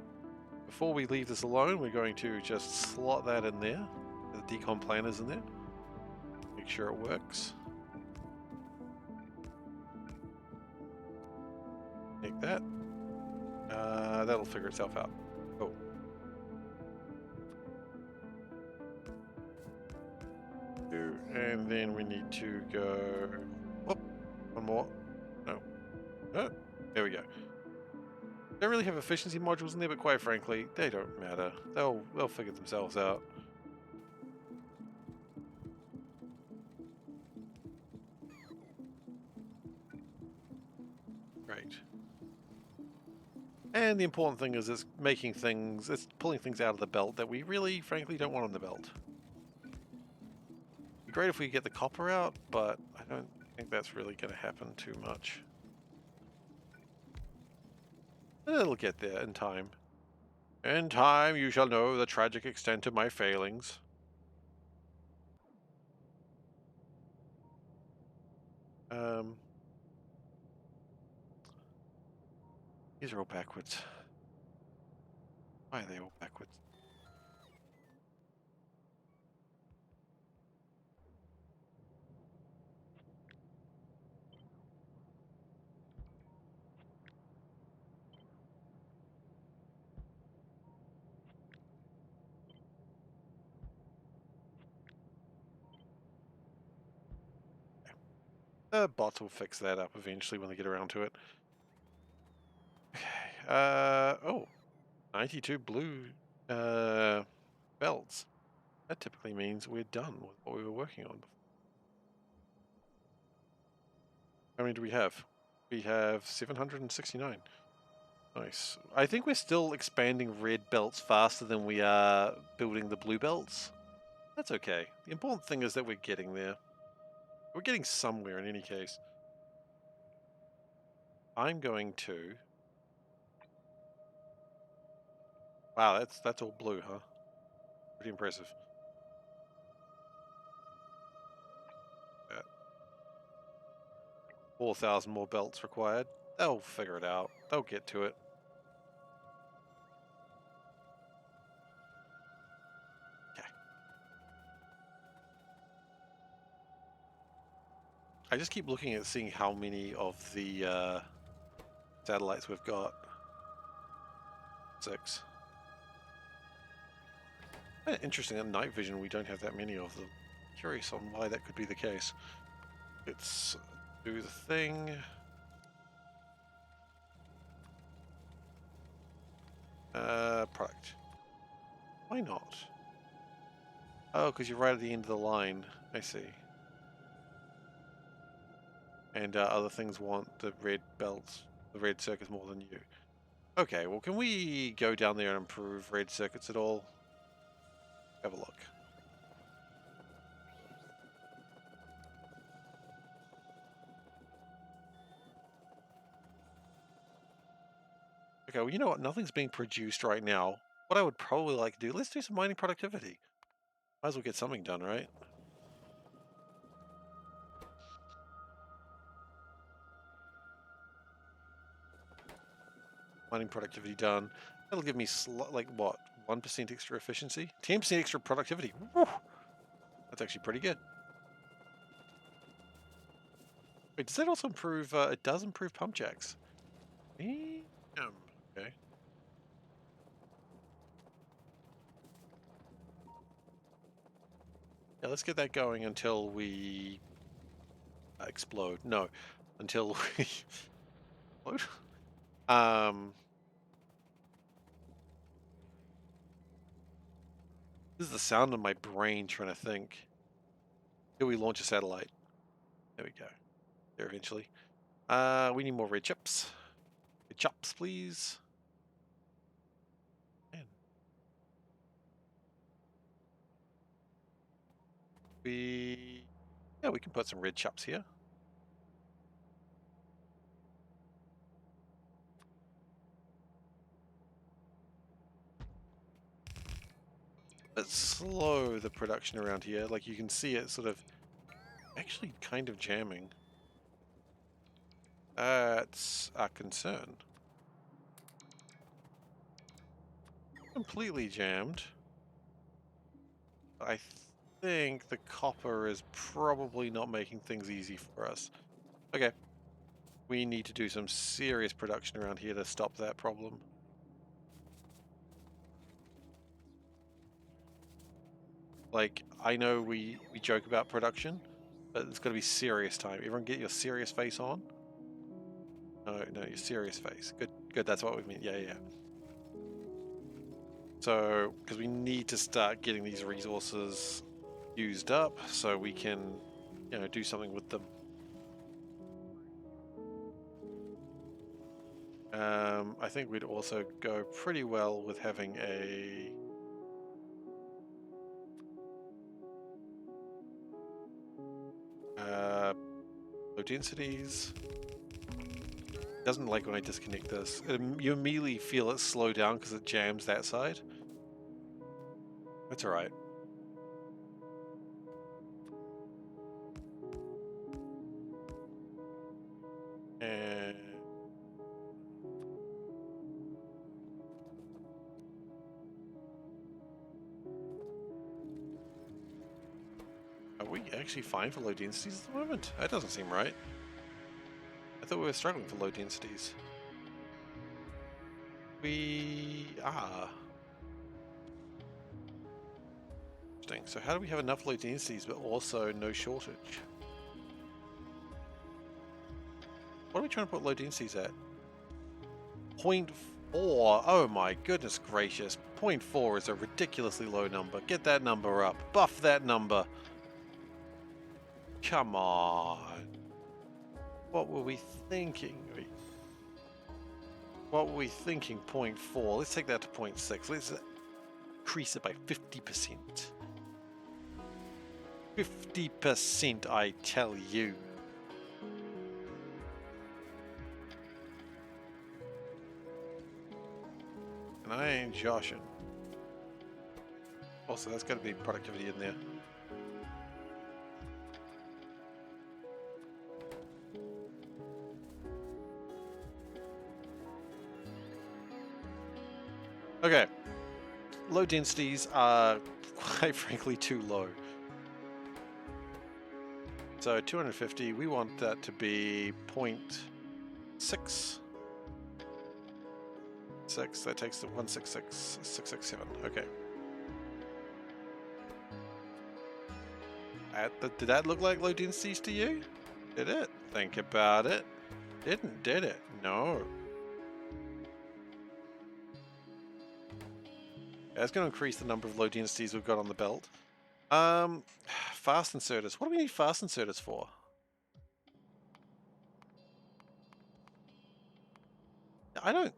S1: Before we leave this alone, we're going to just slot that in there. The decom planner's in there. Make sure it works. Take that. That'll figure itself out. Oh. And then we need to go... Oh, one more. No. Oh, there we go. Don't really have efficiency modules in there, but quite frankly, they don't matter. They'll figure themselves out. Great. And the important thing is it's making things, it's pulling things out of the belt that we really, frankly, don't want on the belt. It'd be great if we get the copper out, but I don't think that's really going to happen too much. It'll get there in time. In time, you shall know the tragic extent of my failings. These are all backwards. Why are they all backwards? The bots will fix that up eventually when they get around to it. Okay. Oh. 92 blue belts. That typically means we're done with what we were working on. How many do we have? We have 769. Nice. I think we're still expanding red belts faster than we are building the blue belts. That's okay. The important thing is that we're getting there. We're getting somewhere in any case. I'm going to... Wow, that's all blue, huh? Pretty impressive. 4,000 more belts required. They'll figure it out. They'll get to it. Okay. I just keep looking at seeing how many of the satellites we've got. 6. Interesting, at night vision we don't have that many of them. Curious on why that could be the case. Let's do the thing. Product. Why not? Oh, because you're right at the end of the line. I see. And other things want the red belts, the red circuits more than you. Okay, well, can we go down there and improve red circuits at all? Have a look. Okay, well, you know what? Nothing's being produced right now. What I would probably like to do, let's do some mining productivity. Might as well get something done, right? Mining productivity done. That'll give me, like, what? 1% extra efficiency? 10% extra productivity. Woo! That's actually pretty good. Wait, does that also improve, it does improve pump jacks. Okay. Yeah, let's get that going until we explode. No, until we explode. This is the sound of my brain trying to think. Here we launch a satellite. There we go. There eventually. We need more red chips. Red chips, please. Man. Yeah, we can put some red chips here. Let's slow the production around here. Like you can see it sort of actually kind of jamming. That's a concern. Completely jammed. I think the copper is probably not making things easy for us. Okay. We need to do some serious production around here to stop that problem. Like, I know we joke about production, but it's got to be serious time. Everyone get your serious face on. No, your serious face. Good, that's what we mean. Yeah. So, because we need to start getting these resources used up so we can, do something with them. I think we'd also go pretty well with having a low densities. Doesn't like when I disconnect this. You immediately feel it slow down because it jams that side. That's alright. And are we actually fine for low densities at the moment? That doesn't seem right. I thought we were struggling for low densities. We are. Interesting. So how do we have enough low densities but also no shortage? What are we trying to put low densities at? 0.4. Oh my goodness gracious. 0.4 is a ridiculously low number. Get that number up. Buff that number. Come on. What were we thinking? What were we thinking? 0.4. Let's take that to 0.6. Let's increase it by 50%. 50%, I tell you. And I ain't joshing. Also, that's got to be productivity in there. Okay. Low densities are quite frankly too low. So 250, we want that to be 0.6. 6, that takes to 166, 667. Okay. Did that look like low densities to you? Did it? Think about it. Didn't, did it? No. That's going to increase the number of low densities we've got on the belt. Fast inserters. What do we need fast inserters for? I don't...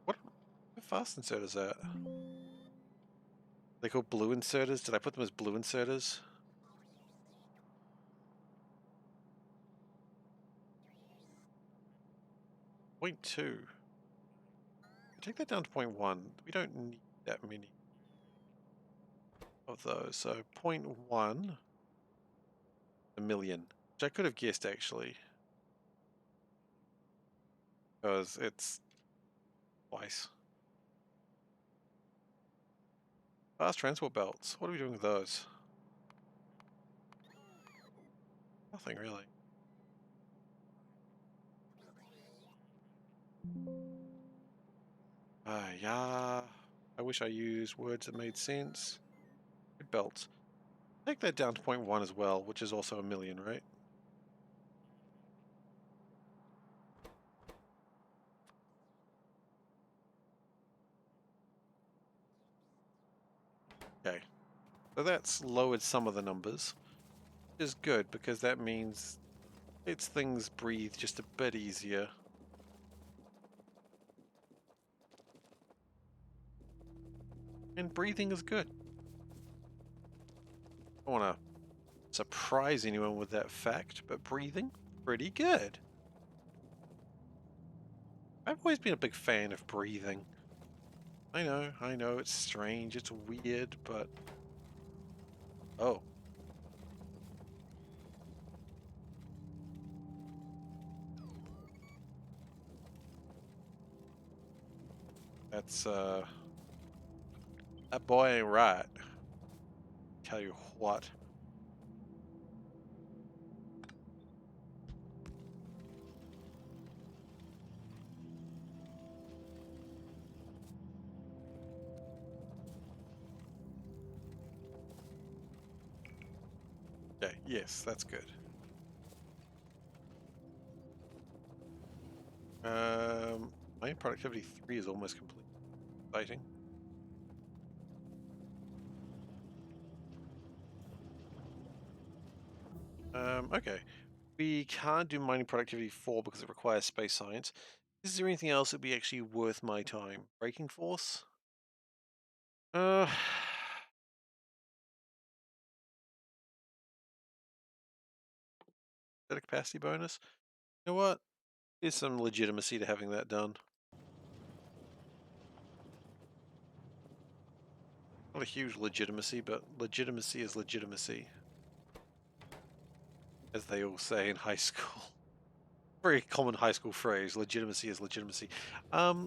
S1: What are fast inserters at? They called blue inserters? Did I put them as blue inserters? Point 2. Take that down to 0.1. We don't need that many of those. So 0.1 a million, which I could have guessed actually, because it's twice. Fast transport belts. What are we doing with those? Nothing really. Yeah. I wish I used words that made sense. Good belts. Take that down to 0.1 as well, which is also a million, right? Okay. So that's lowered some of the numbers, which is good because that means it's things breathe just a bit easier. And breathing is good. I don't want to surprise anyone with that fact, but breathing, pretty good. I've always been a big fan of breathing. I know, it's strange, it's weird, but... Oh. That's, that boy ain't right. Tell you what. Okay, yes, that's good. My productivity 3 is almost complete. Exciting. Okay. We can't do mining productivity 4 because it requires space science. Is there anything else that would be actually worth my time? Braking force? Is that a capacity bonus? You know what? There's some legitimacy to having that done. Not a huge legitimacy, but legitimacy is legitimacy. As they all say in high school. Very common high school phrase, legitimacy is legitimacy. Okay.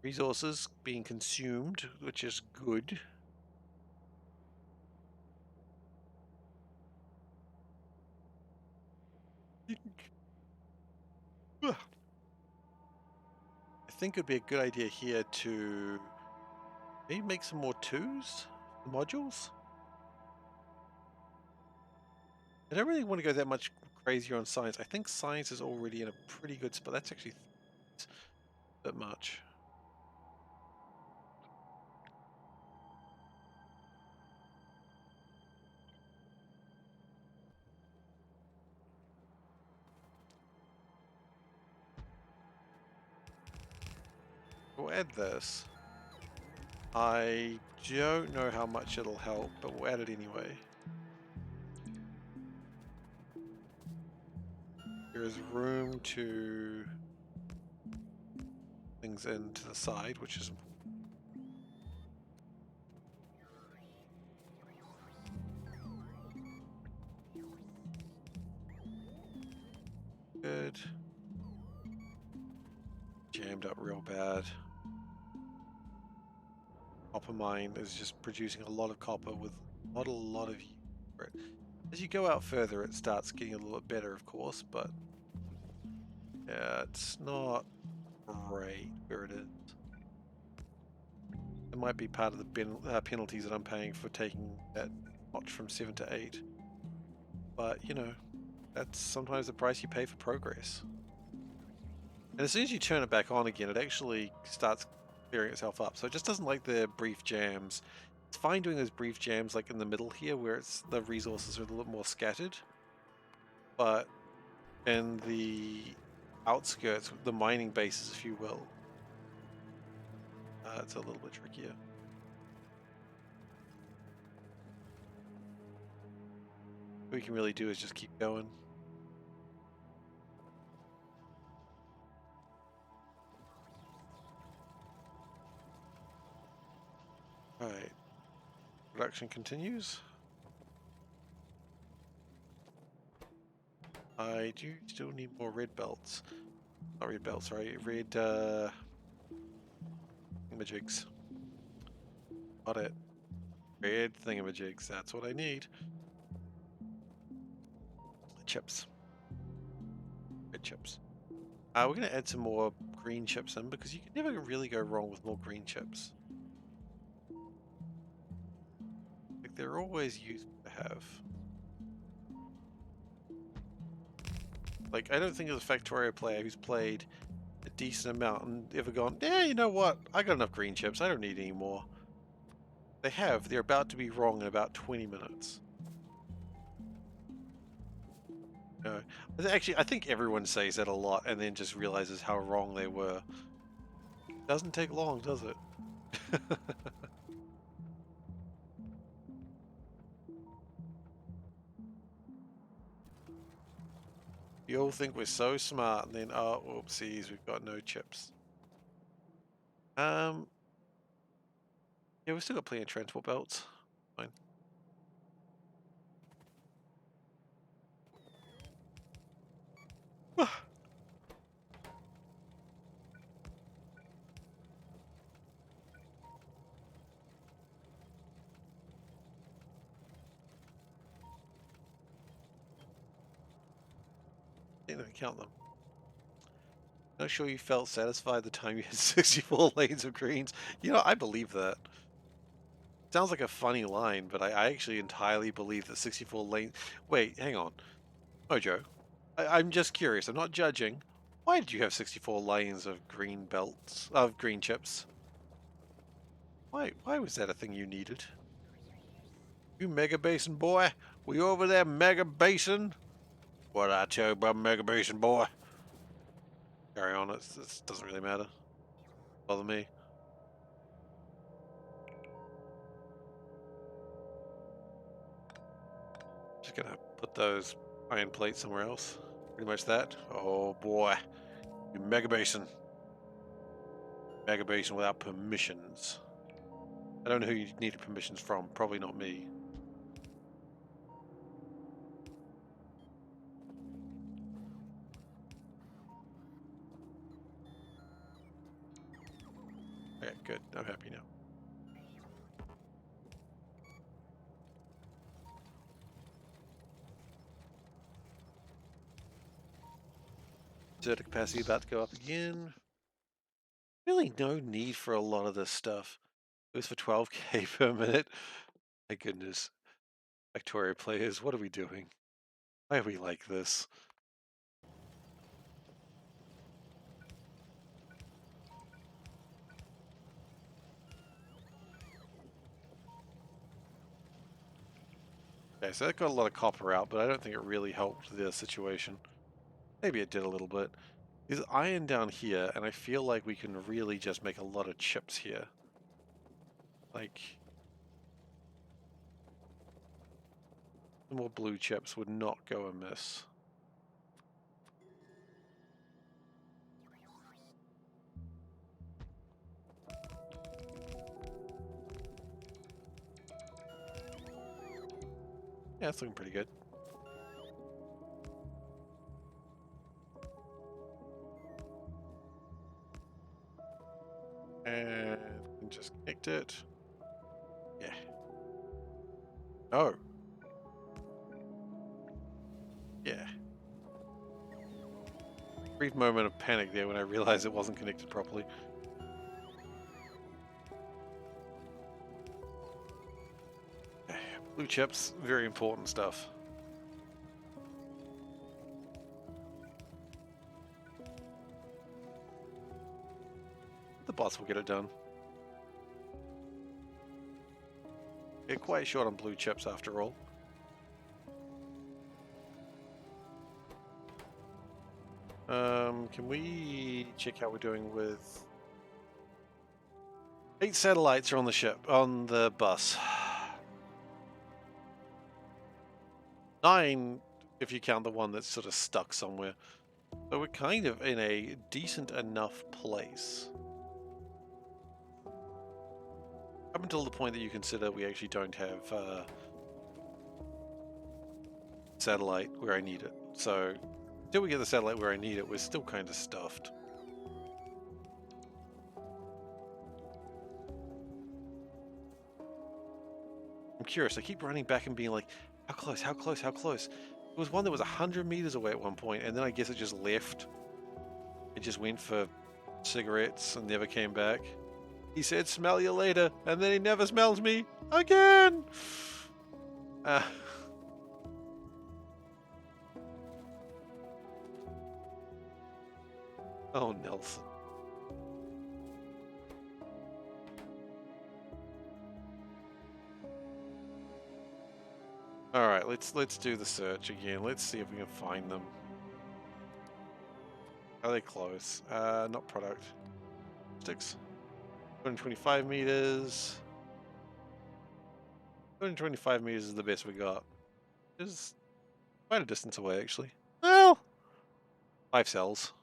S1: Resources being consumed, which is good. I think it'd be a good idea here to maybe make some more twos, modules. I don't really want to go that much crazier on science. I think science is already in a pretty good spot. That's actually a bit much. We'll add this. I don't know how much it'll help, but we'll add it anyway. There is room to things in to the side, which is good. Jammed up real bad. copper mine is just producing a lot of copper with not a lot of use for it. As you go out further, it starts getting a little bit better, of course, but yeah, it's not great where it is. It might be part of the penalties that I'm paying for taking that notch from 7 to 8. But, you know, that's sometimes the price you pay for progress. And as soon as you turn it back on again, it actually starts clearing itself up. So it just doesn't like the brief jams. It's fine doing those brief jams like in the middle here where the resources are a little more scattered. But in the outskirts, the mining bases, if you will, it's a little bit trickier. What we can really do is just keep going. Alright. Production continues. I do still need more red belts. Not red belts, sorry. Red, thingamajigs. Got it. Red thingamajigs. That's what I need. Chips. Red chips. We're going to add some more green chips in because you can never really go wrong with more green chips. Like, they're always useful to have. Like, I don't think there's a Factorio player who's played a decent amount and ever gone, yeah, you know what? I got enough green chips. I don't need any more. They have. They're about to be wrong in about 20 minutes. No. Actually, I think everyone says that a lot and then just realizes how wrong they were. Doesn't take long, does it? You all think we're so smart and then, oh, whoopsies, we've got no chips. Yeah, we've still got plenty of transport belts. Fine. Didn't even count them. Not sure you felt satisfied the time you had 64 lanes of greens. You know, I believe that. Sounds like a funny line, but I actually entirely believe that 64 lanes... Wait, hang on. Mojo, I'm just curious. I'm not judging. Why did you have 64 lanes of green belts, of green chips? Why was that a thing you needed? You Mega Basin boy? Were you over there, Mega Basin? What I tell you about Mega Basin boy? Carry on, it doesn't really matter. Bother me. Just gonna put those iron plates somewhere else. Pretty much that. Oh boy. You Mega Basin. Mega Basin without permissions. I don't know who you needed permissions from. Probably not me. Okay, good. I'm happy now. Exerter capacity about to go up again. Really no need for a lot of this stuff. It was for 12k per minute. My goodness. Factorio players, what are we doing? Why are we like this? Okay, so that got a lot of copper out, but I don't think it really helped the situation. Maybe it did a little bit. There's iron down here, and I feel like we can really just make a lot of chips here. Like, more blue chips would not go amiss. Yeah, it's looking pretty good. And just connect it. Oh. Yeah. Brief moment of panic there when I realized it wasn't connected properly. Blue chips, very important stuff. The bots will get it done. They're quite short on blue chips after all. Can we check how we're doing with... 8 satellites are on the ship, on the bus. 9 if you count the one that's sort of stuck somewhere. So we're kind of in a decent enough place. Up until the point that you consider we actually don't have satellite where I need it. So until we get the satellite where I need it, we're still kind of stuffed. I'm curious. I keep running back and being like, how close, how close, how close? There was one that was 100 meters away at one point, and then I guess it just left. It just went for cigarettes and never came back. He said, smell you later, and then he never smells me again! Oh, Nelson. Alright, let's do the search again. Let's see if we can find them. Are they close? Not product. Sticks. 225 meters. 225 meters is the best we got. Is quite a distance away, actually. Well, 5 cells.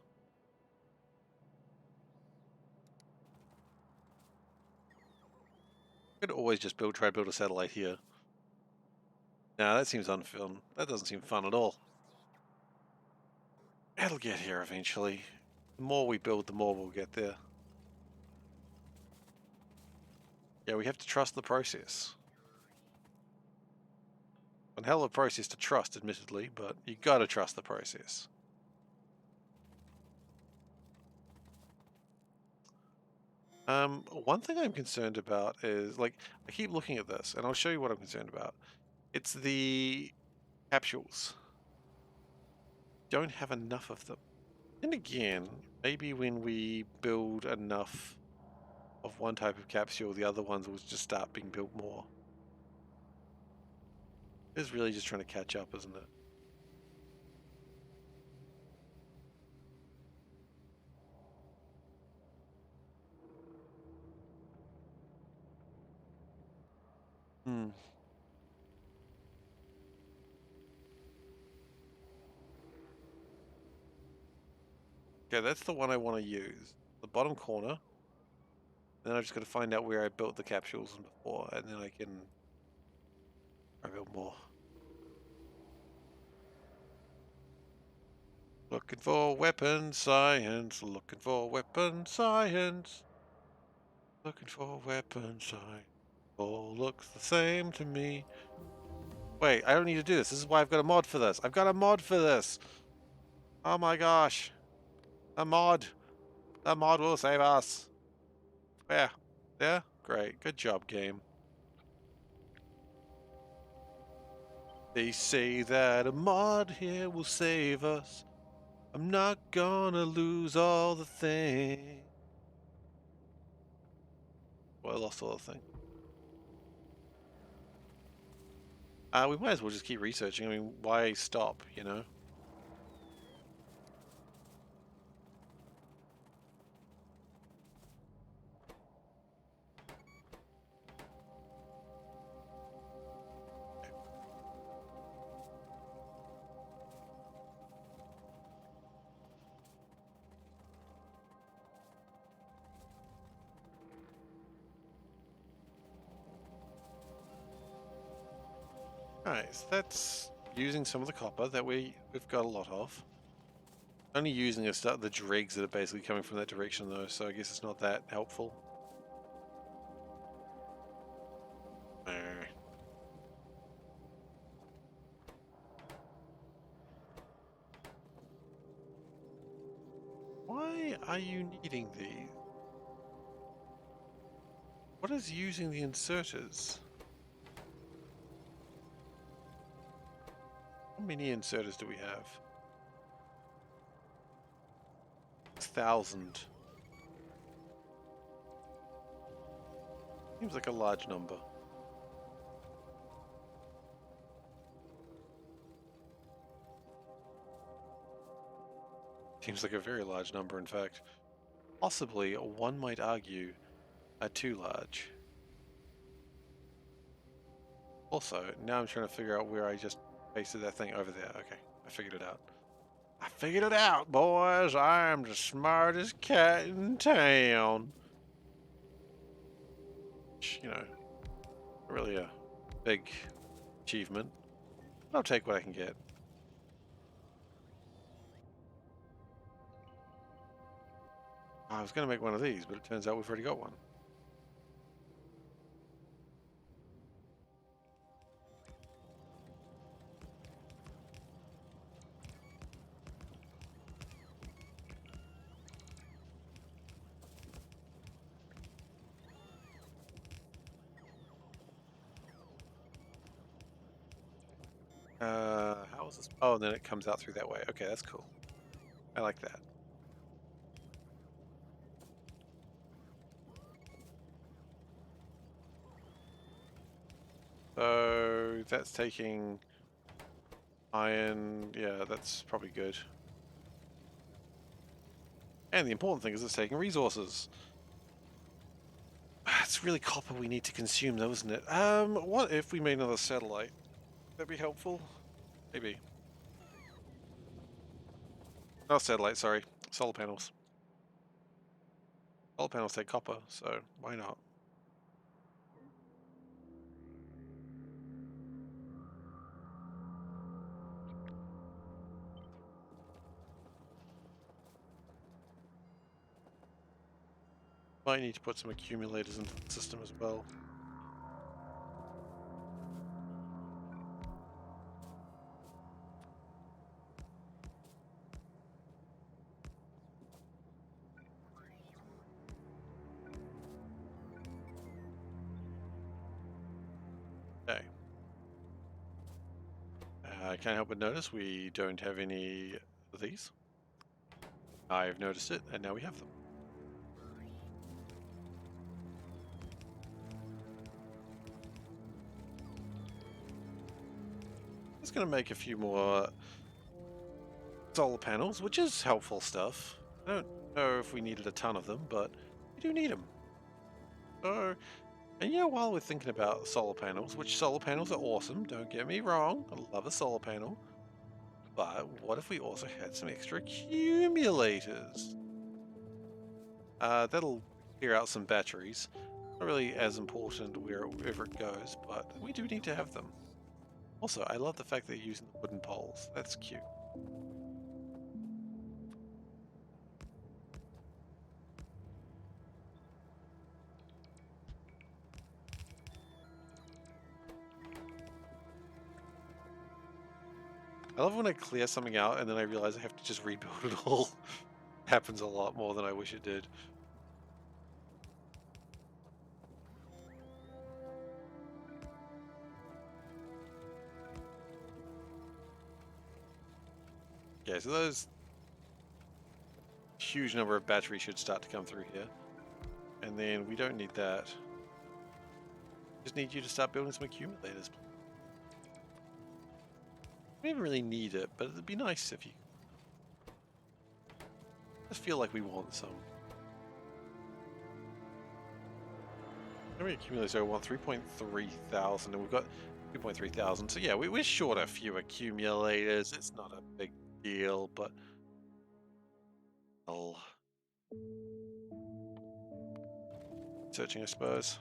S1: Could always just try to build a satellite here. Nah, that seems unfun. That doesn't seem fun at all. It'll get here eventually. The more we build, the more we'll get there. Yeah, we have to trust the process. One hell of a process to trust, admittedly, but you gotta trust the process. One thing I'm concerned about is, like, I keep looking at this, and I'll show you what I'm concerned about. It's the capsules. Don't have enough of them. And again, maybe when we build enough of one type of capsule, the other ones will just start being built more. It's really just trying to catch up, isn't it? Hmm. Okay, that's the one I want to use. The bottom corner. Then I've just got to find out where I built the capsules before, and then I can build more. Looking for weapon science, looking for weapon science. Looking for weapon science. All looks the same to me. Wait, I don't need to do this. This is why I've got a mod for this. I've got a mod for this. Oh my gosh. A mod. The mod will save us. Where? There? Great. Good job, game. They say that a mod here will save us. I'm not gonna lose all the things. Well, I lost all the things. We might as well just keep researching. I mean, why stop, you know? Alright, so that's using some of the copper that we've got a lot of. Only using the dregs that are basically coming from that direction though, so I guess it's not that helpful. are you needing these? What is using the inserters? How many inserters do we have? 6,000. Seems like a large number. Seems like a very large number, in fact. Possibly, one might argue, too large. Also, now I'm trying to figure out where I just pasted that thing over there. Okay, I figured it out. I figured it out, boys! I am the smartest cat in town! You know, really a big achievement. I'll take what I can get. I was going to make one of these, but it turns out we've already got one. How is this? Oh, and then it comes out through that way. Okay, that's cool. I like that. So that's taking iron. Yeah, that's probably good. And the important thing is it's taking resources. It's really copper we need to consume though, isn't it? What if we made another satellite? That'd be helpful. Maybe. Not satellite, sorry. Solar panels. Solar panels take copper, so why not? Might need to put some accumulators into the system as well. Okay. I can't help but notice we don't have any of these. I've noticed it, and now we have them. Just going to make a few more solar panels, which is helpful stuff. I don't know if we needed a ton of them, but we do need them. So, and you know, while we're thinking about solar panels, which solar panels are awesome, don't get me wrong, I love a solar panel, but what if we also had some extra accumulators? That'll clear out some batteries. Not really as important wherever it goes, but we do need to have them. Also, I love the fact that they're using the wooden poles. That's cute. I love when I clear something out and then I realize I have to just rebuild it all. Happens a lot more than I wish it did. Okay, so those huge number of batteries should start to come through here. And then we don't need that. Just need you to start building some accumulators. We don't even really need it, but it'd be nice if you... I just feel like we want some. How many accumulators do I want? 3.3 thousand, and we've got 2.3 thousand. So yeah, we're short a few accumulators. It's not a big deal, but... I'll... Searching, I suppose.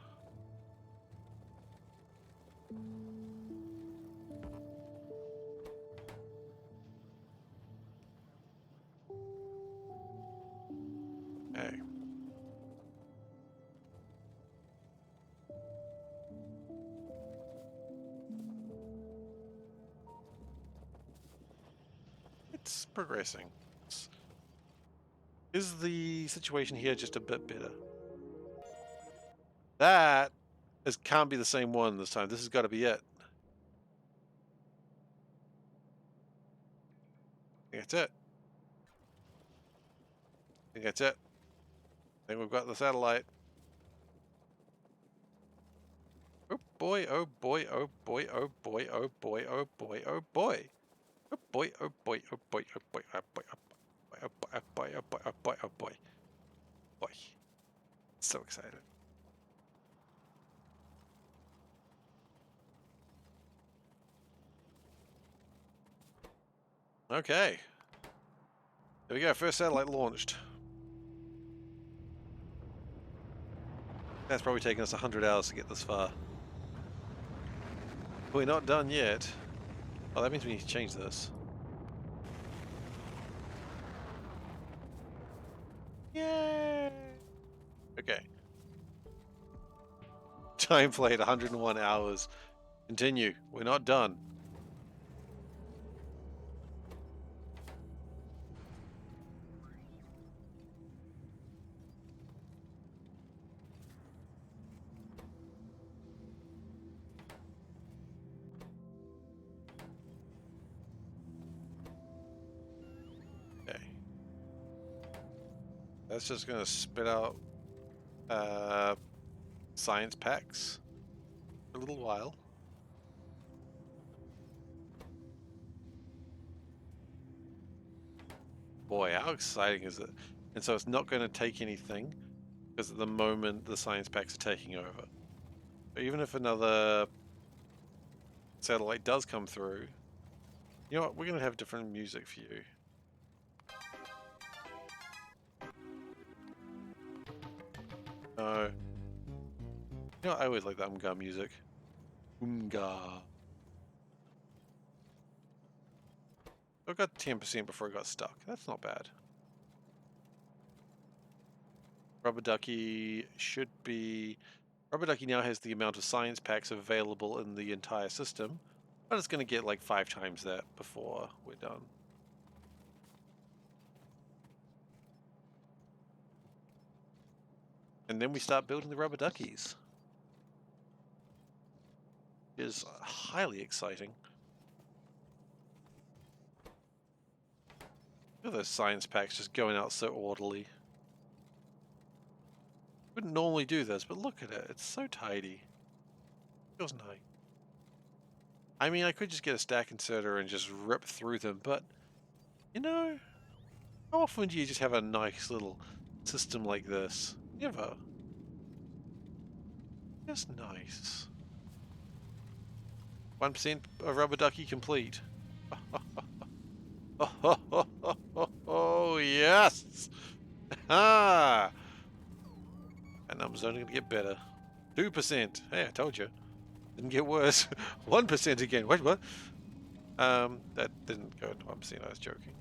S1: Okay. It's progressing. Is the situation here just a bit better? That can't be the same one this time. This has got to be it. I think that's it. I think that's it. I think we've got the satellite. Oh boy, oh boy, oh boy, oh boy, oh boy, oh boy, oh boy. Oh boy, oh boy, oh boy, oh boy, oh boy, oh boy, oh boy, oh boy, oh boy, oh boy, oh boy. Boy. So excited. Okay. There we go, first satellite launched. That's probably taken us 100 hours to get this far. We're not done yet. Oh, that means we need to change this. Yay! Okay. Time played 101 hours. Continue. We're not done. Okay. That's just gonna spit out science packs for a little while. Boy, how exciting is it? And so it's not going to take anything because at the moment the science packs are taking over. But even if another satellite does come through, you know what? We're going to have different music for you. No. You know, I always like that Umga music. Umga. I got 10% before I got stuck. That's not bad. Rubber Ducky should be... Rubber Ducky now has the amount of science packs available in the entire system, but it's going to get like 5 times that before we're done. And then we start building the Rubber Duckies. It is highly exciting. Look at those science packs just going out so orderly. Wouldn't normally do this, but look at it. It's so tidy. Feels nice. I mean, I could just get a stack inserter and just rip through them, but you know, how often do you just have a nice little system like this? Never. Just nice. 1% of Rubber Ducky complete. Oh, yes! Ah! That number's only going to get better. 2%. Hey, I told you. Didn't get worse. 1% again. Wait, what? That didn't go to 1%. I was joking.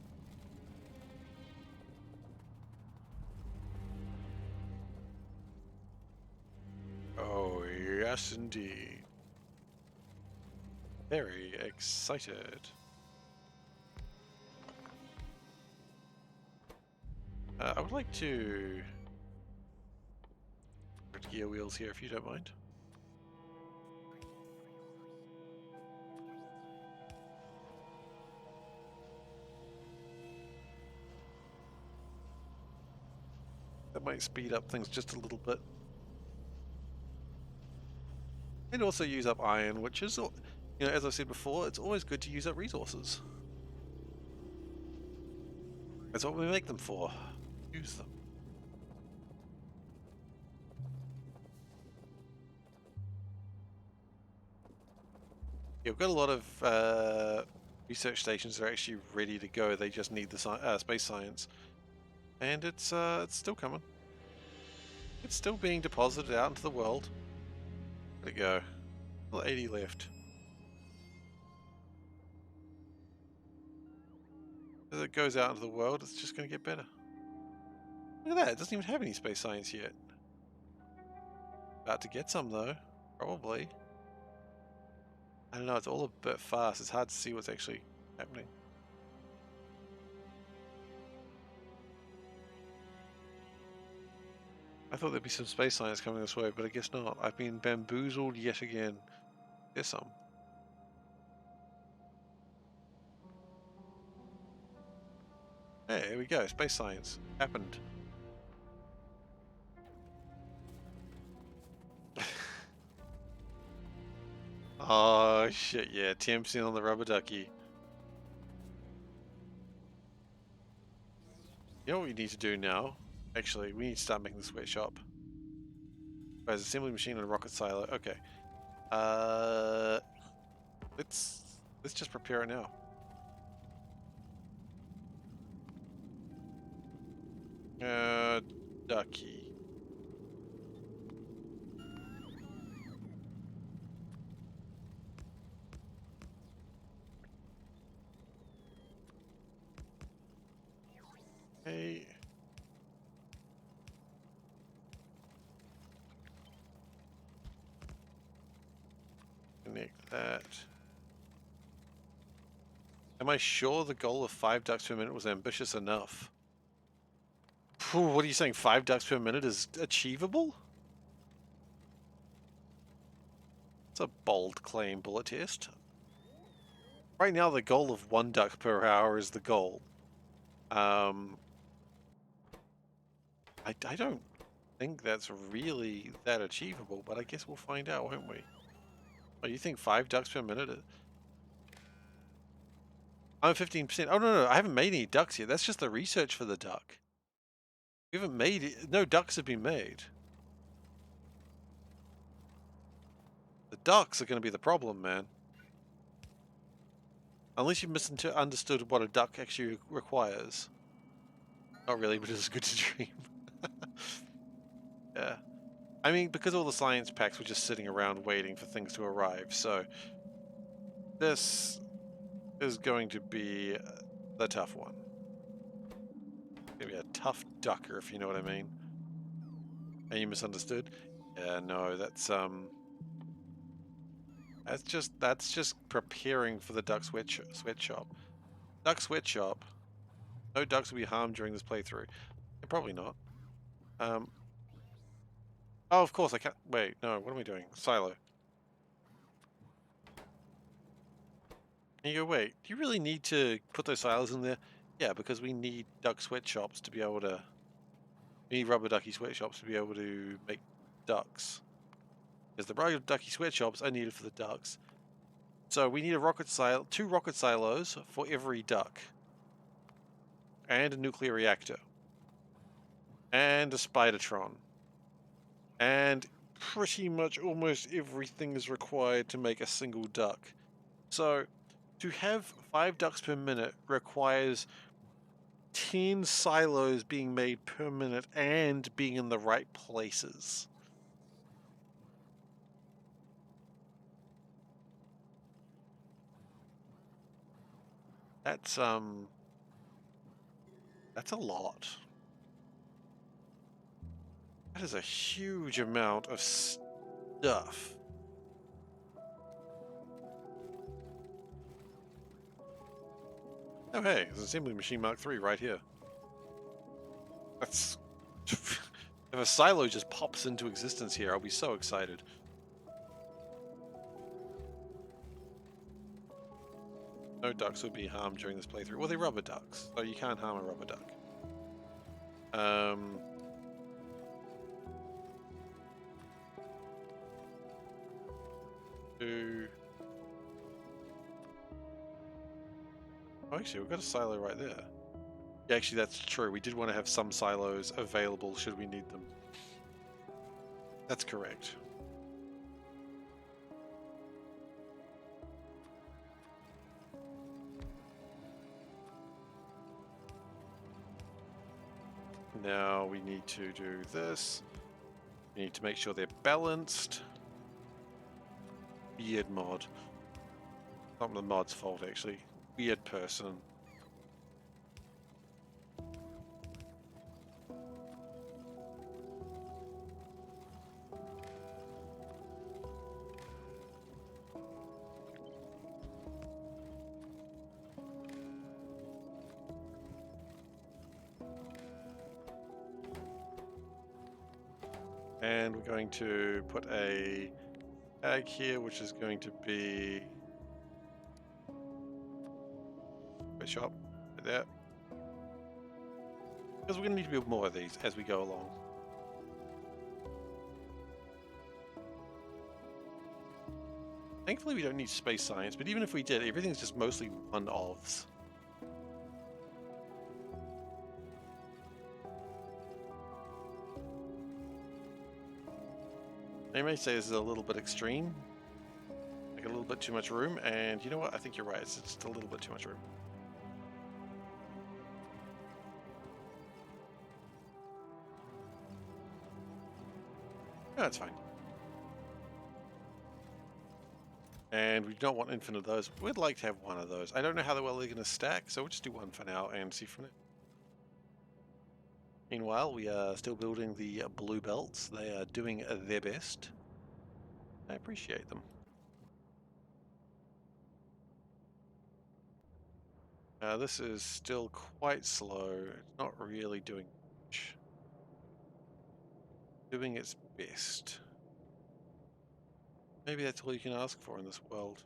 S1: Oh, yes, indeed. Very excited. I would like to put gear wheels here if you don't mind. That might speed up things just a little bit. And also use up iron, which is, you know, as I said before, it's always good to use up resources. That's what we make them for. Use them. Yeah, we've got a lot of research stations that are actually ready to go. They just need the space science, and it's still coming. It's still being deposited out into the world. There we go. Still 80 left. As it goes out into the world, it's just going to get better. Look at that, it doesn't even have any space science yet. About to get some though, probably. I don't know, it's all a bit fast. It's hard to see what's actually happening. I thought there'd be some space science coming this way, but I guess not. I've been bamboozled yet again. There's some. Hey, here we go. Space science. Happened. Oh, shit, yeah. TMC on the rubber ducky. You know what we need to do now? Actually, we need to start making the sweatshop. There's an assembly machine and a rocket silo. Okay. Uh, let's just prepare it now. Ducky. Hey. Connect that. Am I sure the goal of 5 ducks per minute was ambitious enough? Phew, what are you saying? 5 ducks per minute is achievable? It's a bold claim, bullet test. Right now, the goal of 1 duck per hour is the goal. I don't think that's really that achievable, but I guess we'll find out, won't we? Oh, you think 5 ducks per minute? I'm 15%. Oh, no, I haven't made any ducks yet. That's just the research for the duck. We haven't made it. No ducks have been made. The ducks are going to be the problem, man. Unless you misunderstood what a duck actually requires. Not really, but it's good to dream. Yeah. I mean, because all the science packs were just sitting around waiting for things to arrive, so this is going to be the tough one. It's going to be a tough ducker, if you know what I mean. And you misunderstood? Yeah, no, that's just preparing for the duck sweatshop. Duck sweatshop. No ducks will be harmed during this playthrough. Yeah, probably not. Oh, of course I can't. Wait, no. What am I doing? Silo. And you go, wait. Do you really need to put those silos in there? Yeah, because we need duck sweatshops to be able to. We need rubber ducky sweatshops to be able to make ducks. Because the rubber ducky sweatshops are needed for the ducks. So we need a 2 rocket silos for every duck. And a nuclear reactor. And a Spidertron. And pretty much almost everything is required to make a single duck. So, to have 5 ducks per minute requires 10 silos being made per minute and being in the right places. That's a lot. That is a huge amount of stuff. Oh hey, there's an assembly machine Mark III right here. That's... if a silo just pops into existence here, I'll be so excited. No ducks will be harmed during this playthrough. Well, they're rubber ducks, so you can't harm a rubber duck. Oh, actually, we've got a silo right there. Yeah, actually, that's true. We did want to have some silos available should we need them. That's correct. Now we need to do this. We need to make sure they're balanced. Weird mod. Not the mod's fault, actually. Weird person. And we're going to put a tag here, which is going to be a shop right there. Because we're going to need to build more of these as we go along. Thankfully, we don't need space science, but even if we did, everything's just mostly one-offs. They may say this is a little bit extreme, like a little bit too much room, and you know what? I think you're right. It's just a little bit too much room. No, that's fine. And we don't want infinite of those. We'd like to have one of those. I don't know how well they're going to stack, so we'll just do one for now and see from there. Meanwhile, we are still building the blue belts. They are doing their best. I appreciate them. This is still quite slow. It's not really doing much. Doing its best. Maybe that's all you can ask for in this world.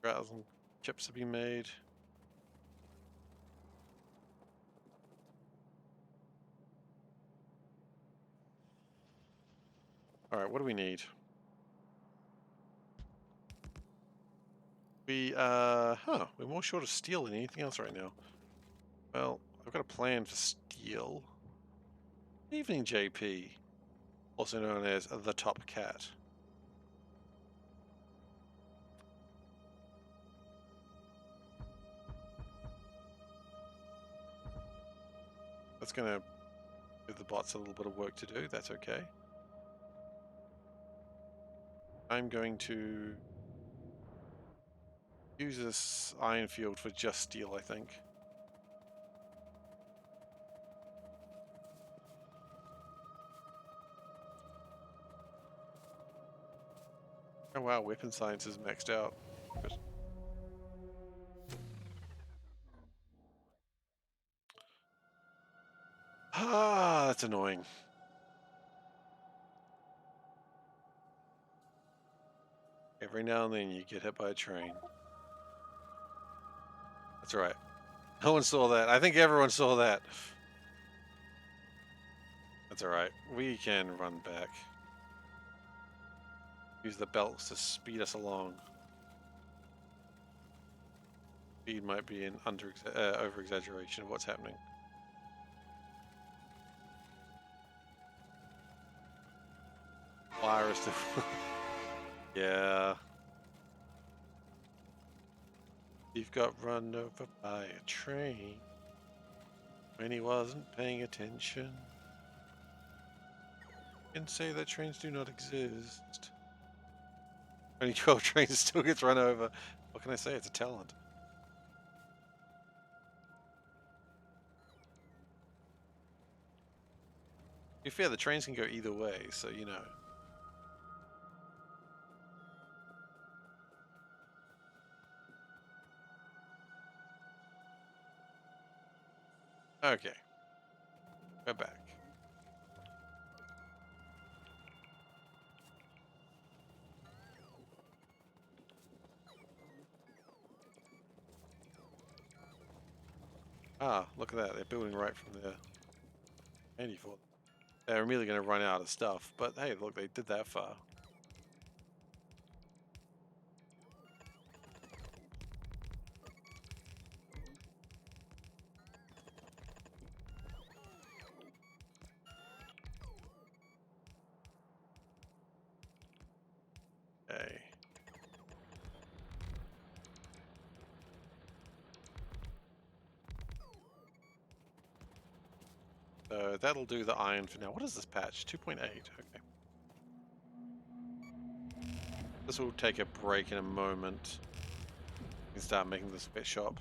S1: Thousand chips have been made. Alright, what do we need? We're more short of steel than anything else right now. Well, I've got a plan for steel. Evening JP, also known as the Top Cat. That's gonna give the bots a little bit of work to do, that's okay. I'm going to use this iron field for just steel, I think. Oh wow, weapon science is maxed out. Good. Ah, that's annoying. Every now and then you get hit by a train. That's right. No one saw that. I think everyone saw that. That's alright. We can run back. Use the belts to speed us along. Speed might be an over exaggeration of what's happening. Fire is still. Yeah. You've got run over by a train when he wasn't paying attention. You can say that trains do not exist. Only 12 trains still gets run over. What can I say? It's a talent. To be fair, the trains can go either way, so you know. Okay. Go back. Ah, look at that. They're building right from there. Handy for them. They're immediately going to run out of stuff, but hey, look, they did that far. Okay. So that'll do the iron for now. What is this patch? 2.8. Okay. This will take a break in a moment. We can start making this bit shop.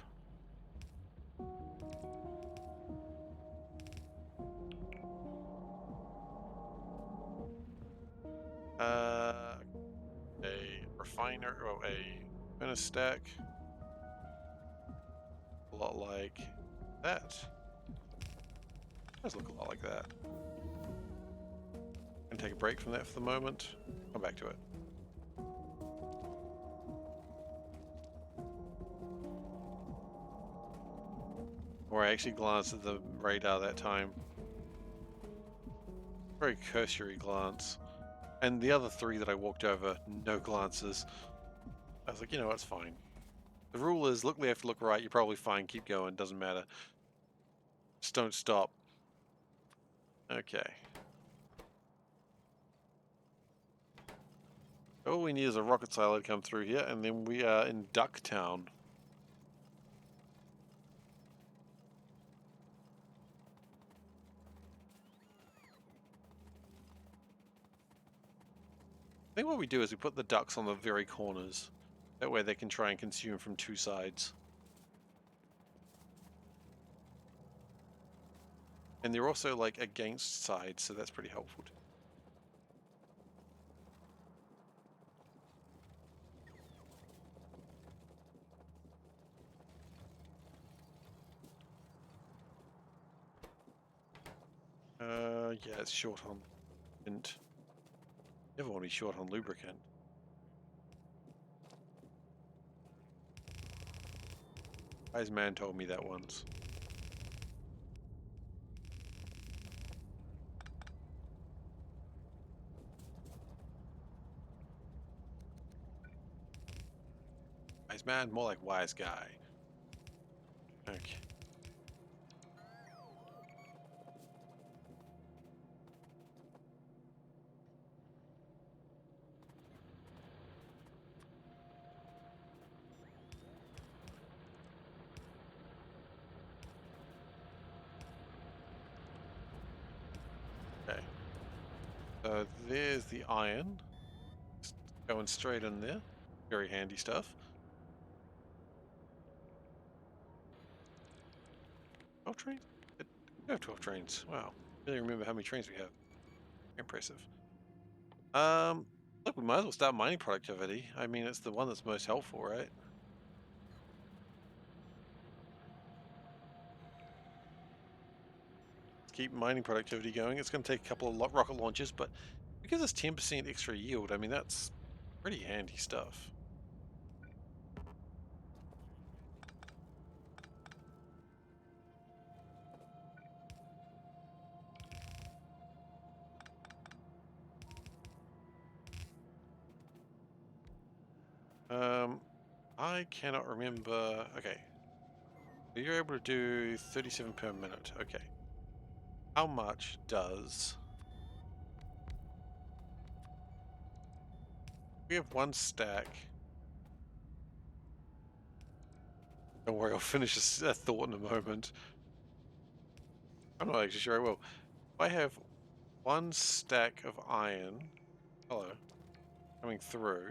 S1: a furnace stack. A lot like that. Does look a lot like that. Gonna take a break from that for the moment. Come back to it. Or I actually glanced at the radar that time. Very cursory glance. And the other three that I walked over, no glances. I was like, you know, it's fine. The rule is, look left, look right, you're probably fine, keep going, doesn't matter. Just don't stop. Okay. All we need is a rocket silo to come through here, and then we are in Ducktown. I think what we do is we put the ducks on the very corners. That way they can try and consume from two sides. And they're also like against sides, so that's pretty helpful too. Yeah, it's short on lubricant. Never want to be short on lubricant. Wise man told me that once. Wise man, more like wise guy. Okay. Okay. So there's the iron. Just going straight in there. Very handy stuff. 12 trains? We have 12 trains. Wow. I really remember how many trains we have. Impressive. Look, we might as well start mining productivity. I mean, it's the one that's most helpful, right? Keep mining productivity going. It's going to take a couple of rocket launches, but because it's 10% extra yield, I mean, that's pretty handy stuff. I cannot remember. Okay. You're able to do 37 per minute. Okay. How much does... We have one stack. Don't worry, I'll finish a thought in a moment. I'm not actually sure I will. If I have one stack of iron, hello, coming through,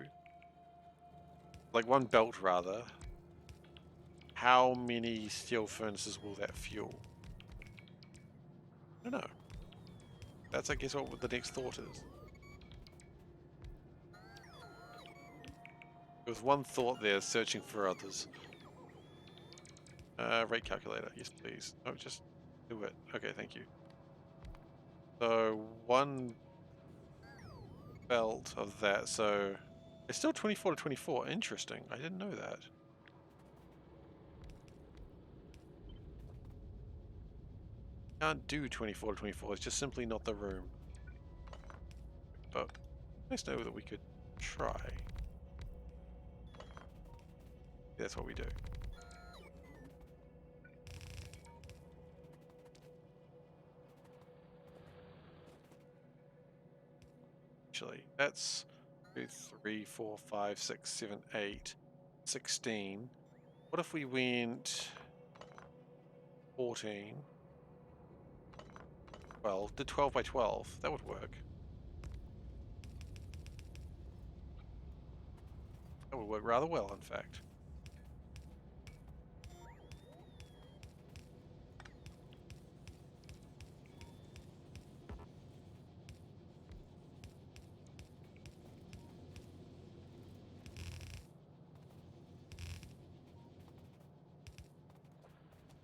S1: like one belt rather, how many steel furnaces will that fuel? I don't know. That's, I guess, what the next thought is. There was one thought there, searching for others. Rate calculator, yes please. Oh, just do it. Okay, thank you. So, one belt of that, so... It's still 24 to 24, interesting. I didn't know that. Can't do 24 to 24, it's just simply not the room. But, nice to know that we could try. That's what we do. Actually, that's 2, 3, 4, 5, 6, 7, 8, 16. What if we went 14, 12, did 12 by 12? That would work. That would work rather well, in fact.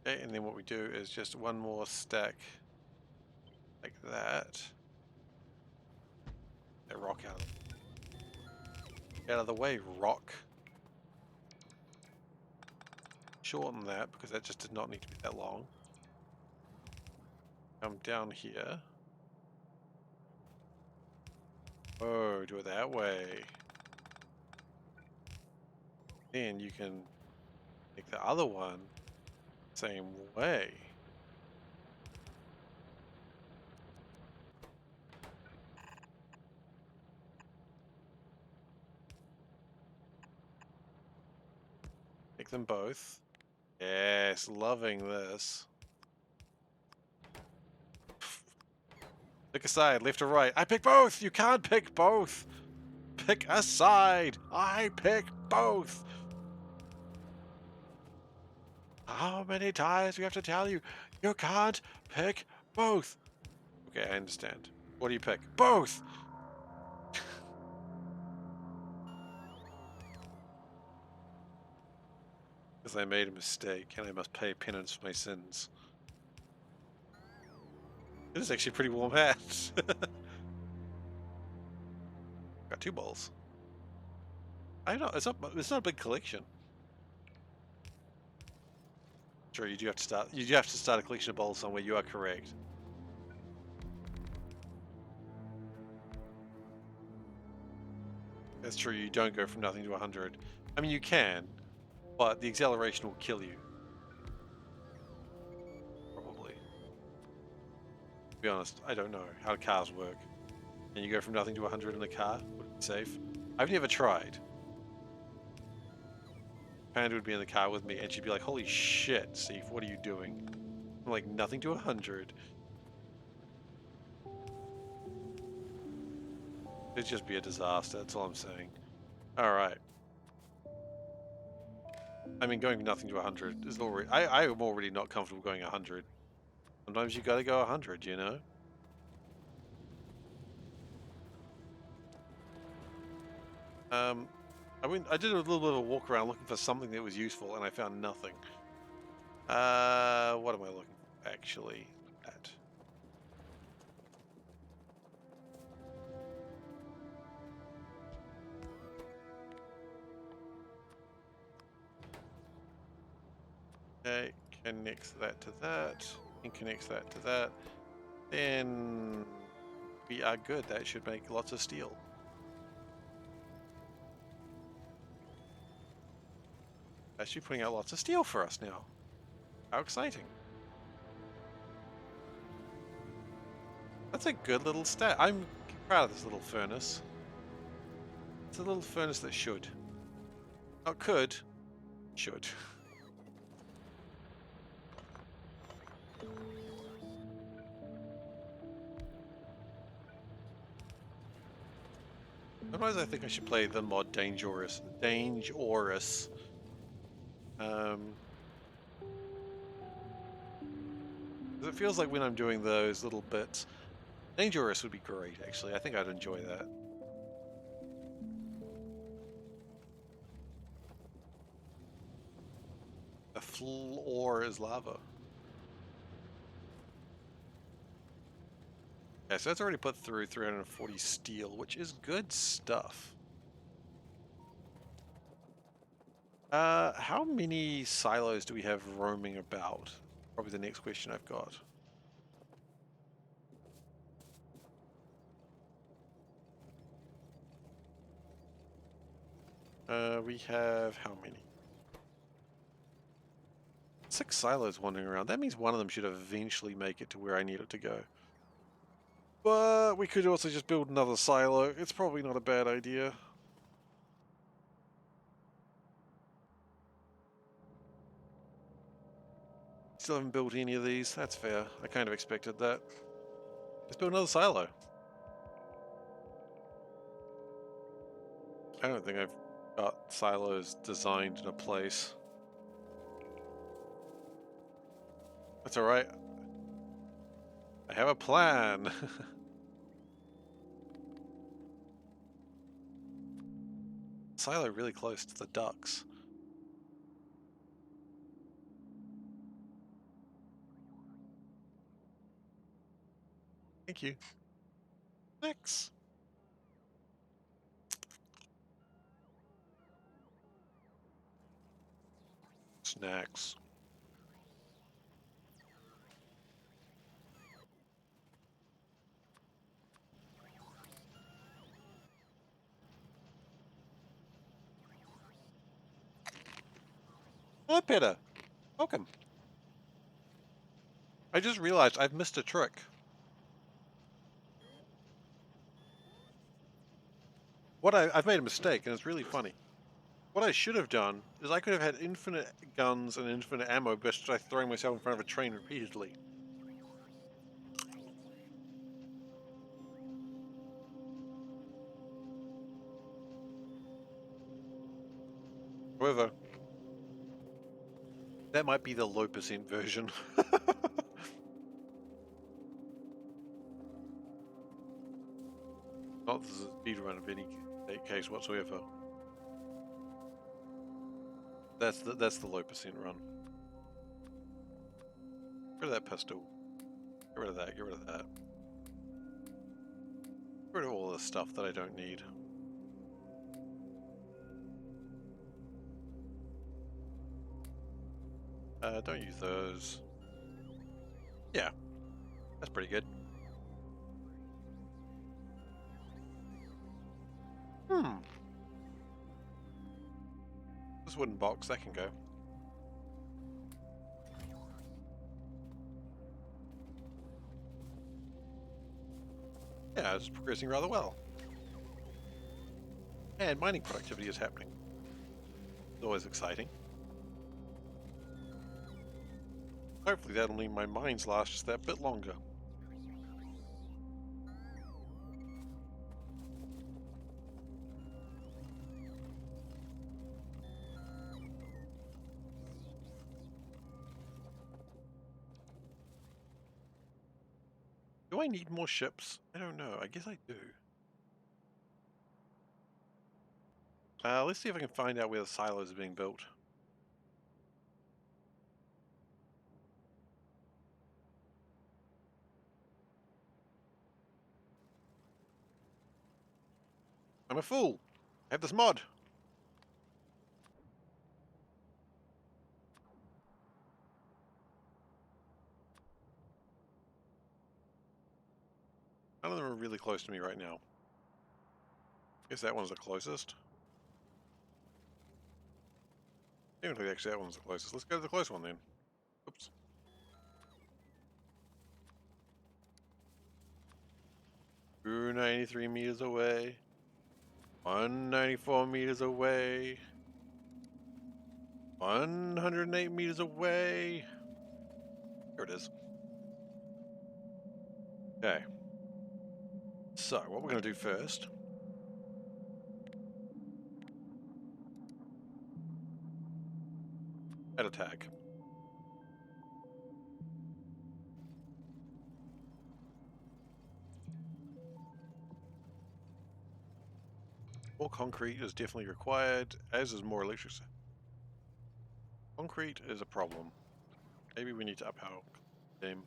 S1: Okay, and then what we do is just one more stack like that. That rock out of the way, rock. Shorten that because that just did not need to be that long. Come down here. Oh, do it that way. Then you can make the other one same way. Make them both. Yes, loving this. Pick a side, left or right. I pick both! You can't pick both! Pick a side! I pick both! How many times do we have to tell you? You can't pick both! Okay, I understand. What do you pick? Both! Because I made a mistake and I must pay penance for my sins. It is actually a pretty warm hat. Got 2 bowls. I know it's not a big collection. Sure, you do have to start a collection of bowls somewhere. You are correct. That's true. You don't go from nothing to 100. I mean, you can, but the acceleration will kill you. Probably. To be honest, I don't know how cars work. And you go from nothing to 100 in a car? Would it be safe? I've never tried. Panda would be in the car with me and she'd be like, holy shit, Steve, what are you doing? I'm like, nothing to 100. It'd just be a disaster, that's all I'm saying. Alright. I mean, going from nothing to 100 is already... I am already not comfortable going 100. Sometimes you gotta go 100, you know? I did a little bit of a walk around looking for something that was useful, and I found nothing. What am I looking for, actually? At? Okay, connects that to that, and connects that to that. Then we are good. That should make lots of steel. Actually putting out lots of steel for us now. How exciting. That's a good little stat. I'm proud of this little furnace. It's a little furnace that should. Not could. Should. Otherwise, I think I should play the mod Dangerous. Dangerous. It feels like when I'm doing those little bits, Dangerous would be great, actually. I think I'd enjoy that. The floor is lava. Yeah, so that's already put through 340 steel, which is good stuff. How many silos do we have roaming about? Probably the next question I've got. We have how many? 6 silos wandering around. That means one of them should eventually make it to where I need it to go. But we could also just build another silo. It's probably not a bad idea. Still haven't built any of these. That's fair. I kind of expected that. Let's build another silo. I don't think I've got silos designed in a place. That's alright. I have a plan. Silo really close to the ducks. Thank you. Thanks. Snacks. Hi, Peter. Welcome. I just realized I've missed a trick. I've made a mistake, and it's really funny. What I should have done is I could have had infinite guns and infinite ammo just by throwing myself in front of a train repeatedly. However, that might be the low percent version. Not the speedrun of any case whatsoever. That's the low percent run. Get rid of that pistol. Get rid of that. Get rid of that. Get rid of all this stuff that I don't need. Don't use those. Yeah, that's pretty good. This wooden box, that can go. Yeah, it's progressing rather well. And mining productivity is happening. It's always exciting. Hopefully that'll mean my mines last just that bit longer. Do I need more ships? I don't know. I guess I do. Let's see if I can find out where the silos are being built. I'm a fool. I have this mod. None of them are really close to me right now. Guess that one's the closest. Technically, actually, that one's the closest. Let's go to the close one then. Oops. Ooh, 93 meters away. 194 meters away. 108 meters away. Here it is. Okay. So, what we're going to do first. Add a tag. More concrete is definitely required, as is more electricity. Concrete is a problem. Maybe we need to up our game.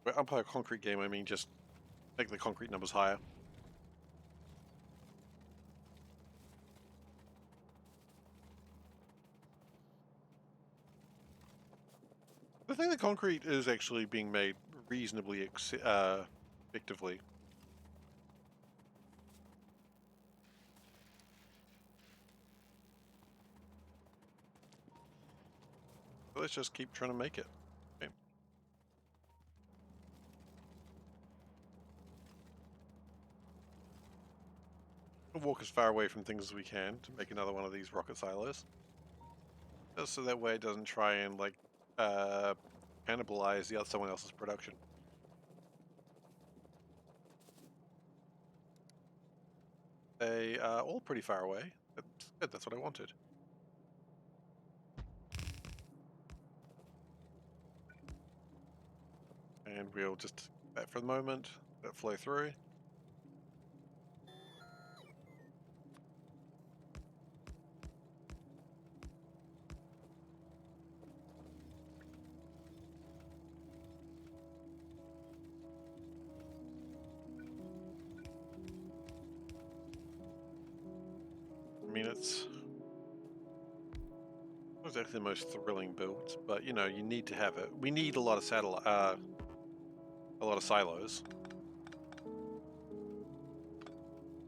S1: By up our concrete game, I mean just make the concrete numbers higher. I think the concrete is actually being made reasonably effectively. So let's just keep trying to make it. Okay. We'll walk as far away from things as we can to make another one of these rocket silos. Just so that way it doesn't try and like cannibalize someone else's production. They are all pretty far away. That's good, that's what I wanted. And we'll just that for the moment, let flow through. mean, it's not exactly the most thrilling build, but you know, you need to have it. We need a lot of a lot of silos.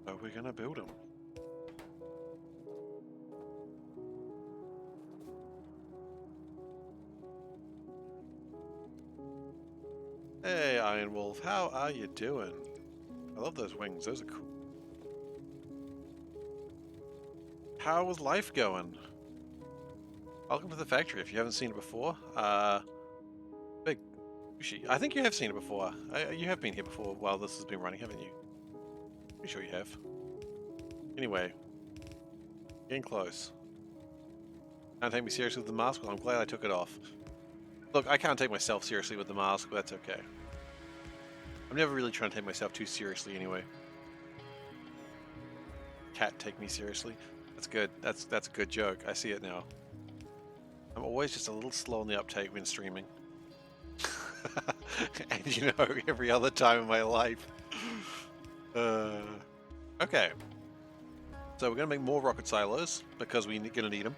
S1: So we're gonna build them. Hey, Iron Wolf, how are you doing? I love those wings, those are cool. How was life going? Welcome to the factory if you haven't seen it before. Big Sushi. I think you have seen it before. You have been here before while this has been running, haven't you? Pretty sure you have. Anyway, getting close. Can't take me seriously with the mask? Well, I'm glad I took it off. Look, I can't take myself seriously with the mask, but that's okay. I'm never really trying to take myself too seriously anyway. Cat take me seriously. That's good. That's a good joke. I see it now. I'm always just a little slow on the uptake when streaming. And you know, every other time in my life. Okay. So we're going to make more rocket silos because we're going to need them.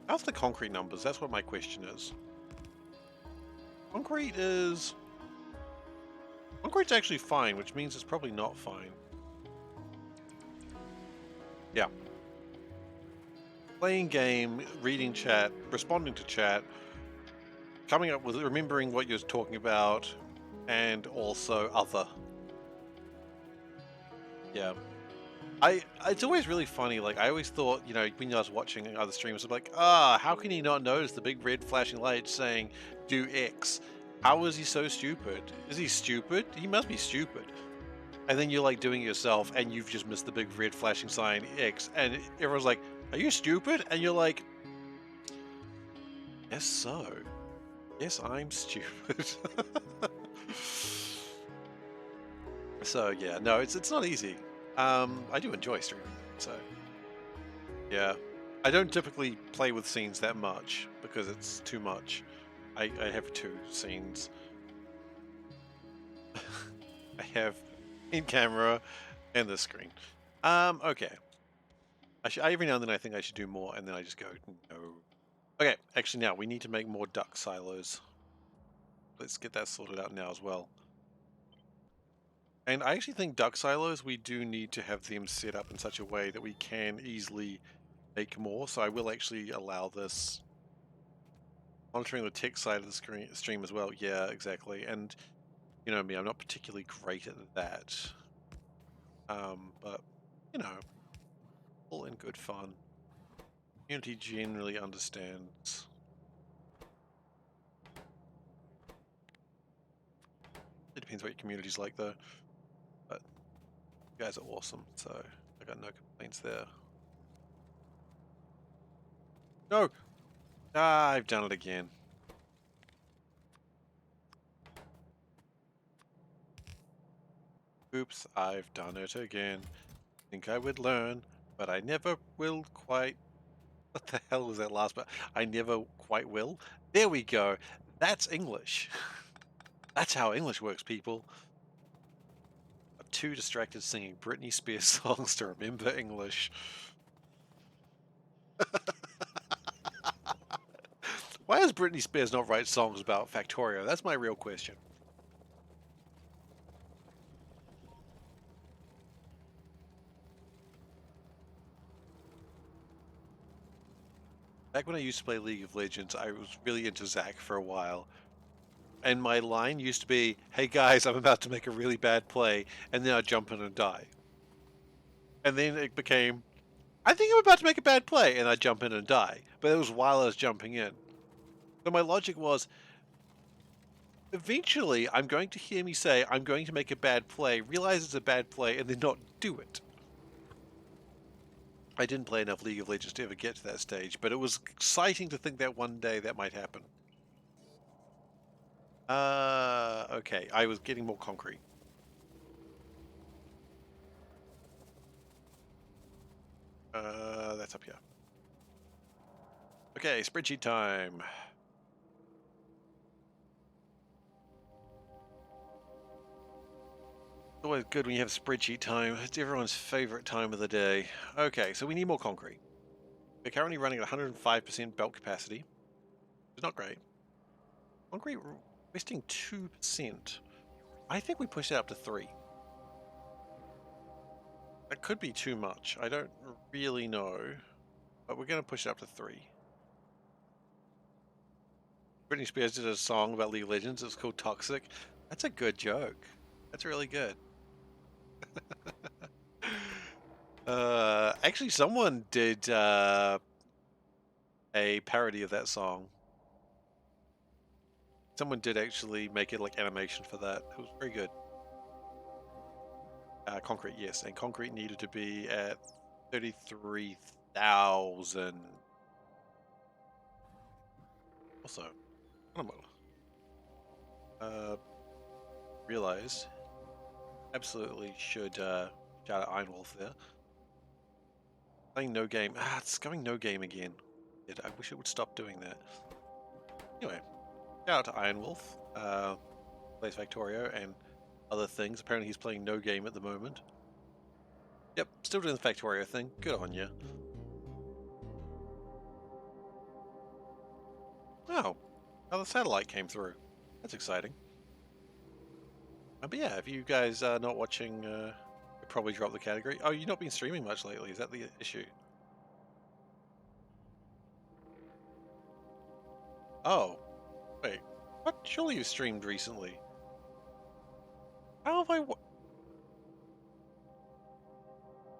S1: How's the concrete numbers? That's what my question is. Concrete's actually fine, which means it's probably not fine. Yeah. Playing game, reading chat, responding to chat, coming up with remembering what you're talking about, and also other. Yeah. It's always really funny, like I always thought, you know, when I was watching other streamers, I'm like, how can he not notice the big red flashing light saying do X? How is he so stupid? Is he stupid? He must be stupid. And then you're like doing it yourself and you've just missed the big red flashing sign X, and everyone's like, are you stupid? And you're like, yes, so. Yes, I'm stupid. So yeah, no, it's not easy. I do enjoy streaming, so yeah. I don't typically play with scenes that much because it's too much. I have two scenes. I have in camera and the screen. Okay. Every now and then I think I should do more, and then I just go, no. Okay, actually now we need to make more duck silos. Let's get that sorted out now as well. And I actually think duck silos, we do need to have them set up in such a way that we can easily make more. So I will actually allow this. Monitoring the tech side of the stream as well. Yeah, exactly. And you know me, I'm not particularly great at that. But you know, all in good fun. Community generally understands. It depends what your community's like though. But you guys are awesome, so I got no complaints there. No! Ah, I've done it again. Oops, I've done it again. Think I would learn, but I never will quite. What the hell was that last part? I never quite will. There we go. That's English. That's how English works, people. I'm too distracted singing Britney Spears songs to remember English. Why does Britney Spears not write songs about Factorio? That's my real question. Back when I used to play League of Legends, I was really into Zac for a while. And my line used to be, hey guys, I'm about to make a really bad play, and then I'd jump in and die. And then it became, I think I'm about to make a bad play, and I'd jump in and die. But it was while I was jumping in. So my logic was, eventually I'm going to hear me say, I'm going to make a bad play, realize it's a bad play, and then not do it. I didn't play enough League of Legends to ever get to that stage, but it was exciting to think that one day that might happen. Okay, I was getting more concrete. That's up here. Okay, spreadsheet time. always good when you have spreadsheet time. It's everyone's favorite time of the day. Okay, so we need more concrete. We're currently running at 105% belt capacity. It's not great. Concrete wasting 2%. I think we push it up to 3. That could be too much. I don't really know, but we're going to push it up to 3. Britney Spears did a song about League of Legends. It's called Toxic. That's a good joke. That's really good. Actually, someone did a parody of that song. Someone did actually make it like animation for that. It was very good. Concrete, yes, and concrete needed to be at 33,000. Also, realized absolutely should shout out Iron Wolf there. Playing no game. It's going no game again. I wish it would stop doing that. Anyway, shout out to Iron Wolf. Plays Factorio and other things. Apparently he's playing no game at the moment. Yep, still doing the Factorio thing. Good on you. Oh, another satellite came through. That's exciting. But yeah, if you guys are not watching, you probably drop the category. Oh, you've not been streaming much lately. Is that the issue? Oh, wait. What? Surely you streamed recently. How have I?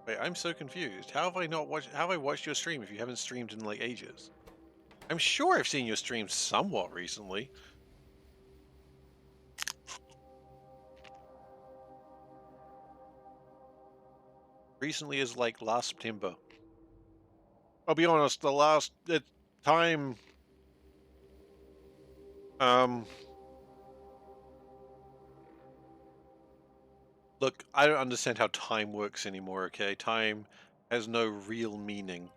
S1: Wait, I'm so confused. How have I not watched? How have I watched your stream if you haven't streamed in like ages? I'm sure I've seen your stream somewhat recently. Recently is like last September. I'll be honest. The last time. Look, I don't understand how time works anymore, okay? Time has no real meaning.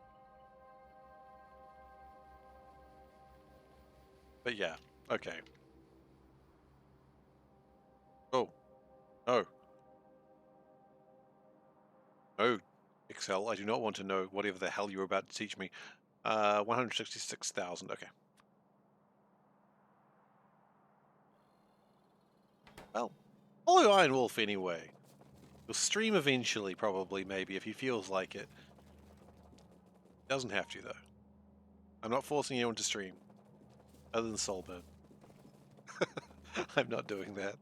S1: But yeah, okay. Oh. No. No, Excel, I do not want to know whatever the hell you're about to teach me. 166,000, okay. Well, follow Iron Wolf anyway. He'll stream eventually, probably, maybe, if he feels like it. Doesn't have to, though. I'm not forcing anyone to stream. Other than Soulburn. I'm not doing that.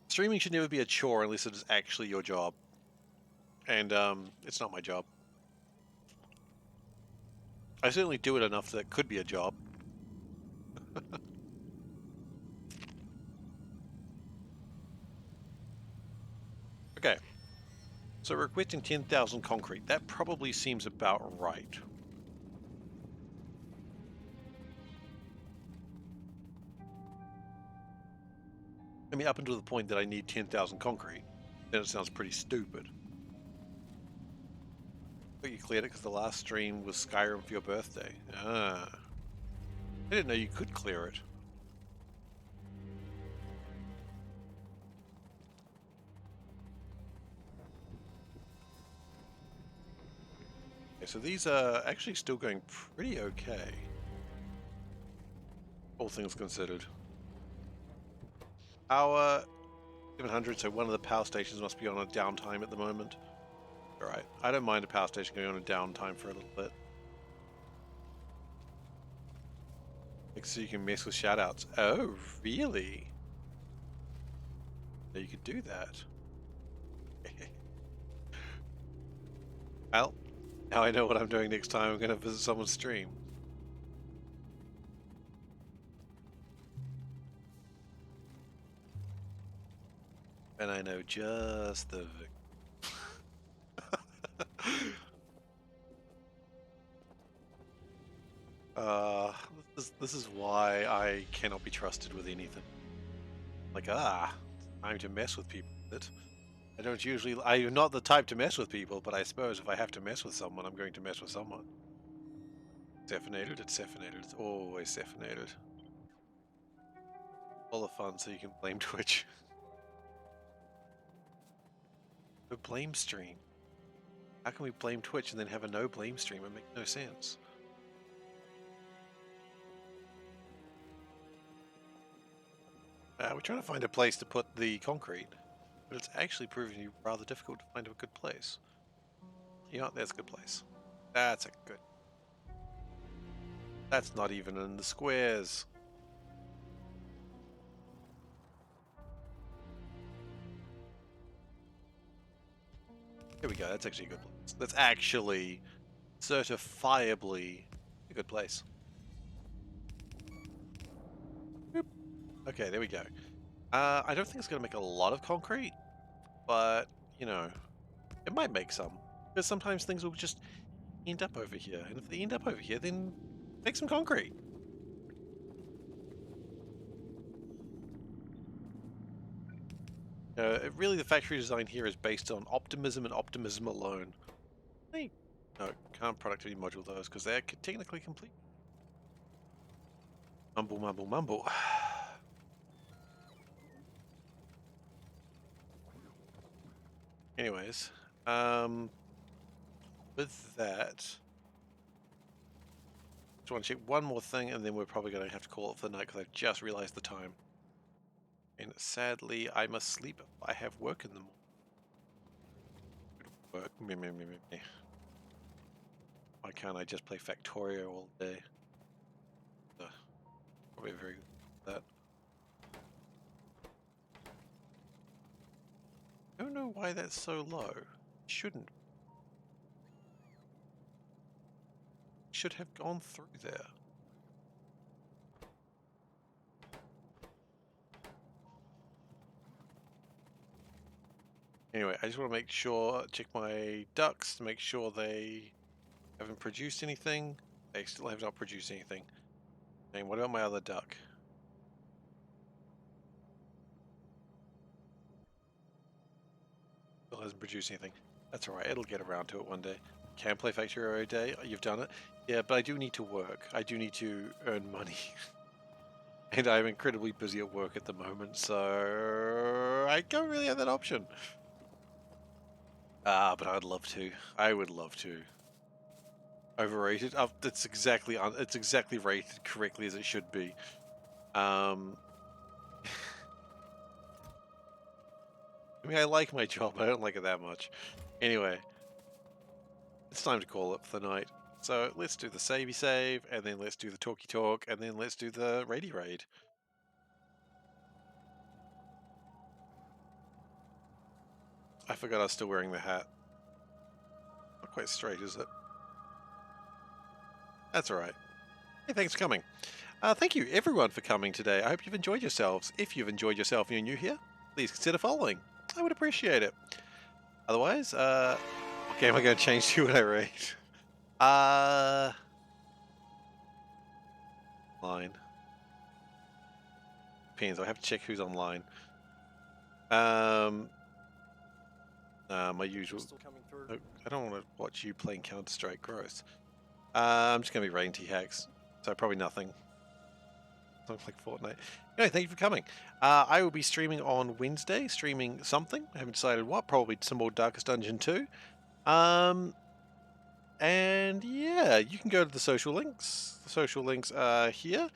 S1: Streaming should never be a chore unless it is actually your job. And, it's not my job. I certainly do it enough that it could be a job. Okay. So we're requesting 10,000 concrete. That probably seems about right. I mean, up until the point that I need 10,000 concrete, then it sounds pretty stupid. But you cleared it because the last stream was Skyrim for your birthday. Ah. I didn't know you could clear it. Okay, so these are actually still going pretty okay. All things considered. Power 700, so one of the power stations must be on a downtime at the moment. Alright, I don't mind a power station going on a downtime for a little bit. Like, so you can mess with shoutouts. Oh, really? So you could do that. Well, now I know what I'm doing next time I'm going to visit someone's stream. And I know just the... this is why I cannot be trusted with anything. Like, time to mess with people. I don't usually... I'm not the type to mess with people, but I suppose if I have to mess with someone, I'm going to mess with someone. It's caffeinated, it's always caffeinated. all the fun so you can blame Twitch. The blame stream. How can we blame Twitch and then have a no blame stream? It makes no sense. We're trying to find a place to put the concrete, but it's actually proving to be rather difficult to find a good place. You know, that's a good place. That's a good. That's not even in the squares. Here we go. That's actually a good place. That's actually certifiably a good place. Boop. Okay, there we go. I don't think it's going to make a lot of concrete, but, you know, it might make some. Because sometimes things will just end up over here. And if they end up over here, then make some concrete. Really, the factory design here is based on optimism and optimism alone. Hey, no, can't productivity module those because they're technically complete. Mumble, mumble, mumble. Anyways, with that, just want to check one more thing, and then we're probably going to have to call it for the night because I've just realized the time. And sadly, I must sleep. I have work in the morning. Work. Meh, meh, meh, meh, meh. Why can't I just play Factorio all day? Probably very good at that. I don't know why that's so low. It shouldn't. Should have gone through there. Anyway, I just want to make sure, check my ducks to make sure they haven't produced anything. They still have not produced anything. And what about my other duck? Still hasn't produced anything. That's alright, it'll get around to it one day. Can play Factorio a day, you've done it. Yeah, but I do need to work. I do need to earn money. And I'm incredibly busy at work at the moment, so I don't really have that option. But I'd love to. I would love to. Overrated? It's exactly rated correctly as it should be. I mean, I like my job, but I don't like it that much. Anyway, it's time to call it for the night. So let's do the savey save, and then let's do the talky talk, and then let's do the raid raid. I forgot I was still wearing the hat. Not quite straight, is it? That's alright. Hey, thanks for coming. Thank you everyone for coming today. I hope you've enjoyed yourselves. If you've enjoyed yourself and you're new here, please consider following. I would appreciate it. Otherwise, okay, am I going to change to when I raid? Line. Depends, I have to check who's online. My usual. Oh, I don't want to watch you playing Counter-Strike. Gross. I'm just going to be raiding T-Hacks, so probably nothing. Something like Fortnite. Anyway, thank you for coming. I will be streaming on Wednesday, streaming something. I haven't decided what. Probably some more Darkest Dungeon 2. And yeah, you can go to the social links. The social links are here.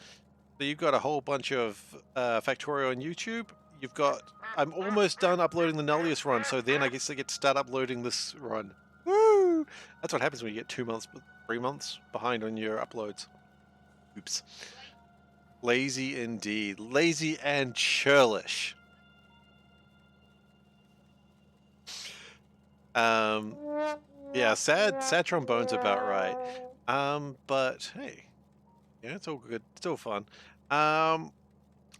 S1: So you've got a whole bunch of Factorio on YouTube. You've got... I'm almost done uploading the Nullius run, so then I guess I get to start uploading this run. Woo! That's what happens when you get 2 months, 3 months behind on your uploads. Oops. Lazy indeed. Lazy and churlish. Yeah, sad trombone's about right. But hey, yeah, it's all good. It's all fun.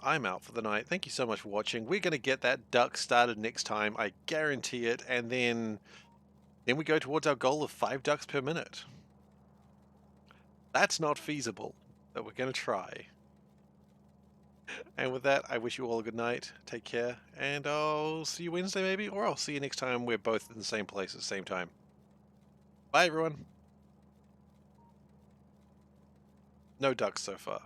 S1: I'm out for the night. Thank you so much for watching. We're gonna get that duck started next time. I guarantee it. And then we go towards our goal of 5 ducks per minute. That's not feasible, but we're gonna try. And with that, I wish you all a good night. Take care, and I'll see you Wednesday maybe, or I'll see you next time we're both in the same place at the same time. Bye, everyone. No ducks so far.